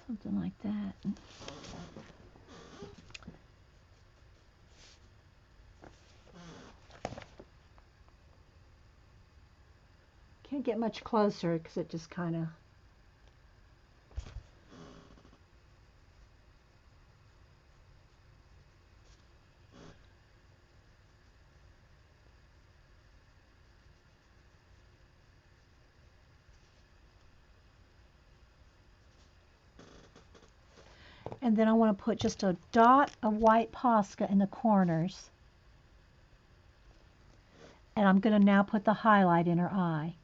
Something like that. Can't get much closer because it just kind of... And then I want to put just a dot of white Posca in the corners. And I'm going to now put the highlight in her eye.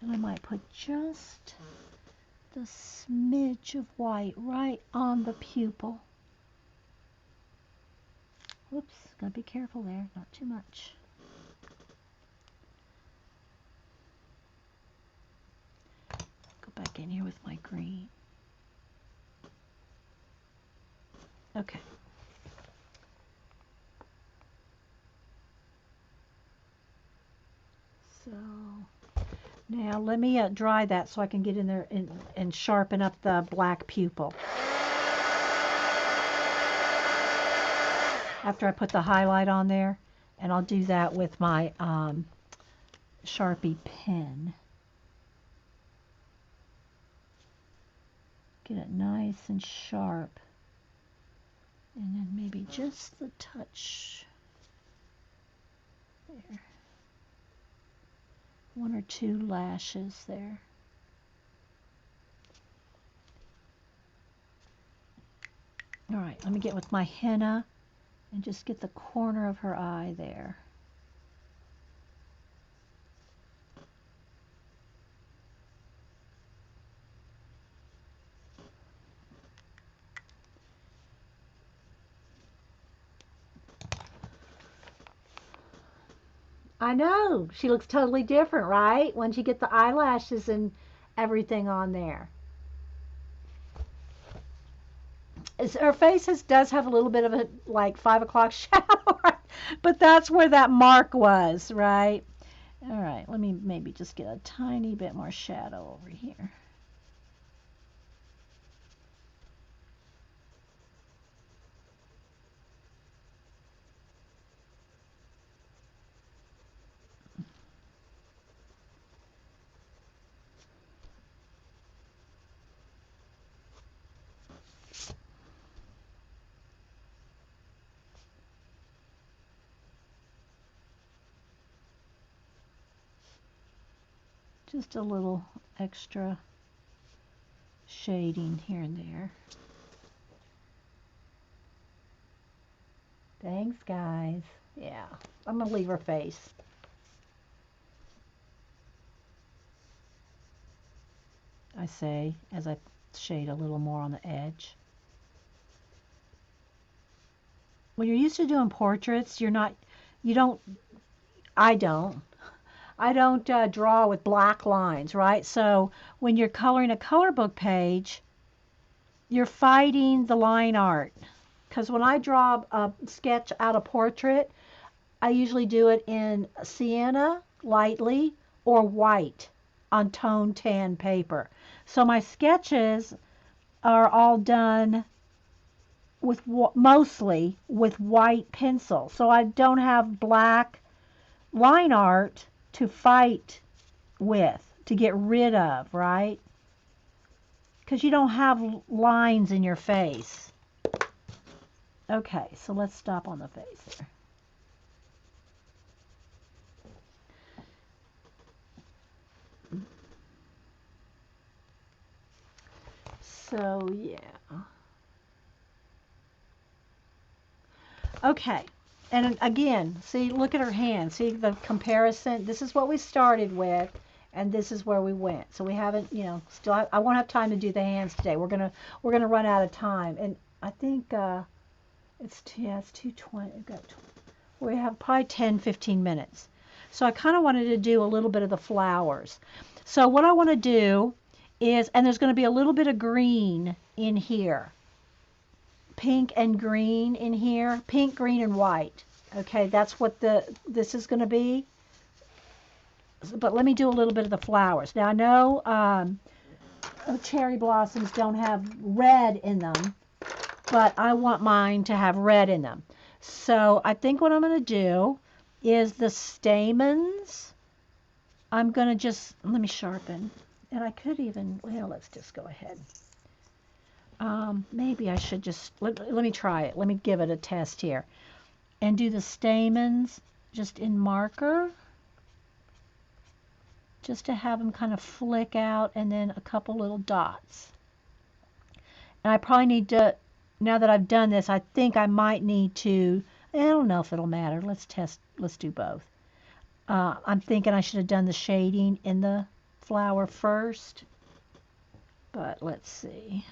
And I might put just the smidge of white right on the pupil. Whoops, gotta be careful there, not too much. Go back in here with my green. Okay. So now let me dry that so I can get in there and sharpen up the black pupil. After I put the highlight on there, and I'll do that with my Sharpie pen. Get it nice and sharp. And then maybe just the touch there. 1 or 2 lashes there. All right, let me get with my henna and just get the corner of her eye there. I know, she looks totally different, right? Once you get the eyelashes and everything on there. Her face does have a little bit of a like 5 o'clock shadow, right? But that's where that mark was, right? All right, let me maybe just get a tiny bit more shadow over here. Just a little extra shading here and there. Thanks, guys. Yeah, I'm going to leave her face. I say, as I shade a little more on the edge. When you're used to doing portraits, I don't draw with black lines, right? So when you're coloring a color book page, you're fighting the line art. Because when I draw a sketch out a portrait, I usually do it in sienna, lightly, or white on tone tan paper. So my sketches are all done with mostly with white pencil. So I don't have black line art to fight with, to get rid of, right? Because you don't have lines in your face. Okay, so let's stop on the face here. So, yeah. Okay, and again, see, look at her hand. See the comparison? This is what we started with, and this is where we went. So we haven't, still, I won't have time to do the hands today. We're gonna run out of time, and I think it's 2:20. We have probably 10-15 minutes. So I kind of wanted to do a little bit of the flowers. So what I want to do is, and there's going to be a little bit of green in here. Pink and green in here. Pink, green, and white. Okay, that's what this is going to be. But let me do a little bit of the flowers. Now I know cherry blossoms don't have red in them, but I want mine to have red in them. So I think what I'm going to do is the stamens. I'm going to just, let me sharpen. And I could even, well, let's just go ahead. Maybe I should just, let me try it. Let me give it a test here. And do the stamens just in marker, just to have them kind of flick out, and then a couple little dots. And I probably need to, now that I've done this, I think I might need to, I don't know if it'll matter. Let's do both. I'm thinking I should have done the shading in the flower first, but let's see.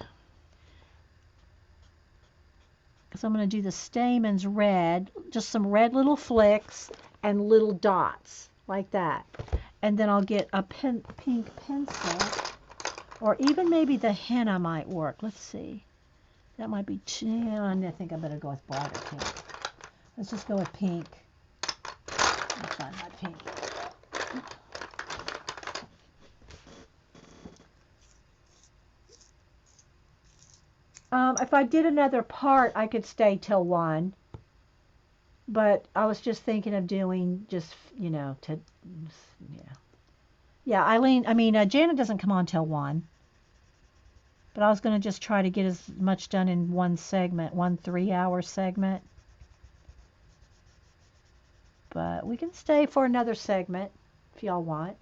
So I'm going to do the stamens red, just some red little flicks and little dots like that. And then I'll get a pink pencil, or even maybe the henna might work. Let's see. That might be too, I think I better go with brighter pink. Let's just go with pink. Let's find my pink. If I did another part, I could stay till 1. But I was just thinking of doing just, yeah. Yeah, Janet doesn't come on till 1. But I was going to just try to get as much done in one segment, one 3-hour segment. But we can stay for another segment if y'all want.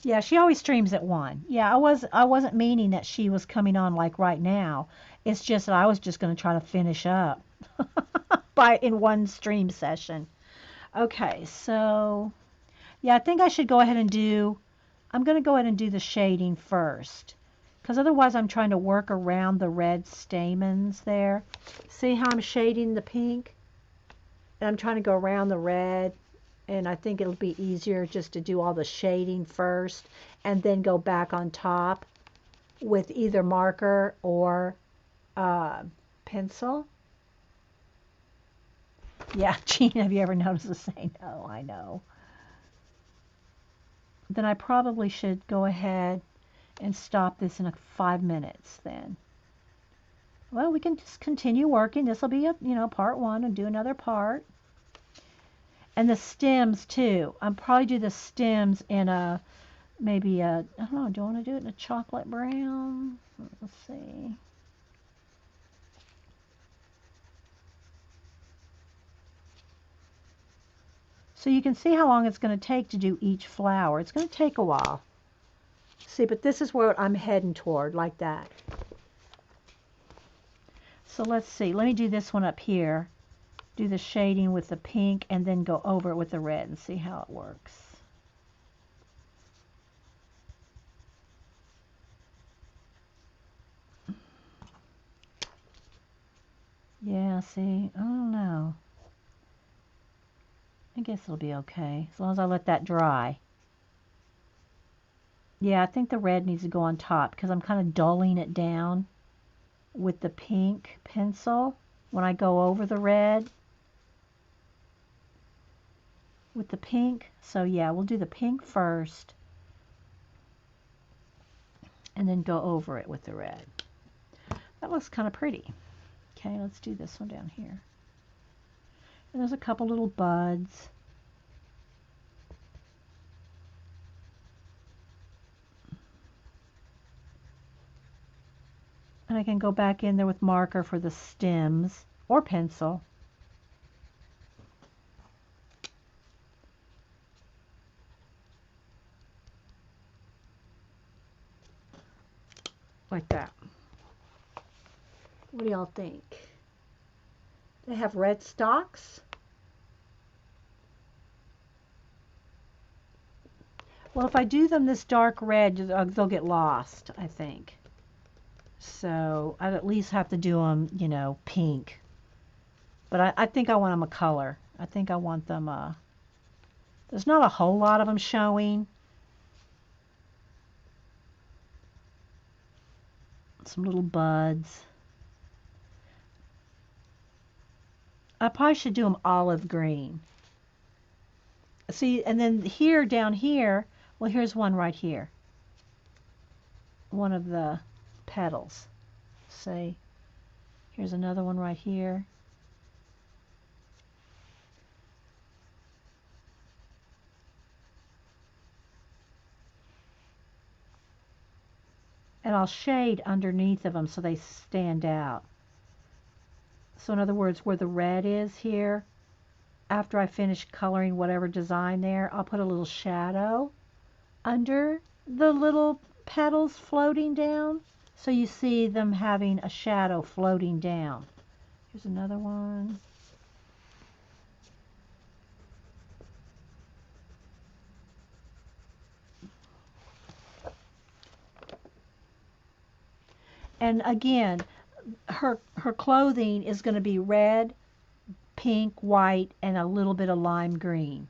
Yeah, she always streams at 1. Yeah, I wasn't meaning that she was coming on like right now. It's just that I was just going to try to finish up in one stream session. Okay, so yeah, I think I should go ahead and I'm going to go ahead and do the shading first, because otherwise I'm trying to work around the red stamens there. See how I'm shading the pink? And I'm trying to go around the red. And I think it'll be easier just to do all the shading first and then go back on top with either marker or pencil. Yeah, Jean, have you ever noticed this? I know, I know. Then I probably should go ahead and stop this in 5 minutes then. Well, we can just continue working. This will be part 1, and do another part. And the stems too. I'll probably do the stems in maybe I don't know, do I want to do it in a chocolate brown? Let's see. So you can see how long it's going to take to do each flower. It's going to take a while. See, but this is where I'm heading toward, like that. So let's see. Let me do this one up here. Do the shading with the pink and then go over it with the red and see how it works. Yeah, see, I don't know. I guess it'll be okay, as long as I let that dry. Yeah, I think the red needs to go on top because I'm kind of dulling it down with the pink pencil when I go over the red with the pink. So yeah, we'll do the pink first and then go over it with the red. That looks kind of pretty. Okay, let's do this one down here. And there's a couple little buds. And I can go back in there with marker for the stems or pencil. Like that. What do y'all think? They have red stalks. Well, if I do them this dark red, they'll get lost, I think. So I'd at least have to do them, pink. But I think I want them a color. I think I want them, there's not a whole lot of them showing. Some little buds. I probably should do them olive green. See, and then here, down here, well, here's one right here. One of the petals. See, here's another one right here. and I'll shade underneath of them so they stand out. So in other words, where the red is here, after I finish coloring whatever design there, I'll put a little shadow under the little petals floating down. So you see them having a shadow floating down. Here's another one. And again, her clothing is going to be red, pink, white, and a little bit of lime green.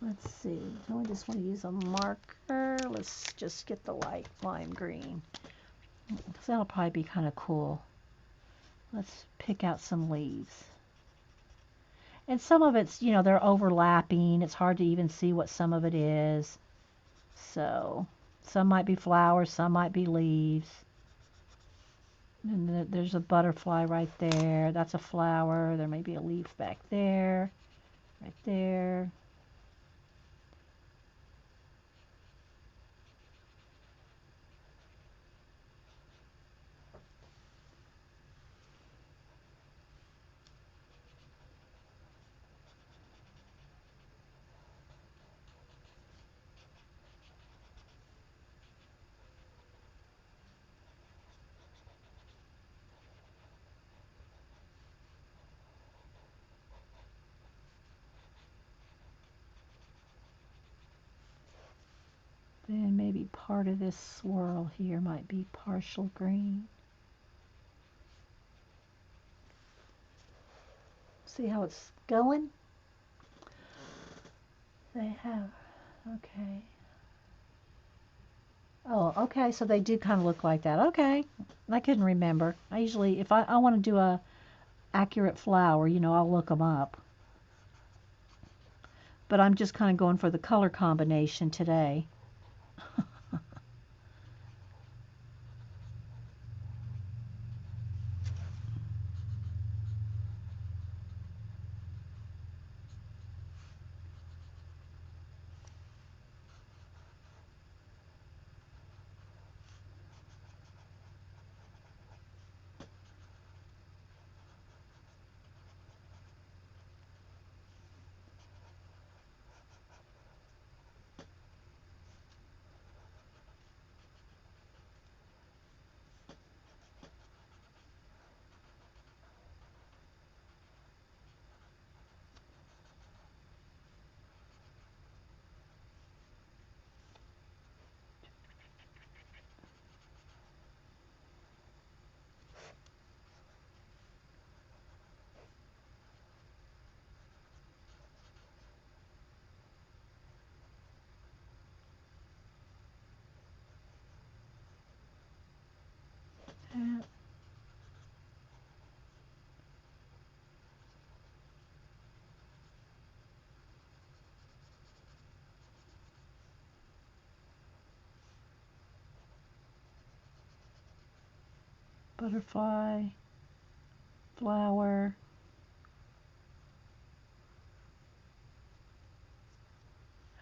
Let's see. I just want to use a marker. Let's just get the light lime green. Because that'll probably be kind of cool. Let's pick out some leaves. And some of it's, you know, they're overlapping. It's hard to even see what some of it is. So, some might be flowers, some might be leaves. And there's a butterfly right there. That's a flower. There may be a leaf back there. Right there. Then maybe part of this swirl here might be partial green. See how it's going? They have, okay. Oh, okay, so they do kind of look like that. Okay, I couldn't remember. I usually, if I want to do a accurate flower, you know, I'll look them up. But I'm just kind of going for the color combination today. Butterfly, flower.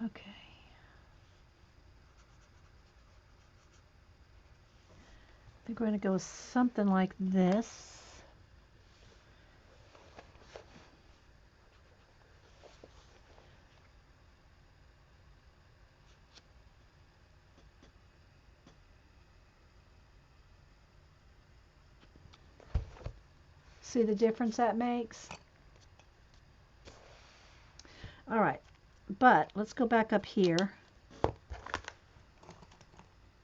Okay. I think we're going to go with something like this. See the difference that makes? All right, but let's go back up here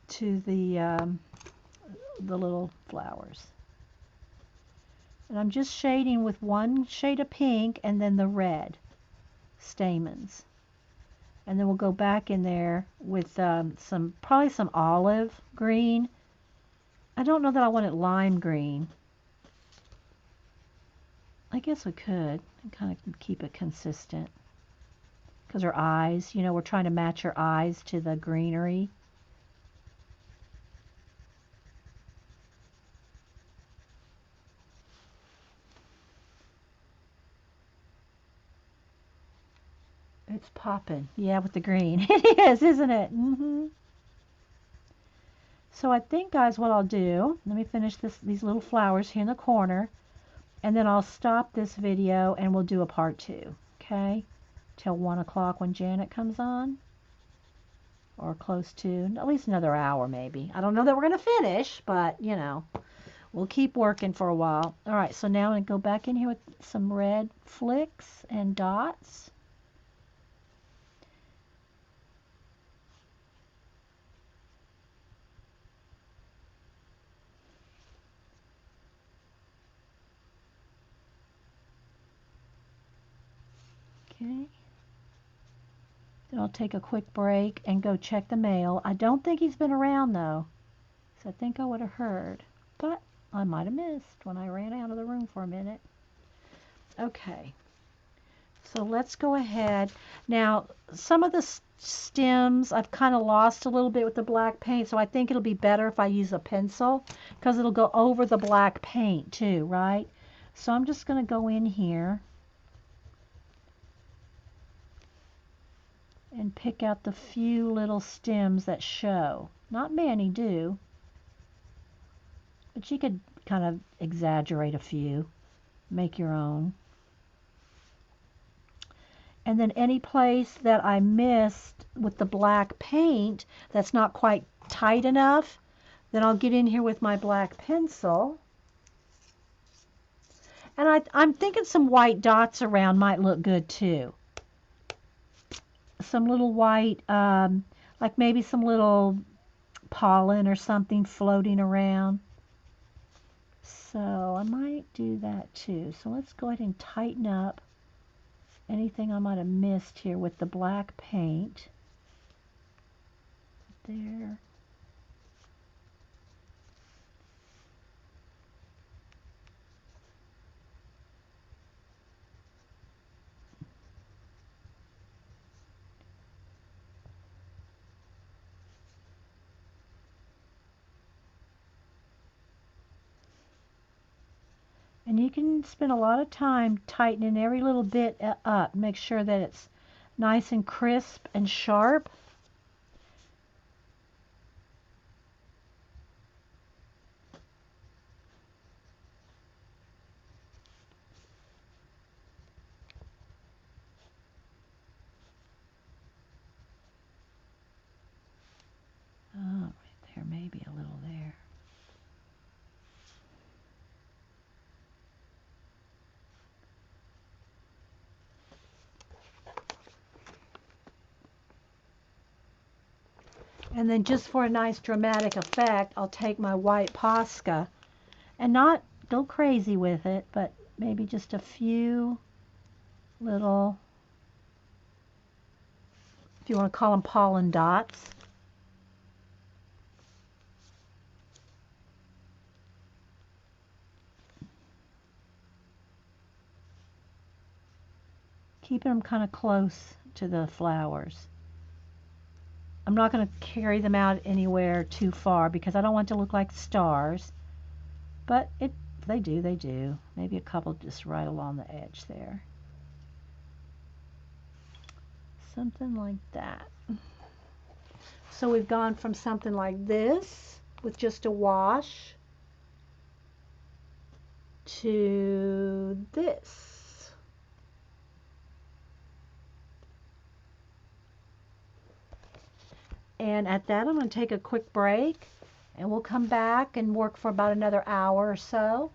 to the little flowers. And I'm just shading with one shade of pink and then the red stamens. And then we'll go back in there with probably some olive green. I don't know that I want it lime green. I guess we could and kind of keep it consistent. Because her eyes, you know, we're trying to match her eyes to the greenery. It's popping. Yeah, with the green. It is, isn't it? Mm-hmm. So I think, guys, what I'll do, let me finish these little flowers here in the corner, and then I'll stop this video and we'll do a part 2, okay? Till 1 o'clock when Janet comes on, or close to, at least another hour maybe. I don't know that we're going to finish, but, you know, we'll keep working for a while. All right, so now I'm going to go back in here with some red flicks and dots. Okay. Then I'll take a quick break and go check the mail. I don't think he's been around though, so I think I would have heard, but I might have missed when I ran out of the room for a minute. Okay, so let's go ahead. Now, some of the stems I've kind of lost a little bit with the black paint, so I think it'll be better if I use a pencil because it'll go over the black paint too, right? So I'm just going to go in here and pick out the few little stems that show. Not many do, but you could kind of exaggerate a few, make your own. And then any place that I missed with the black paint that's not quite tight enough, then I'll get in here with my black pencil. And I'm thinking some white dots around might look good too. Some little white, like maybe some little pollen or something floating around. So I might do that too. So let's go ahead and tighten up anything I might have missed here with the black paint. There. And you can spend a lot of time tightening every little bit up. Make sure that it's nice and crisp and sharp. Oh, right there, maybe a little there. And then just for a nice dramatic effect, I'll take my white Posca and not go crazy with it, but maybe just a few little, if you want to call them pollen dots. Keeping them kind of close to the flowers. I'm not going to carry them out anywhere too far because I don't want it to look like stars. But if they do, they do. Maybe a couple just right along the edge there. Something like that. So we've gone from something like this with just a wash to this. And at that, I'm going to take a quick break, and we'll come back and work for about another hour or so.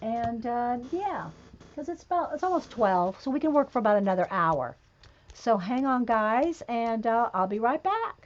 And yeah, because it's almost 12, so we can work for about another hour. So hang on, guys, and I'll be right back.